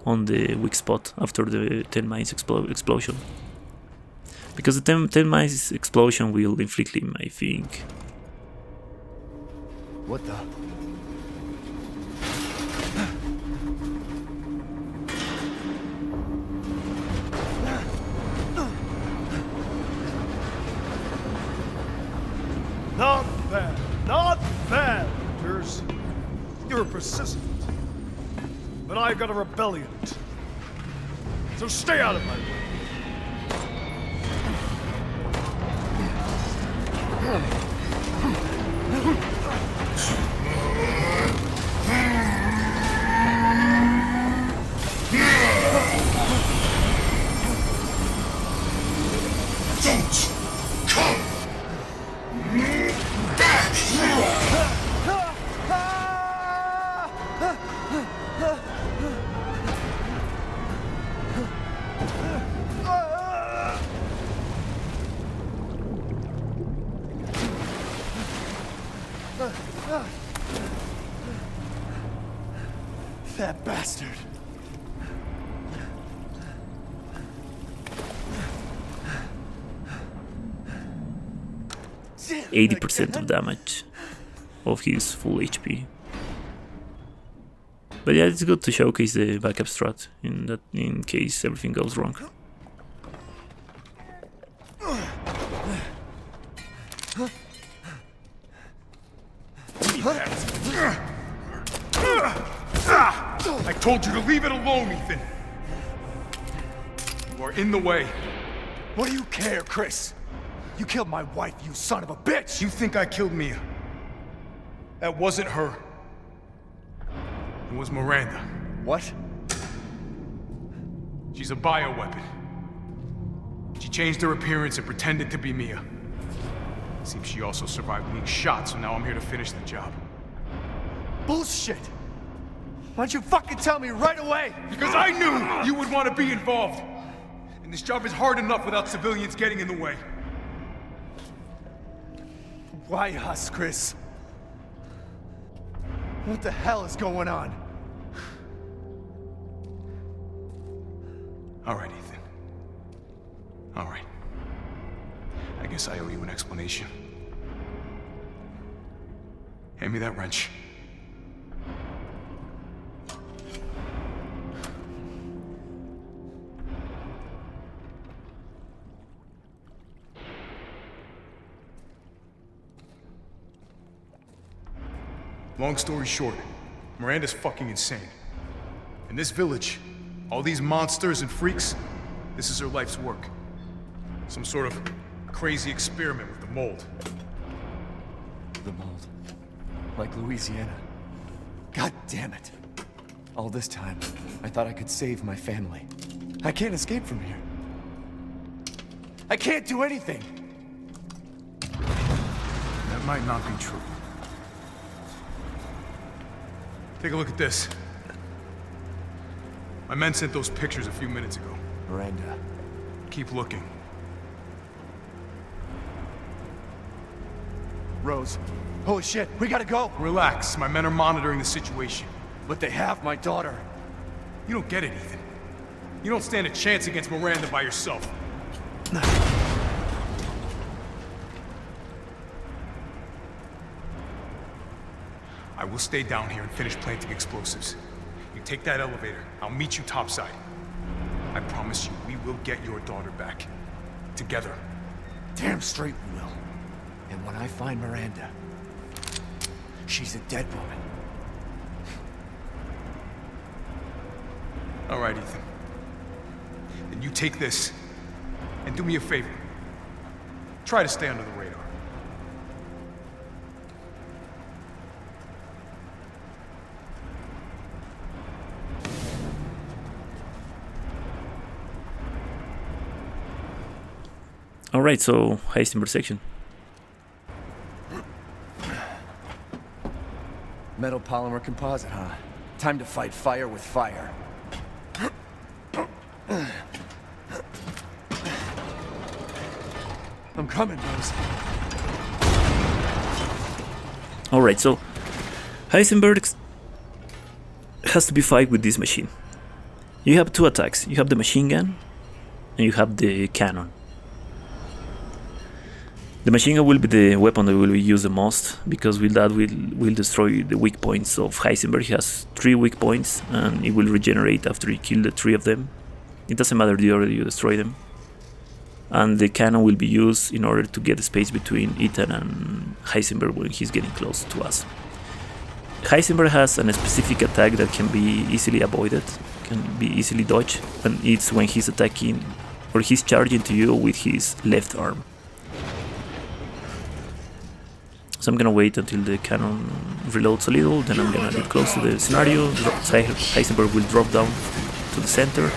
on the weak spot after the 10 mines explosion. Because the 10 mines explosion will inflict him, I think. What the? Not bad, not bad, Hunters. You're persistent. But I've got a rebellion. So stay out of my way. Don't come back here! That bastard. 80% of damage of his full HP. But yeah, it's good to showcase the backup strat in case everything goes wrong. I told you to leave it alone, Ethan. You are in the way. What do you care, Chris? You killed my wife, you son of a bitch! You think I killed Mia? That wasn't her. It was Miranda. What? She's a bioweapon. She changed her appearance and pretended to be Mia. Seems she also survived being shot, so now I'm here to finish the job. Bullshit! Why don't you fucking tell me right away? Because I knew you would want to be involved! And this job is hard enough without civilians getting in the way. Why us, Chris? What the hell is going on? All right, Ethan. All right. I guess I owe you an explanation. Hand me that wrench. Long story short, Miranda's fucking insane. In this village, all these monsters and freaks, this is her life's work. Some sort of crazy experiment with the mold. The mold. Like Louisiana. God damn it. All this time, I thought I could save my family. I can't escape from here. I can't do anything! That might not be true. Take a look at this. My men sent those pictures a few minutes ago. Miranda. Keep looking. Rose. Holy shit, we gotta go! Relax, my men are monitoring the situation. But they have my daughter. You don't get it, Ethan. You don't stand a chance against Miranda by yourself. I will stay down here and finish planting explosives. You take that elevator, I'll meet you topside. I promise you, we will get your daughter back. Together. Damn straight we will. And when I find Miranda, she's a dead woman. All right, Ethan. Then you take this, and do me a favor. Try to stay under the radar. Alright, so Heisenberg section. Metal polymer composite, huh? Time to fight fire with fire. I'm coming, Rose. Alright, so Heisenberg has to be fight with this machine. You have two attacks. You have the machine gun and you have the cannon. The machine gun will be the weapon that will be used the most, because with that will destroy the weak points of Heisenberg. He has 3 weak points and it will regenerate after you kill the 3 of them. It doesn't matter the order you destroy them. And the cannon will be used in order to get the space between Ethan and Heisenberg when he's getting close to us. Heisenberg has a specific attack that can be easily avoided, can be easily dodged, and it's when he's attacking or he's charging to you with his left arm. So I'm gonna wait until the cannon reloads a little, then I'm gonna get close to the scenario. Heisenberg will drop down to the center.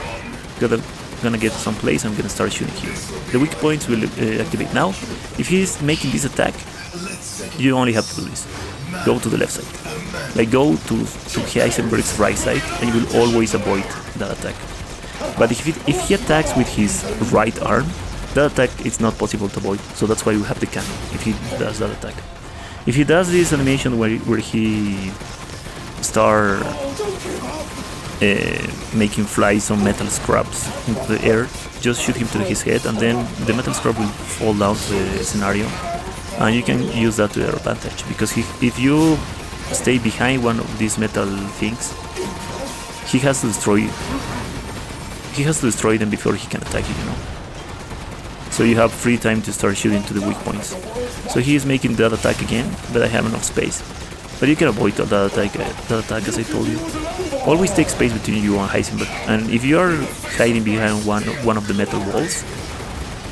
Gonna get some place, I'm gonna start shooting here. The weak points will activate now. If he's making this attack, you only have to do this. Go to the left side. Like go to Heisenberg's right side and you will always avoid that attack. But if he attacks with his right arm, that attack is not possible to avoid, so that's why we have the cannon, if he does that attack. If he does this animation where he start making fly some metal scraps into the air, just shoot him to his head and then the metal scrap will fall down to the scenario And you can use that to your advantage, because if you stay behind one of these metal things, he has to destroy them before he can attack you, you know. So you have free time to start shooting to the weak points. So he is making that attack again, but I have enough space. But you can avoid that attack as I told you. Always take space between you and Heisenberg. And if you are hiding behind one of the metal walls,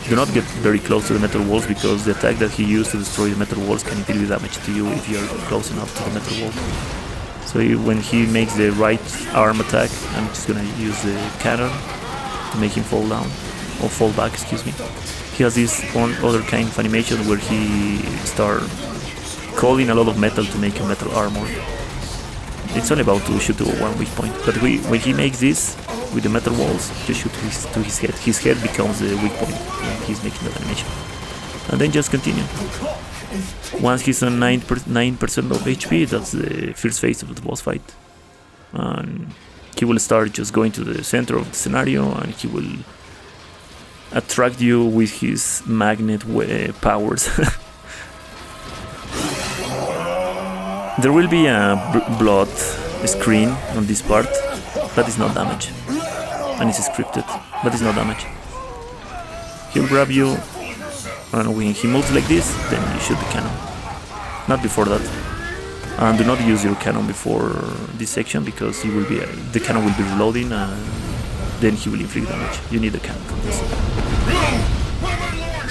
do not get very close to the metal walls, because the attack that he used to destroy the metal walls can inflict damage to you if you are close enough to the metal wall. So when he makes the right arm attack, I'm just gonna use the cannon to make him fall down, or fall back, excuse me. He has this one other kind of animation where he starts calling a lot of metal to make a metal armor. It's only about to shoot to one weak point, but when he makes this with the metal walls, just shoot to his head. His head becomes the weak point when he's making that animation. And then just continue. Once he's on 9% of HP, that's the first phase of the boss fight. And he will start just going to the center of the scenario, and he will attract you with his magnet powers. There will be a blood screen on this part, but it's not damage. And it's scripted, but it's not damage. He'll grab you, and when he moves like this, then you shoot the cannon. Not before that. And do not use your cannon before this section, because the cannon will be reloading, and then he will inflict damage. You need the cannon for this.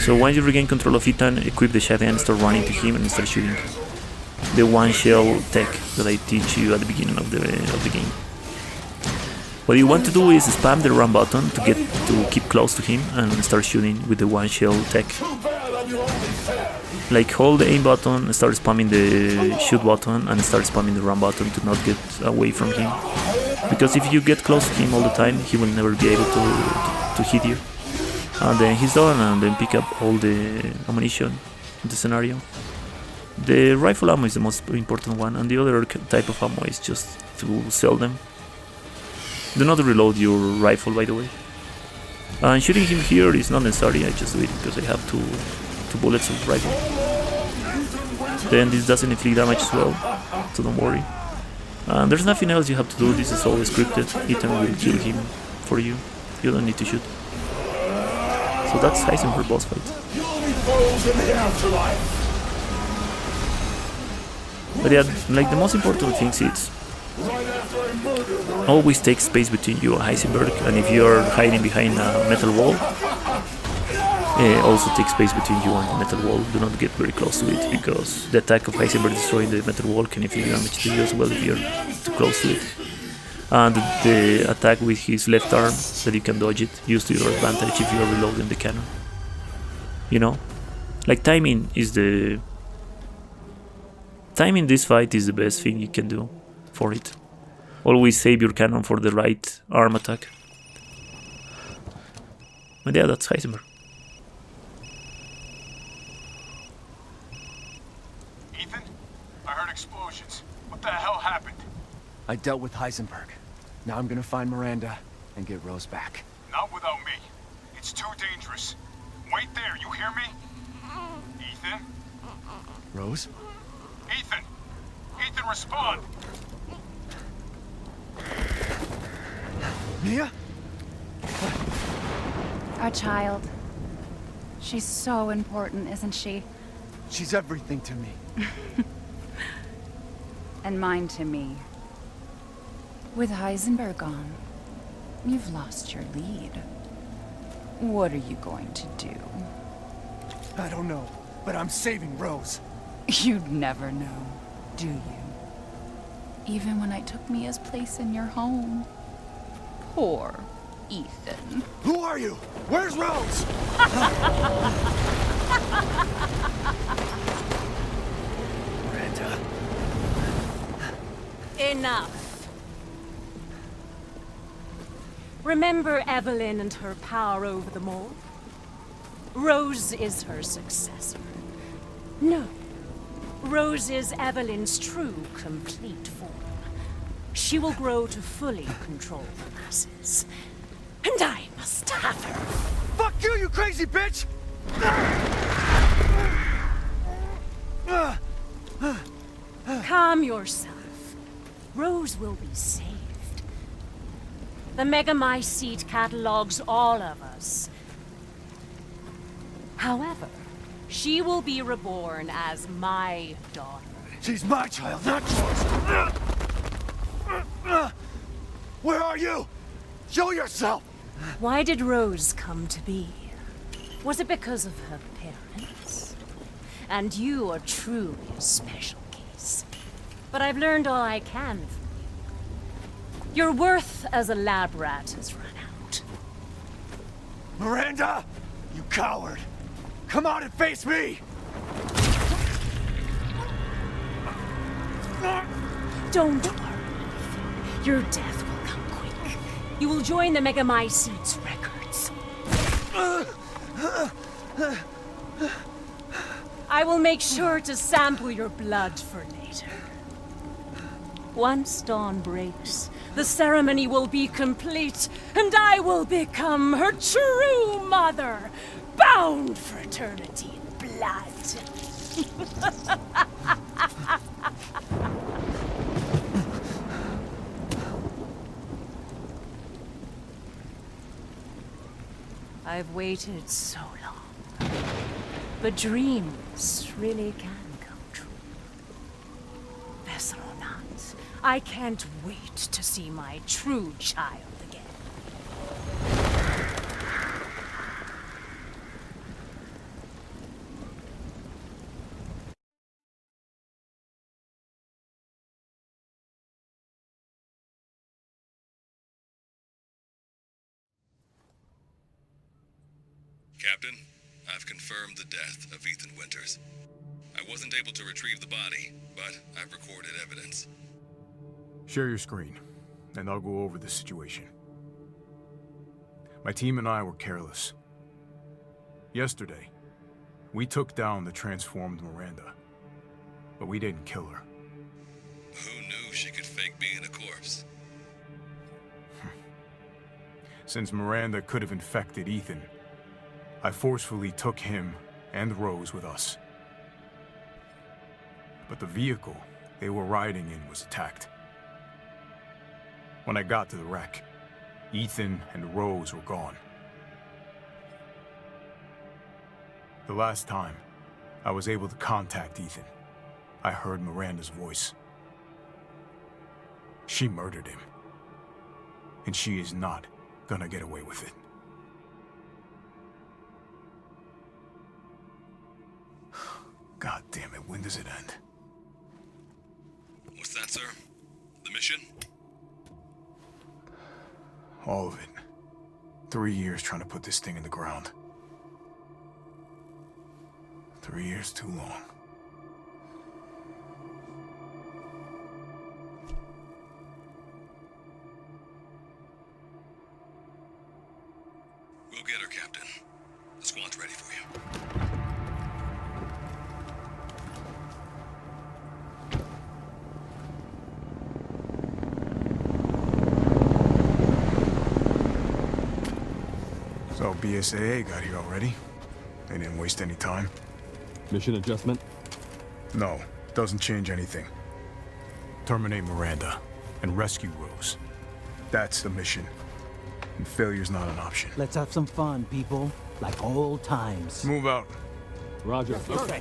So once you regain control of Ethan, equip the shotgun and start running to him and start shooting. The one shell tech that I teach you at the beginning of the game. What you want to do is spam the run button to keep close to him and start shooting with the one shell tech. Like hold the aim button, start spamming the shoot button, and start spamming the run button to not get away from him. Because if you get close to him all the time, he will never be able to hit you. And then he's done, and then pick up all the ammunition in the scenario. The rifle ammo is the most important one, and the other type of ammo is just to sell them. Do not reload your rifle, by the way. And shooting him here is not necessary, I just do it because I have two bullets of rifle. Then this doesn't inflict damage as well, so don't worry. And there's nothing else you have to do, this is all scripted. Ethan will kill him for you, you don't need to shoot. So that's Heisenberg boss fight. But yeah, like the most important things is always take space between you and Heisenberg, and if you're hiding behind a metal wall, also take space between you and the metal wall. Do not get very close to it, because the attack of Heisenberg destroying the metal wall can inflict damage to you as well if you're too close to it. And the attack with his left arm, that you can dodge it, use to your advantage if you're reloading the cannon. You know? Like timing this fight is the best thing you can do for it. Always save your cannon for the right arm attack. And yeah, that's Heisenberg. Ethan? I heard explosions. What the hell happened? I dealt with Heisenberg. Now I'm gonna find Miranda and get Rose back. Not without me. It's too dangerous. Wait there, you hear me? Ethan? Rose? Ethan! Ethan, respond! Mia? Our child. She's so important, isn't she? She's everything to me. And mine to me. With Heisenberg gone, you've lost your lead. What are you going to do? I don't know, but I'm saving Rose. You'd never know, do you? Even when I took Mia's place in your home. Poor Ethan. Who are you? Where's Rose? Miranda. Enough. Remember Evelyn and her power over them all? Rose is her successor. No. Rose is Evelyn's true, complete form. She will grow to fully control the masses. And I must have her. Fuck you, you crazy bitch! Calm yourself. Rose will be saved. The Megamycete catalogs all of us. However, she will be reborn as my daughter. She's my child, not yours! Where are you? Show yourself! Why did Rose come to be? Was it because of her parents? And you are truly a special case. But I've learned all I can from you. Your worth as a lab rat has run out. Miranda! You coward! Come out and face me! Don't worry. Your death will come quick. You will join the Megamycete's records. I will make sure to sample your blood for later. Once dawn breaks, the ceremony will be complete, and I will become her true mother, bound for eternity in blood. I've waited so long, but dreams really can come true. Vessel or not, I can't wait to see my true child again. Captain, I've confirmed the death of Ethan Winters. I wasn't able to retrieve the body, but I've recorded evidence. Share your screen, and I'll go over the situation. My team and I were careless. Yesterday, we took down the transformed Miranda, but we didn't kill her. Who knew she could fake being a corpse? Since Miranda could have infected Ethan, I forcefully took him and Rose with us. But the vehicle they were riding in was attacked. When I got to the wreck, Ethan and Rose were gone. The last time I was able to contact Ethan, I heard Miranda's voice. She murdered him, and she is not gonna get away with it. God damn it, when does it end? What's that, sir? The mission? All of it. 3 years trying to put this thing in the ground. 3 years too long. We'll get her, Captain. The squad's ready for you. So BSAA got here already? They didn't waste any time? Mission adjustment? No, doesn't change anything. Terminate Miranda and rescue Rose. That's the mission. And failure's not an option. Let's have some fun, people. Like old times. Move out. Roger. Okay.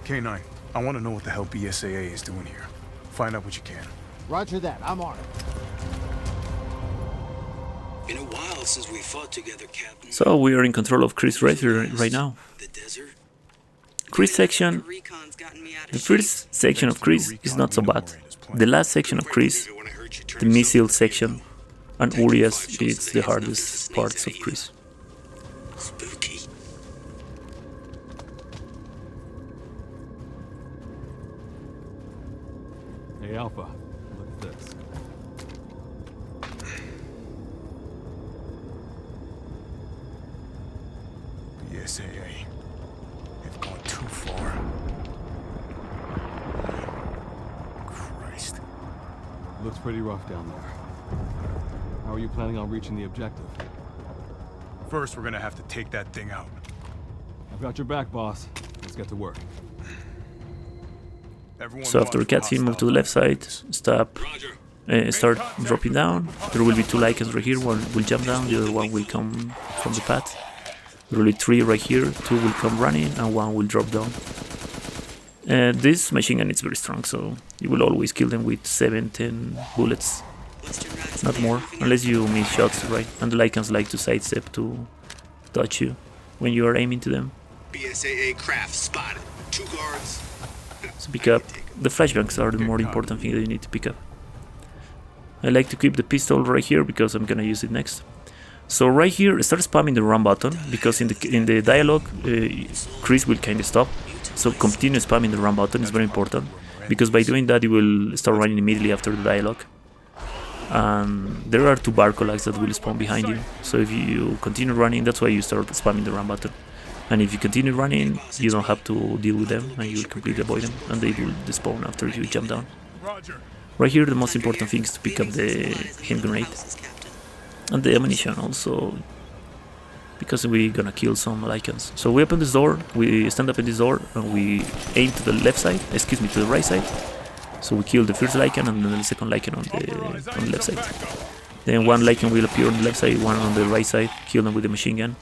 K9, I want to know what the hell BSAA is doing here. Find out what you can. Roger that. I'm on it. Been a while since we fought together, Captain. So we are in control of Chris Retry right now. The desert. Chris section. The first section of Chris is not so bad. The last section of Chris, the missile section, and Uriaș, it's the hardest parts of Chris. Spooky. Hey, Alpha. Look at this. BSAA. They've gone too far. Christ. Looks pretty rough down there. How are you planning on reaching the objective? First, we're gonna have to take that thing out. I've got your back, boss. Let's get to work. So after cutscene, move to the left side, stop, start dropping down. There will be 2 Lycans right here, one will jump down, the other one will come from the path. There will be 3 right here, 2 will come running, and 1 will drop down. This machine gun is very strong, so you will always kill them with 7-10 bullets, not more, unless you miss shots, right? And the Lycans like to sidestep to dodge you when you are aiming to them. BSAA craft spotted. 2 guards. So pick up. The flashbangs are the more important thing that you need to pick up. I like to keep the pistol right here because I'm gonna use it next. So right here, start spamming the run button because in the dialogue, Chris will kind of stop. So continue spamming the run button, it's very important, because by doing that you will start running immediately after the dialogue. And there are 2 Barcolags that will spawn behind you, so if you continue running, that's why you start spamming the run button. And if you continue running, you don't have to deal with them, and you will completely avoid them, and they will despawn after you jump down. Right here the most important thing is to pick up the hand grenade and the ammunition also, because we're gonna kill some Lycans. So we open this door, we stand up in this door, and we aim to the left side, excuse me, to the right side. So we kill the first Lycan and then the second Lycan on the left side. Then 1 Lycan will appear on the left side, 1 on the right side, kill them with the machine gun,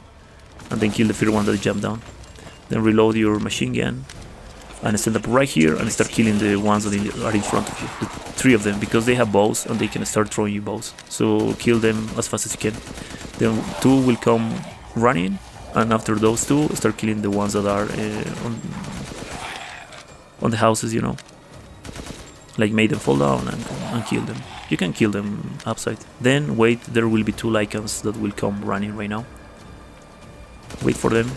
and then kill the third one that jumped down. Then reload your machine gun and stand up right here and start killing the ones that are in front of you, the 3 of them, because they have bows and they can start throwing you bows. So kill them as fast as you can. Then 2 will come running, and after those 2, start killing the ones that are on the houses, you know. Like make them fall down and kill them. You can kill them upside. Then wait, there will be 2 Lycans that will come running right now. Wait for them.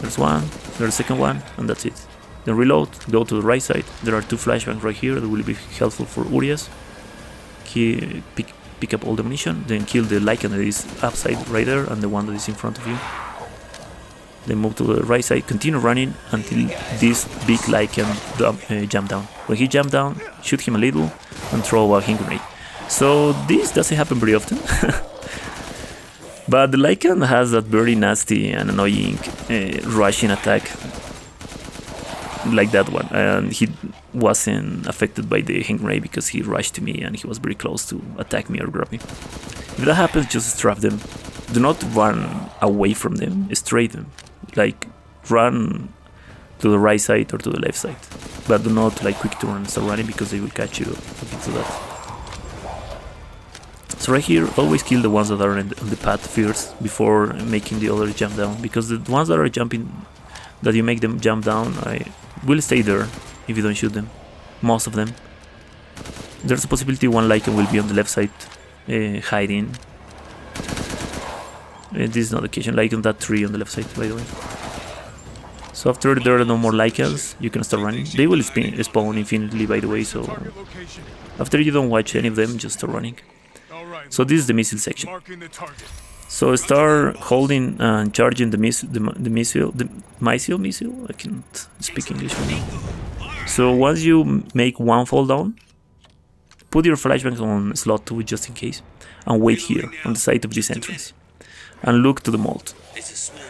There's one, there's a second one, and that's it. Then reload, go to the right side. There are 2 flashbangs right here that will be helpful for Uriaș. Pick up all the ammunition, then kill the Lycan that is upside right there and the one that is in front of you. Then move to the right side, continue running until this big Lycan jump down. When he jump down, shoot him a little and throw a hand grenade. So this doesn't happen very often. But the Lycan has that very nasty and annoying rushing attack, like that one, and he wasn't affected by the hand grenade because he rushed to me and he was very close to attack me or grab me. If that happens, just trap them. Do not run away from them, straight them. Like run to the right side or to the left side, but do not like quick turn and start running because they will catch you if you do that. So right here, always kill the ones that are on the path first before making the other jump down, because the ones that are jumping, that you make them jump down, will stay there if you don't shoot them. Most of them. There's a possibility 1 Lycan will be on the left side hiding. This is not the case. Lycan that 3 on the left side, by the way. So after there are no more Lycans, you can start running. They will spawn infinitely, by the way, so after you don't watch any of them, just start running. So this is the missile section. So start holding and charging the missile. I can't speak English right now. So once you make 1 fall down, put your flashbangs on slot 2 just in case, and wait here on the side of this entrance, and look to the mold.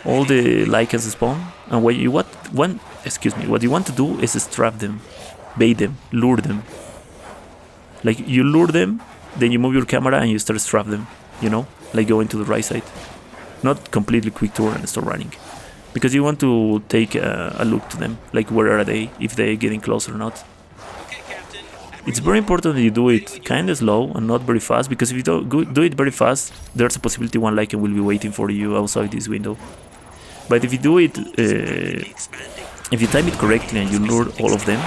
All the Lycans spawn, and what you want to do is trap them, bait them, lure them. Like you lure them, then you move your camera and you start trap them, you know, like going to the right side. Not completely quick turn and start running, because you want to take a look to them, like where are they, if they're getting close or not. It's very important that you do it kind of slow and not very fast, because if you do it very fast, there's a possibility 1 Lycan will be waiting for you outside this window. But if you do it, if you time it correctly and you lure all of them,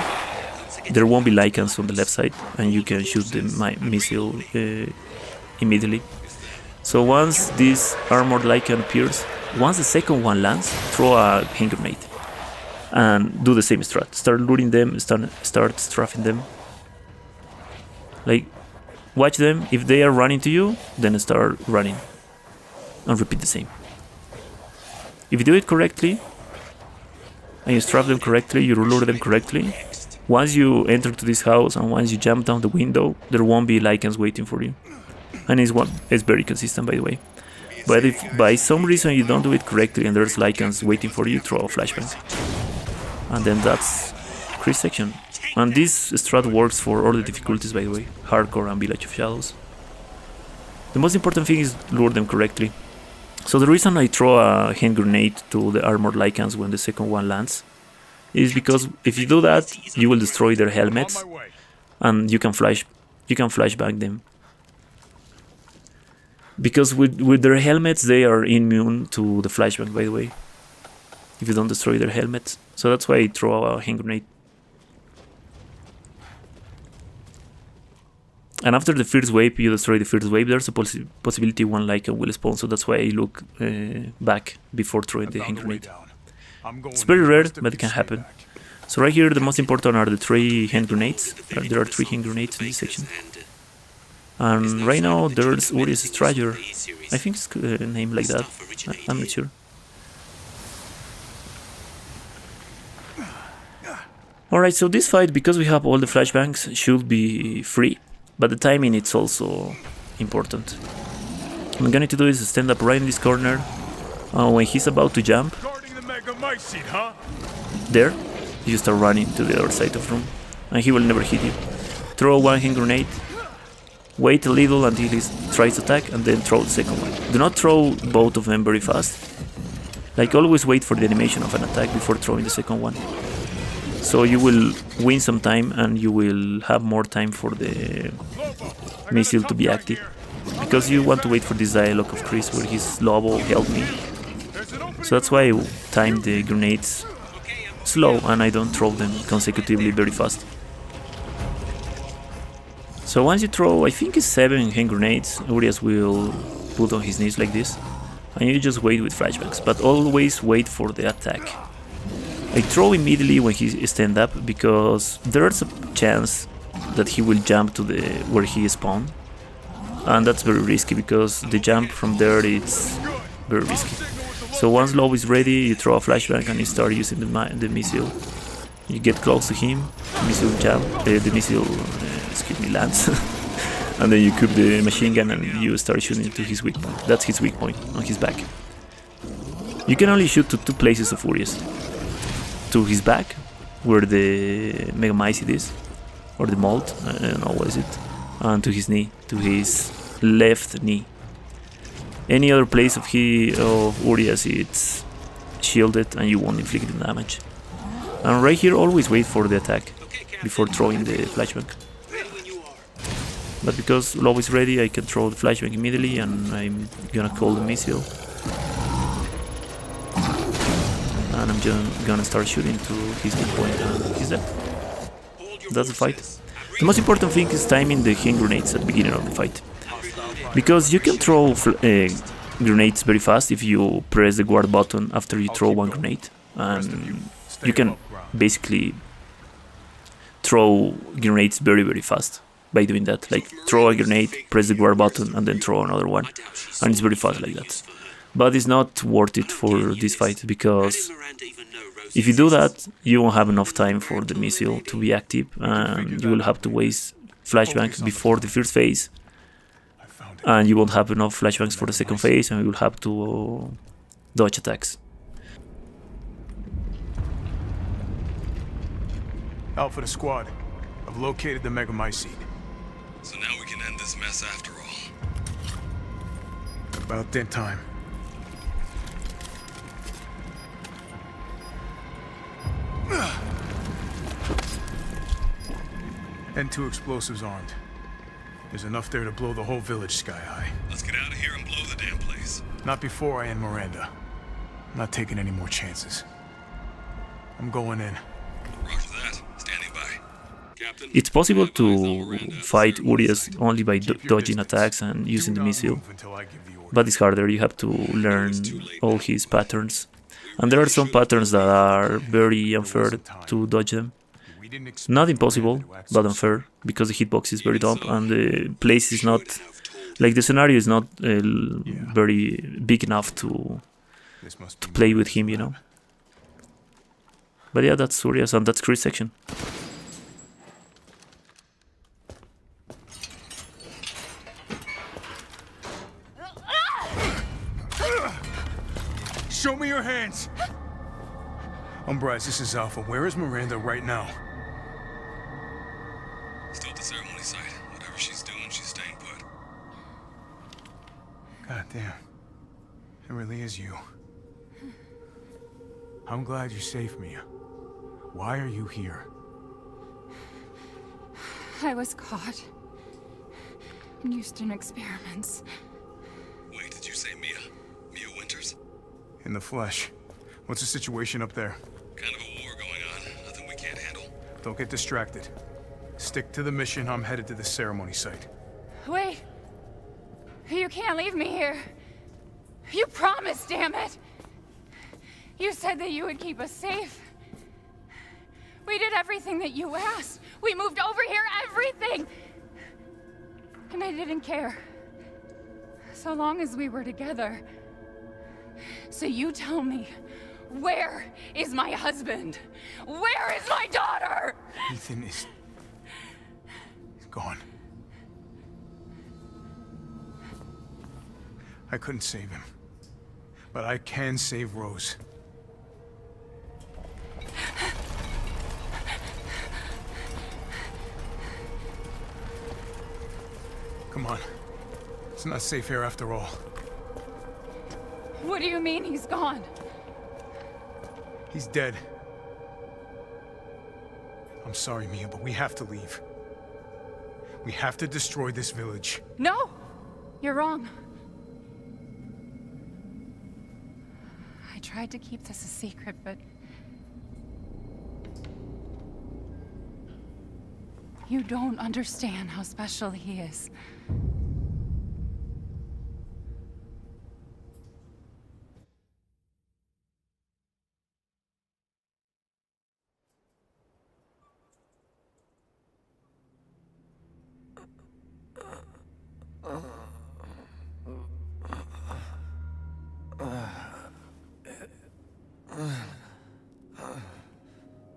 there won't be Lycans on the left side, and you can shoot the missile immediately. So once this armored Lycan appears, once the second one lands, throw a hand grenade and do the same strat. Start luring them, start strafing them. Like, watch them. If they are running to you, then start running and repeat the same. If you do it correctly and you strap them correctly, you lure them correctly, once you enter to this house and once you jump down the window, there won't be Lycans waiting for you. And it's very consistent, by the way. But if by some reason you don't do it correctly and there's Lycans waiting for you, throw a flashbang. And then that's Chris section. And this strat works for all the difficulties, by the way. Hardcore and Village of Shadows. The most important thing is lure them correctly. So the reason I throw a hand grenade to the armored Lycans when the second one lands is because if you do that, you will destroy their helmets and you can flashbang them. Because with their helmets, they are immune to the flashbang, by the way, if you don't destroy their helmets. So that's why I throw a hand grenade. And after the first wave, you destroy the first wave, there's a possibility one Lycan will spawn, so that's why I look back before throwing the hand grenade. It's very rare, but it can happen. So right here, the most important are the 3 hand grenades. There are 3 hand grenades in this section. And right now, there's Uriaș Străjer. I think it's named like that. I'm not sure. Alright, so this fight, because we have all the flashbangs, should be free. But the timing is also important. What I'm going to do is stand up right in this corner. When he's about to jump, there, you start running to the other side of the room. And he will never hit you. Throw one hand grenade. Wait a little until he tries to attack, and then throw the second one. Do not throw both of them very fast. Like, always wait for the animation of an attack before throwing the second one. So you will win some time, and you will have more time for the missile to be active. Because you want to wait for this dialogue of Chris where he's Lobo, help me. So that's why I time the grenades slow, and I don't throw them consecutively very fast. So once you throw, I think it's 7 hand grenades, Uriaș will put on his knees like this. And you just wait with flashbangs, but always wait for the attack. I throw immediately when he stands up, because there's a chance that he will jump to the where he spawned. And that's very risky, because the jump from there is very risky. So once Lobo is ready, you throw a flashbang and you start using the missile. You get close to him, missile jump, the missile lands. And then you equip the machine gun and you start shooting to his weak point. That's his weak point, on his back. You can only shoot to 2 places of Uriaș. To his back, where the Megamycete is, or the mold, I don't know what is it, and to his knee, to his left knee. Any other place of Uriaș, it's shielded and you won't inflict the damage. And right here, always wait for the attack before throwing the flashbang. But because Lobo is ready, I can throw the flashbang immediately, and I'm gonna call the missile. And I'm just gonna start shooting to his weak point, and he's dead. That's the fight. The most important thing is timing the hand grenades at the beginning of the fight. Because you can throw grenades very fast if you press the guard button after you throw one grenade. And you can basically throw grenades very, very fast by doing that. Like, throw a grenade, press the guard button, and then throw another one. And it's very fast like that. But it's not worth it for this fight, because if you do that, you won't have enough time for the missile to be active, and you will have to waste flashbangs before the first phase, and you won't have enough flashbangs for the second phase, and you will have to dodge attacks. Alpha to squad. I've located the Megamycete. So now we can end this mess after all. About that time. And 2 explosives armed. There's enough there to blow the whole village sky high. Let's get out of here and blow the damn place. Not before I end Miranda. I'm not taking any more chances. I'm going in. Roger that. Standing by. Captain, it's possible to fight Uriaș only by dodging attacks and using the missile. But it's harder, you have to learn all his patterns. And there are some patterns that are very unfair to dodge them. Not impossible, but unfair, because the hitbox is very dumb and the place is not... Like, the scenario is not very big enough to play with him, you know. But yeah, that's Uriaș, and that's Chris section. Bryce, this is Alpha. Where is Miranda right now? Still at the ceremony site. Whatever she's doing, she's staying put. God damn. It really is you. I'm glad you saved me. Why are you here? I was caught. Used in experiments. Wait, did you say Mia? Mia Winters? In the flesh. What's the situation up there? Kind of a war going on. Nothing we can't handle. Don't get distracted. Stick to the mission. I'm headed to the ceremony site. Wait! You can't leave me here. You promised, damn it! You said that you would keep us safe. We did everything that you asked. We moved over here, everything! And I didn't care. So long as we were together. So you tell me, where is my husband? Where is my daughter? Ethan is... he's gone. I couldn't save him. But I can save Rose. Come on. It's not safe here after all. What do you mean he's gone? He's dead. I'm sorry, Mia, but we have to leave. We have to destroy this village. No! You're wrong. I tried to keep this a secret, but... you don't understand how special he is.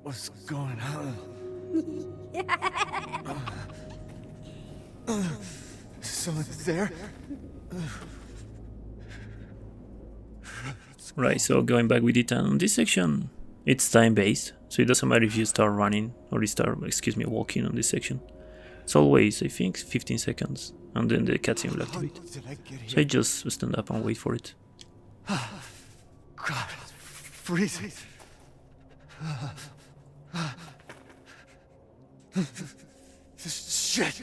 What's going on? Someone's there? Right, so going back with Ethan, on this section, it's time-based, so it doesn't matter if you start running or you start, walking on this section. It's always, I think, 15 seconds, and then the cutscene will activate. So I just stand up and wait for it. God, it's freezing. This shit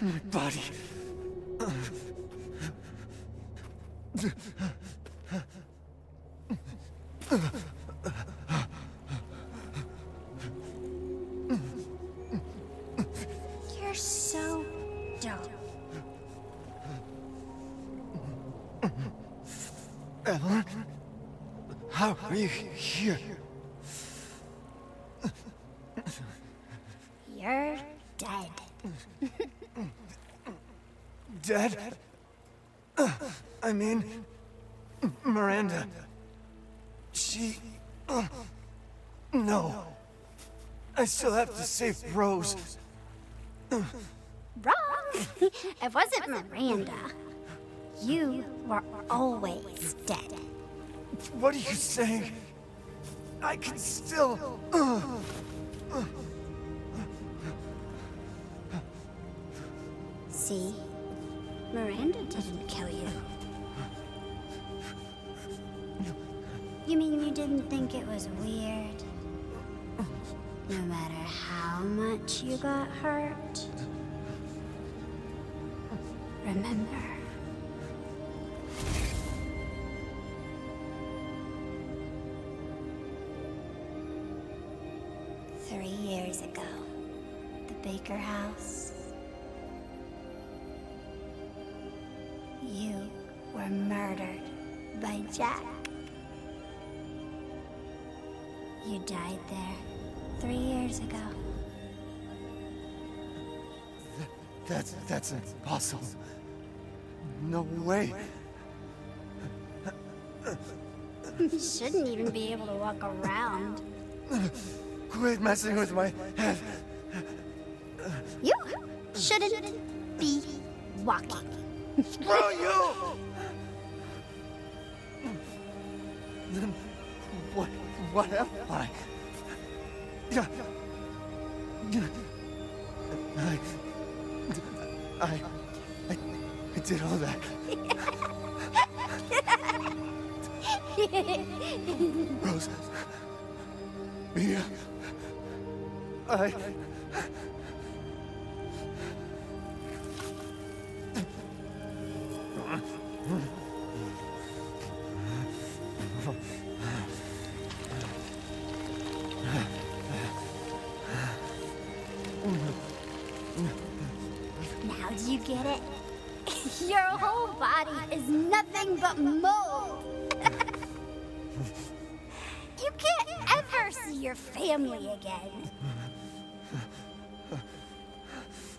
in my body. You're so dumb. Evelyn? How are you here? You're dead. Dead? I mean, Miranda. She... no. I still have to save Rose. Wrong! It wasn't Miranda. You were always dead. What are you saying? I can still... See? Miranda didn't kill you. You mean you didn't think it was weird? No matter how much you got hurt? Remember. "3 years ago, the Baker House. You were murdered by Jack. You died there 3 years ago. That's impossible. No way. You shouldn't even be able to walk around. Quit messing with my head. You shouldn't be walking. Screw you! Then what am I? I did all that. Rose. Mia. Now do you get it? Your whole body is nothing but mold. You can't ever see your family again.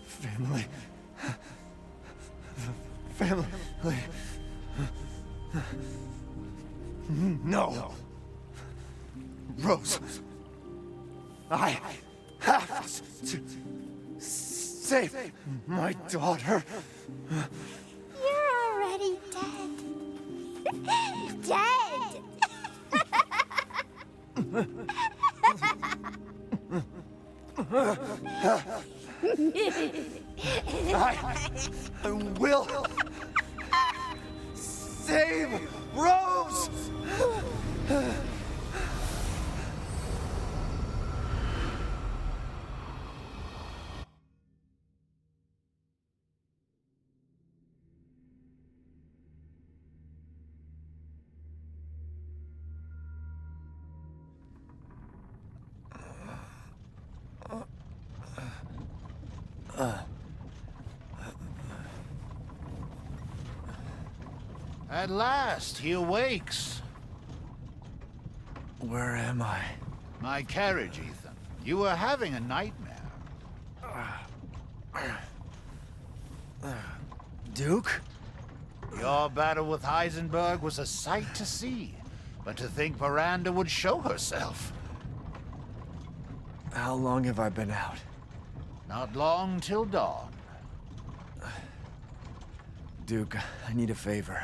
Family. No. Rose. I have to save my daughter. You're already dead. Dead. I will save Rose! At last, he awakes. Where am I? My carriage, Ethan. You were having a nightmare. Duke? Your battle with Heisenberg was a sight to see. But to think Miranda would show herself. How long have I been out? Not long till dawn. Duke, I need a favor.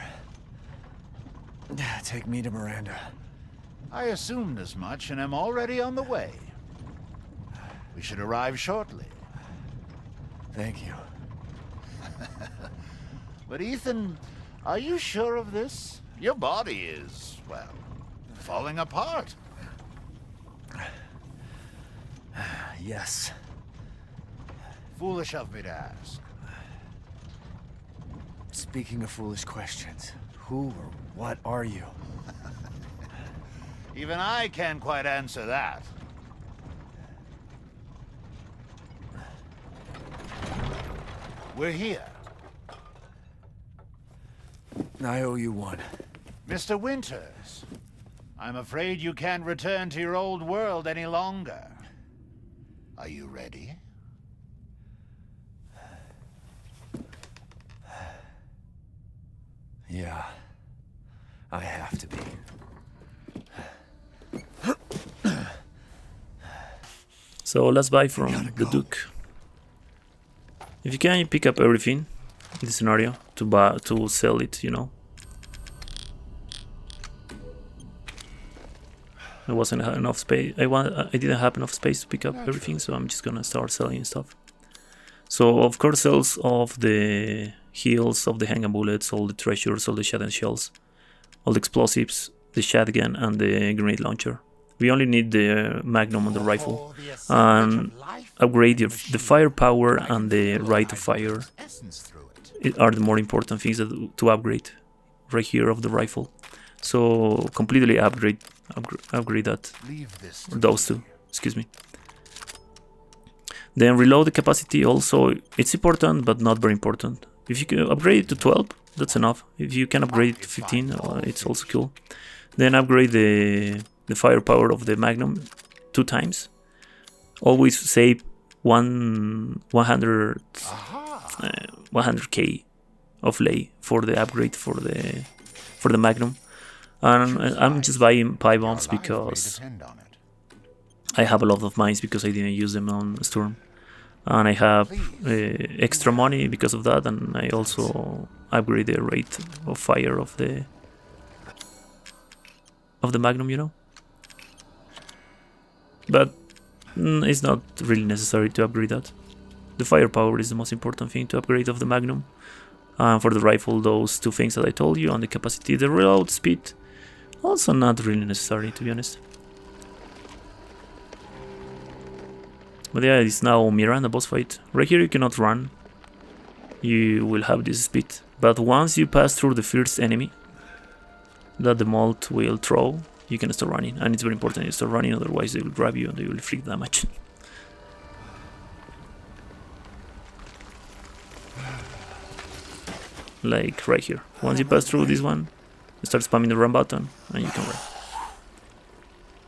Take me to Miranda. I assumed as much and am already on the way. We should arrive shortly. Thank you. But Ethan, are you sure of this? Your body is, well, falling apart. Yes. Foolish of me to ask. Speaking of foolish questions, who or what are you? Even I can't quite answer that. We're here. I owe you one. Mr. Winters, I'm afraid you can't return to your old world any longer. Are you ready? Yeah, I have to be. So let's buy from the Duke. If you can, you pick up everything in the scenario to sell it, you know. There wasn't enough space. I didn't have enough space to pick up everything, so I'm just gonna start selling stuff. So of course, sales of the heals, of the handgun bullets, all the treasures, all the shotgun shells, all the explosives, the shotgun, and the grenade launcher. We only need the magnum on the rifle, and upgrade the firepower and the rate of fire. Are the more important things to upgrade right here of the rifle. So completely upgrade that, those two, excuse me. Then reload the capacity also, it's important but not very important. If you can upgrade it to 12, that's enough. If you can upgrade it to 15, it's also cool. Then upgrade the firepower of the Magnum 2 times. Always save 100k of lei for the upgrade for the Magnum. And I'm just buying pie bombs because I have a lot of mines because I didn't use them on Sturm, and I have extra money because of that, and I also upgrade the rate of fire of the Magnum, you know. But It's not really necessary to upgrade that. The firepower is the most important thing to upgrade of the Magnum. For the rifle, those two things that I told you, and the capacity, the reload speed, also not really necessary, to be honest. But yeah, it's now Miranda boss fight. Right here you cannot run. You will have this speed. But once you pass through the first enemy that the mold will throw, you can start running. And it's very important you start running, otherwise they will grab you and they will inflict damage. Like right here. Once you pass through this one, you start spamming the run button and you can run.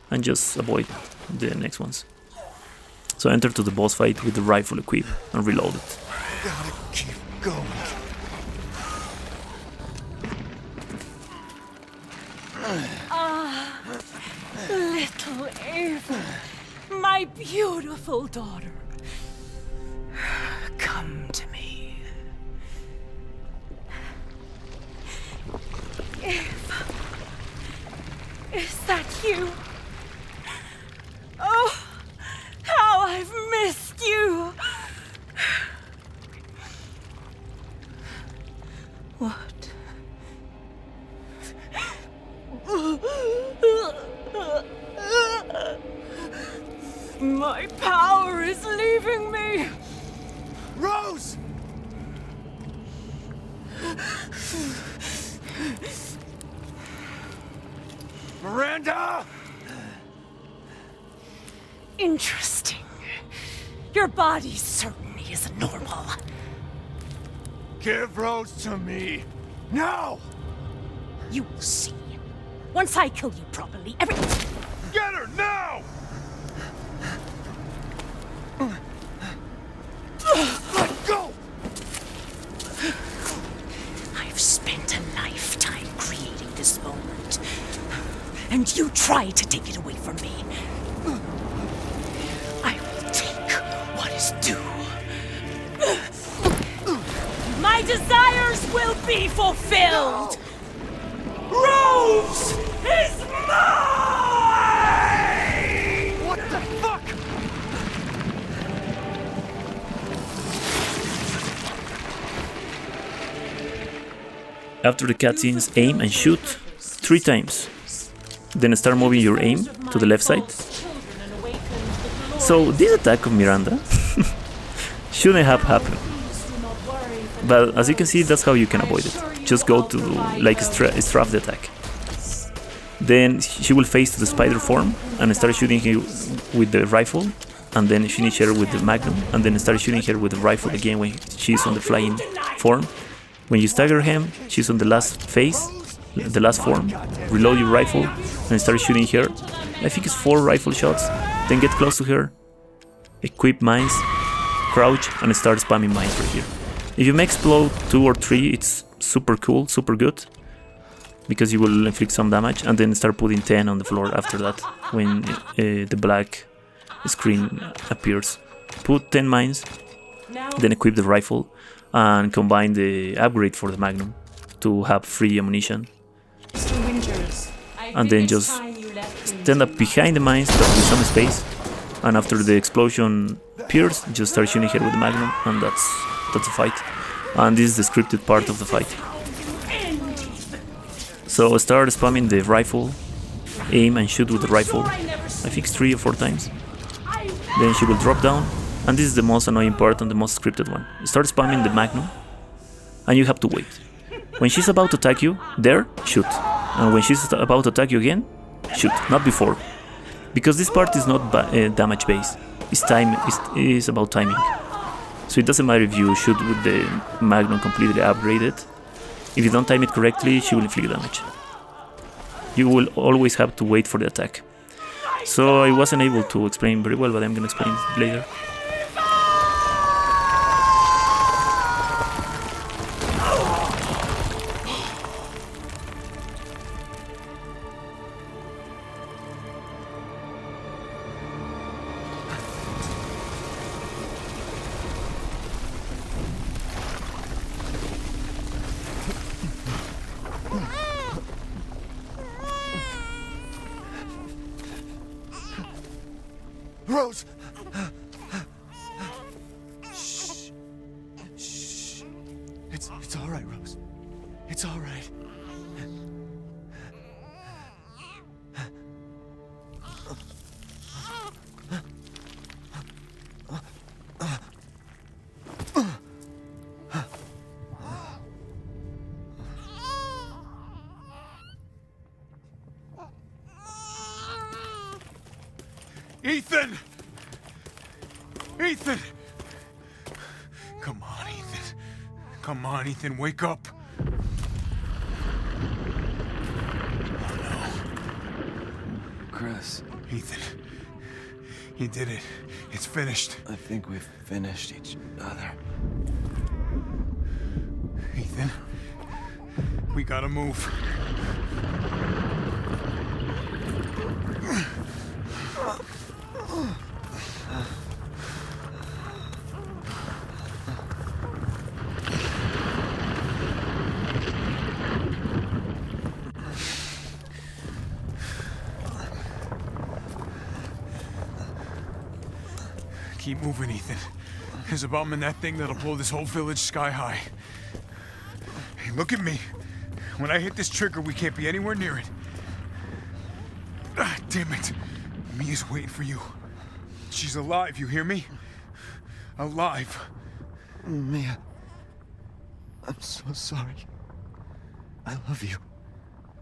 And just avoid the next ones. So enter to the boss fight with the rifle equipped and reload it. Gotta keep going. Ah, little Ava, my beautiful daughter. Come to me. Ava, is that you? Oh, how I've missed you. What? My power is leaving me! Rose! Miranda! Interesting. Your body certainly isn't normal. Give Rose to me! Now! You will see. Once I kill you properly, everything... Get her now! Let go! I've spent a lifetime creating this moment. And you try to take it away from me. I will take what is due. My desires will be fulfilled! Rose is mine! What the fuck? After the cutscenes, aim and shoot 3 times. Then start moving your aim to the left side. So this attack of Miranda shouldn't have happened. But as you can see, that's how you can avoid it. Just go to like strafe the attack. Then she will face to the spider form and start shooting her with the rifle, and then finish her with the magnum, and then start shooting her with the rifle again when she's on the flying form. When you stagger him, she's on the last phase, the last form. Reload your rifle and start shooting her. I think it's 4 rifle shots. Then get close to her, equip mines, crouch, and start spamming mines right here. If you may explode 2 or 3, it's super cool, super good, because you will inflict some damage, and then start putting 10 on the floor after that when the black screen appears. Put 10 mines, then equip the rifle and combine the upgrade for the magnum to have free ammunition, and then just stand up behind the mines but with some space, and after the explosion appears, just start shooting her with the magnum, and that's a fight. And this is the scripted part of the fight. So start spamming the rifle, aim and shoot with the rifle, I think 3 or 4 times. Then she will drop down, and this is the most annoying part and the most scripted one. Start spamming the magnum, and you have to wait. When she's about to attack you, there, shoot. And when she's about to attack you again, shoot, not before. Because this part is not damage based, it's about timing. So it doesn't matter if you shoot with the magnum completely upgraded. If you don't time it correctly, she will inflict damage. You will always have to wait for the attack. So I wasn't able to explain very well, but I'm gonna explain it later. Rose! Shh. Shh. It's all right, Rose. It's all right. Ethan! Ethan! Come on, Ethan. Come on, Ethan, wake up. Oh, no. Chris. Ethan. You did it. It's finished. I think we've finished each other. Ethan. We gotta move. Keep moving, Ethan. There's a bomb in that thing that'll blow this whole village sky high. Hey, look at me. When I hit this trigger, we can't be anywhere near it. Ah, damn it. Mia's waiting for you. She's alive, you hear me? Alive. Mia. I'm so sorry. I love you.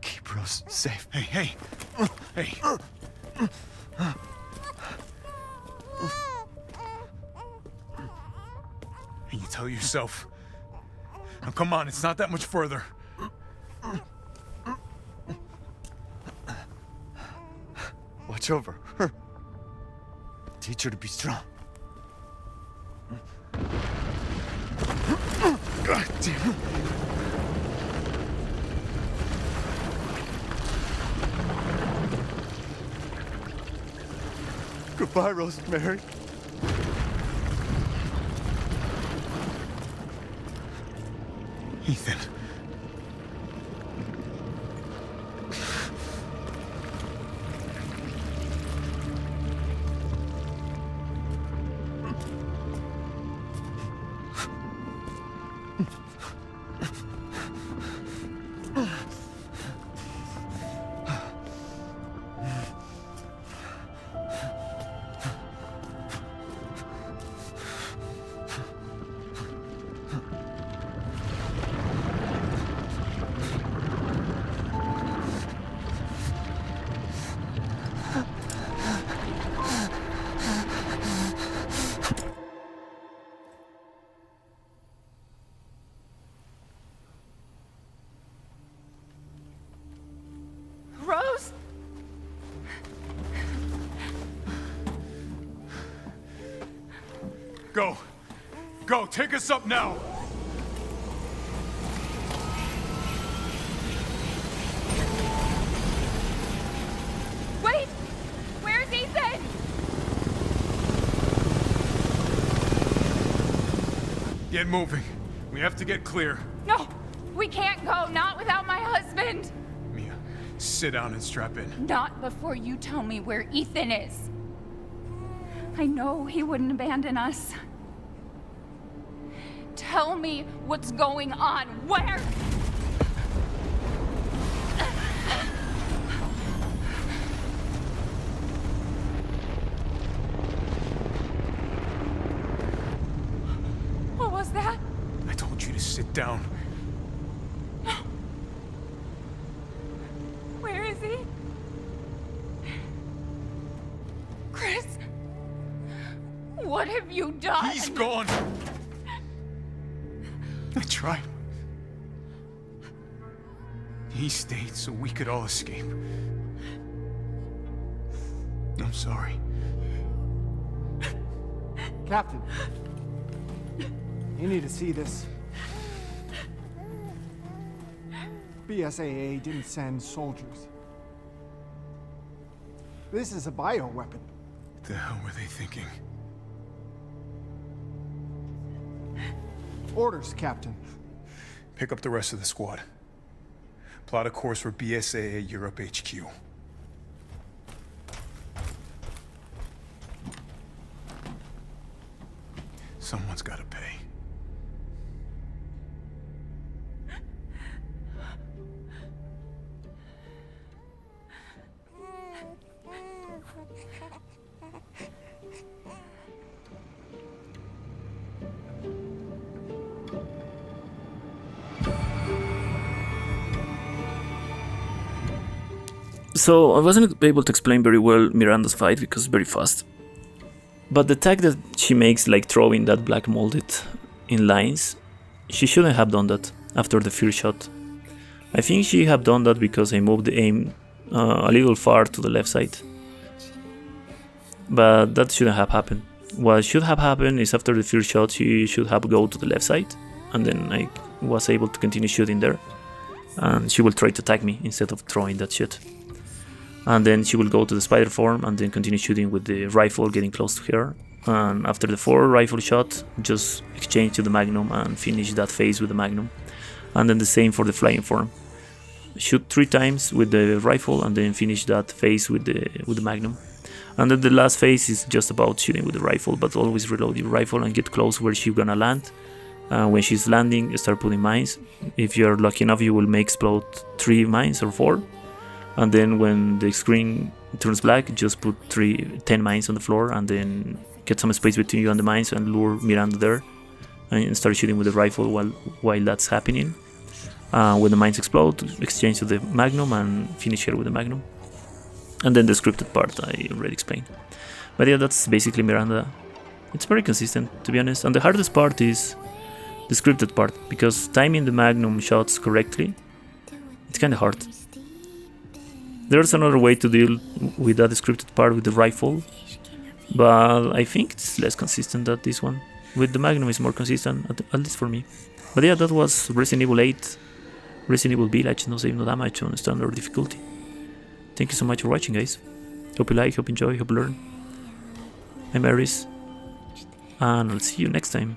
Keep Rose safe. Hey, hey. Hey. And you tell yourself. Now come on, it's not that much further. Watch over her. Teach her to be strong. God damn it. Goodbye, Rosemary. Ethan. Rose? Go. Go, take us up now. Wait! Where's Ethan? Get moving. We have to get clear. No! We can't go, not without my husband! Mia, sit down and strap in. Not before you tell me where Ethan is. I know he wouldn't abandon us. Tell me what's going on. Where? What was that? I told you to sit down. Where is he? Chris? What have you done? He's gone. I tried. He stayed so we could all escape. I'm sorry. Captain, you need to see this. BSAA didn't send soldiers. This is a bioweapon. What the hell were they thinking? Orders, Captain. Pick up the rest of the squad. Plot a course for BSAA Europe HQ. Someone's gotta pay. So I wasn't able to explain very well Miranda's fight because it's very fast. But the tag that she makes, like throwing that black molded in lines, she shouldn't have done that after the first shot. I think she have done that because I moved the aim a little far to the left side. But that shouldn't have happened. What should have happened is after the first shot she should have go to the left side, and then I was able to continue shooting there. And she will try to attack me instead of throwing that shot. And then she will go to the spider form and then continue shooting with the rifle, getting close to her. And after the 4 rifle shot, just exchange to the magnum and finish that phase with the magnum. And then the same for the flying form. Shoot 3 times with the rifle and then finish that phase with the magnum. And then the last phase is just about shooting with the rifle, but always reload your rifle and get close where she's gonna land. When she's landing, start putting mines. If you're lucky enough, you will make explode 3 mines or 4. And then when the screen turns black, just put 10 mines on the floor and then get some space between you and the mines and lure Miranda there and start shooting with the rifle while that's happening. When the mines explode, exchange to the magnum and finish her with the magnum. And then the scripted part I already explained. But yeah, that's basically Miranda. It's very consistent, to be honest. And the hardest part is the scripted part, because timing the magnum shots correctly, it's kind of hard. There's another way to deal with that scripted part with the rifle, but I think it's less consistent than this one. With the magnum it's more consistent, at least for me. But yeah, that was Resident Evil 8, Resident Evil Village, no save no damage on standard difficulty. Thank you so much for watching, guys. Hope you like, hope you enjoy, hope you learn. I'm Aris, and I'll see you next time.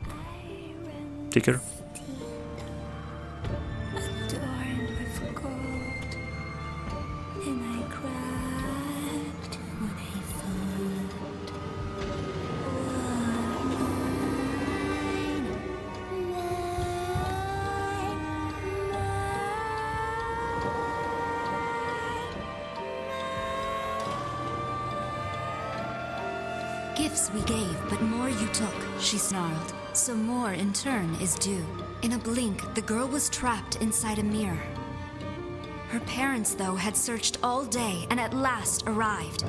Take care. Gifts we gave, but more you took, she snarled. So more in turn is due. In a blink, the girl was trapped inside a mirror. Her parents, though, had searched all day and at last arrived.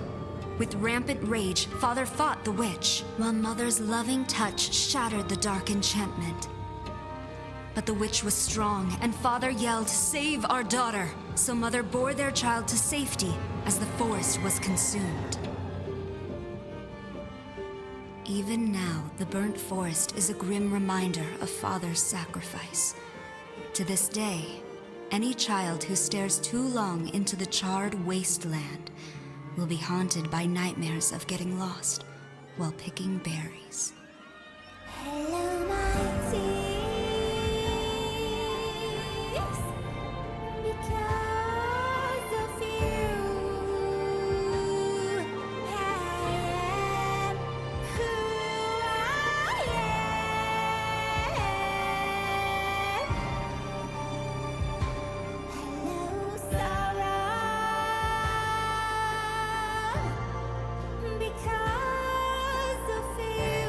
With rampant rage, father fought the witch, while mother's loving touch shattered the dark enchantment. But the witch was strong, and father yelled, "Save our daughter!" So mother bore their child to safety as the forest was consumed. Even now, the burnt forest is a grim reminder of father's sacrifice. To this day, any child who stares too long into the charred wasteland will be haunted by nightmares of getting lost while picking berries. Hello, my tears, because of you, I am who I am. Hello, sorrow, because of you.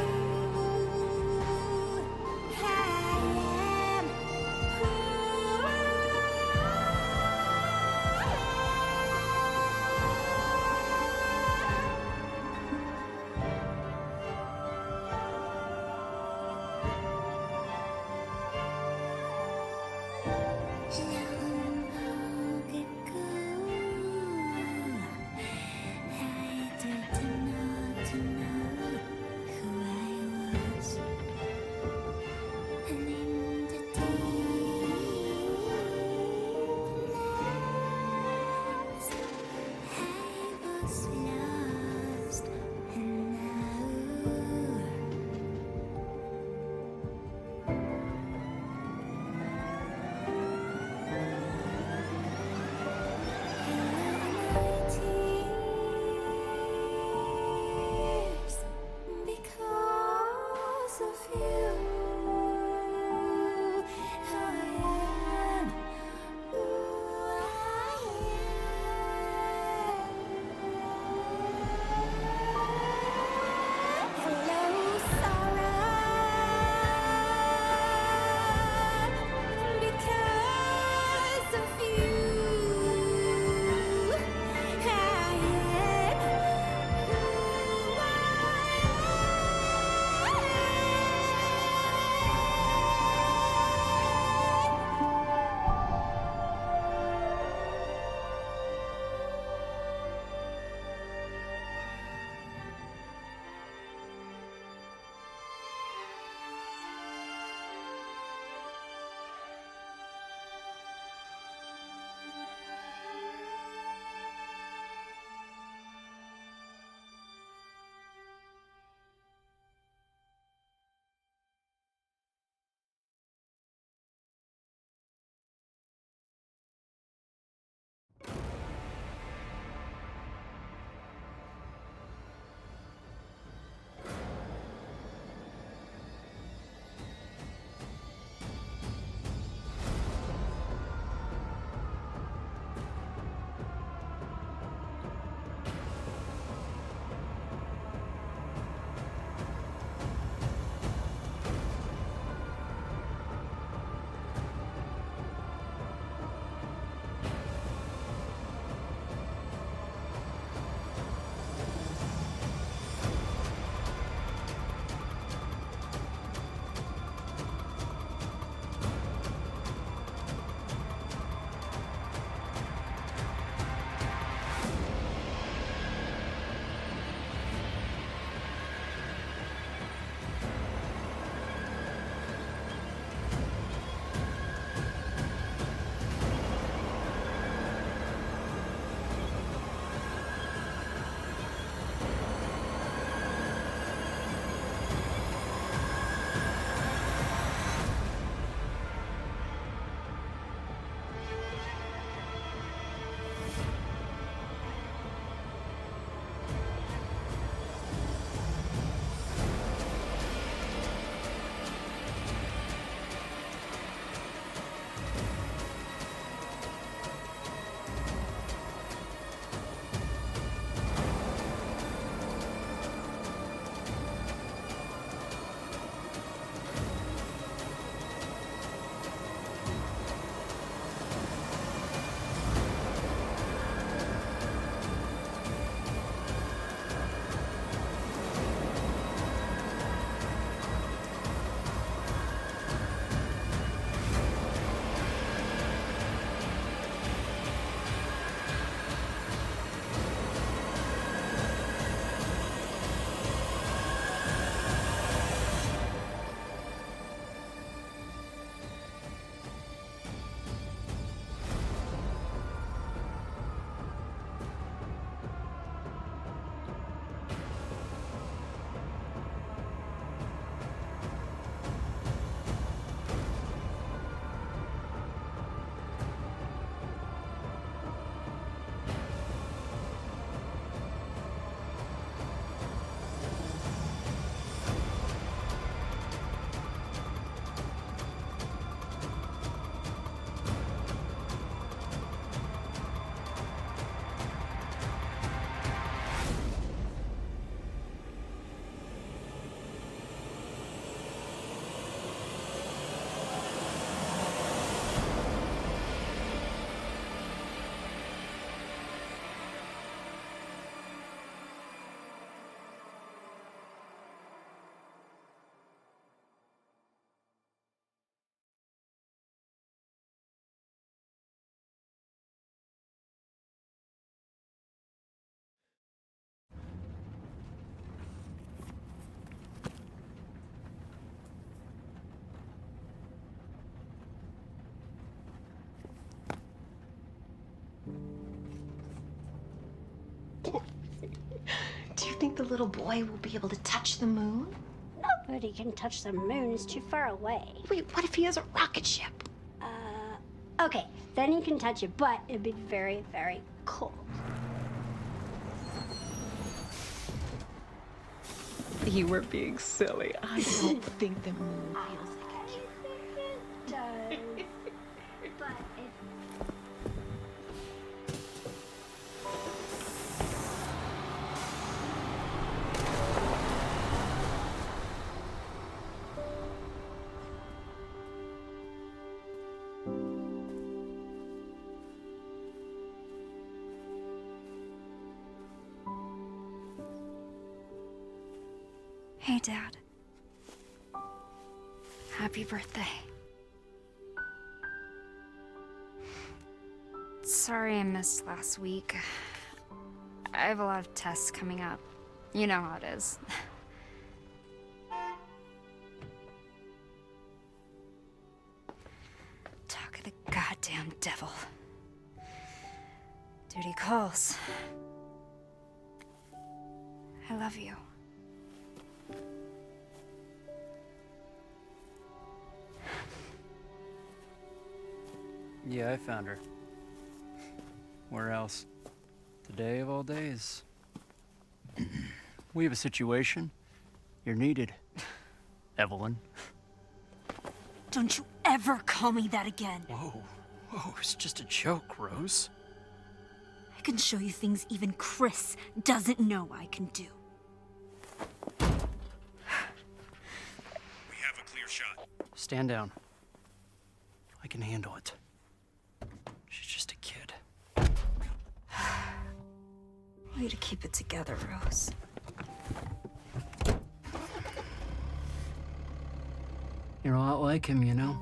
Do you think the little boy will be able to touch the moon? Nobody can touch the moon, it's too far away. Wait, what if he has a rocket ship? Okay, then he can touch it, but it'd be very, very cold. You were being silly. I don't think the moon feels like It does. But if... Hey, Dad. Happy birthday. Sorry I missed last week. I have a lot of tests coming up. You know how it is. Talk of the goddamn devil. Duty calls. I love you. Yeah, I found her. Where else? Today of all days. We have a situation. You're needed, Evelyn. Don't you ever call me that again. Whoa, it's just a joke, Rose. I can show you things even Chris doesn't know I can do. We have a clear shot. Stand down. I can handle it. She's just a kid. Way to keep it together, Rose. You're a lot like him, you know?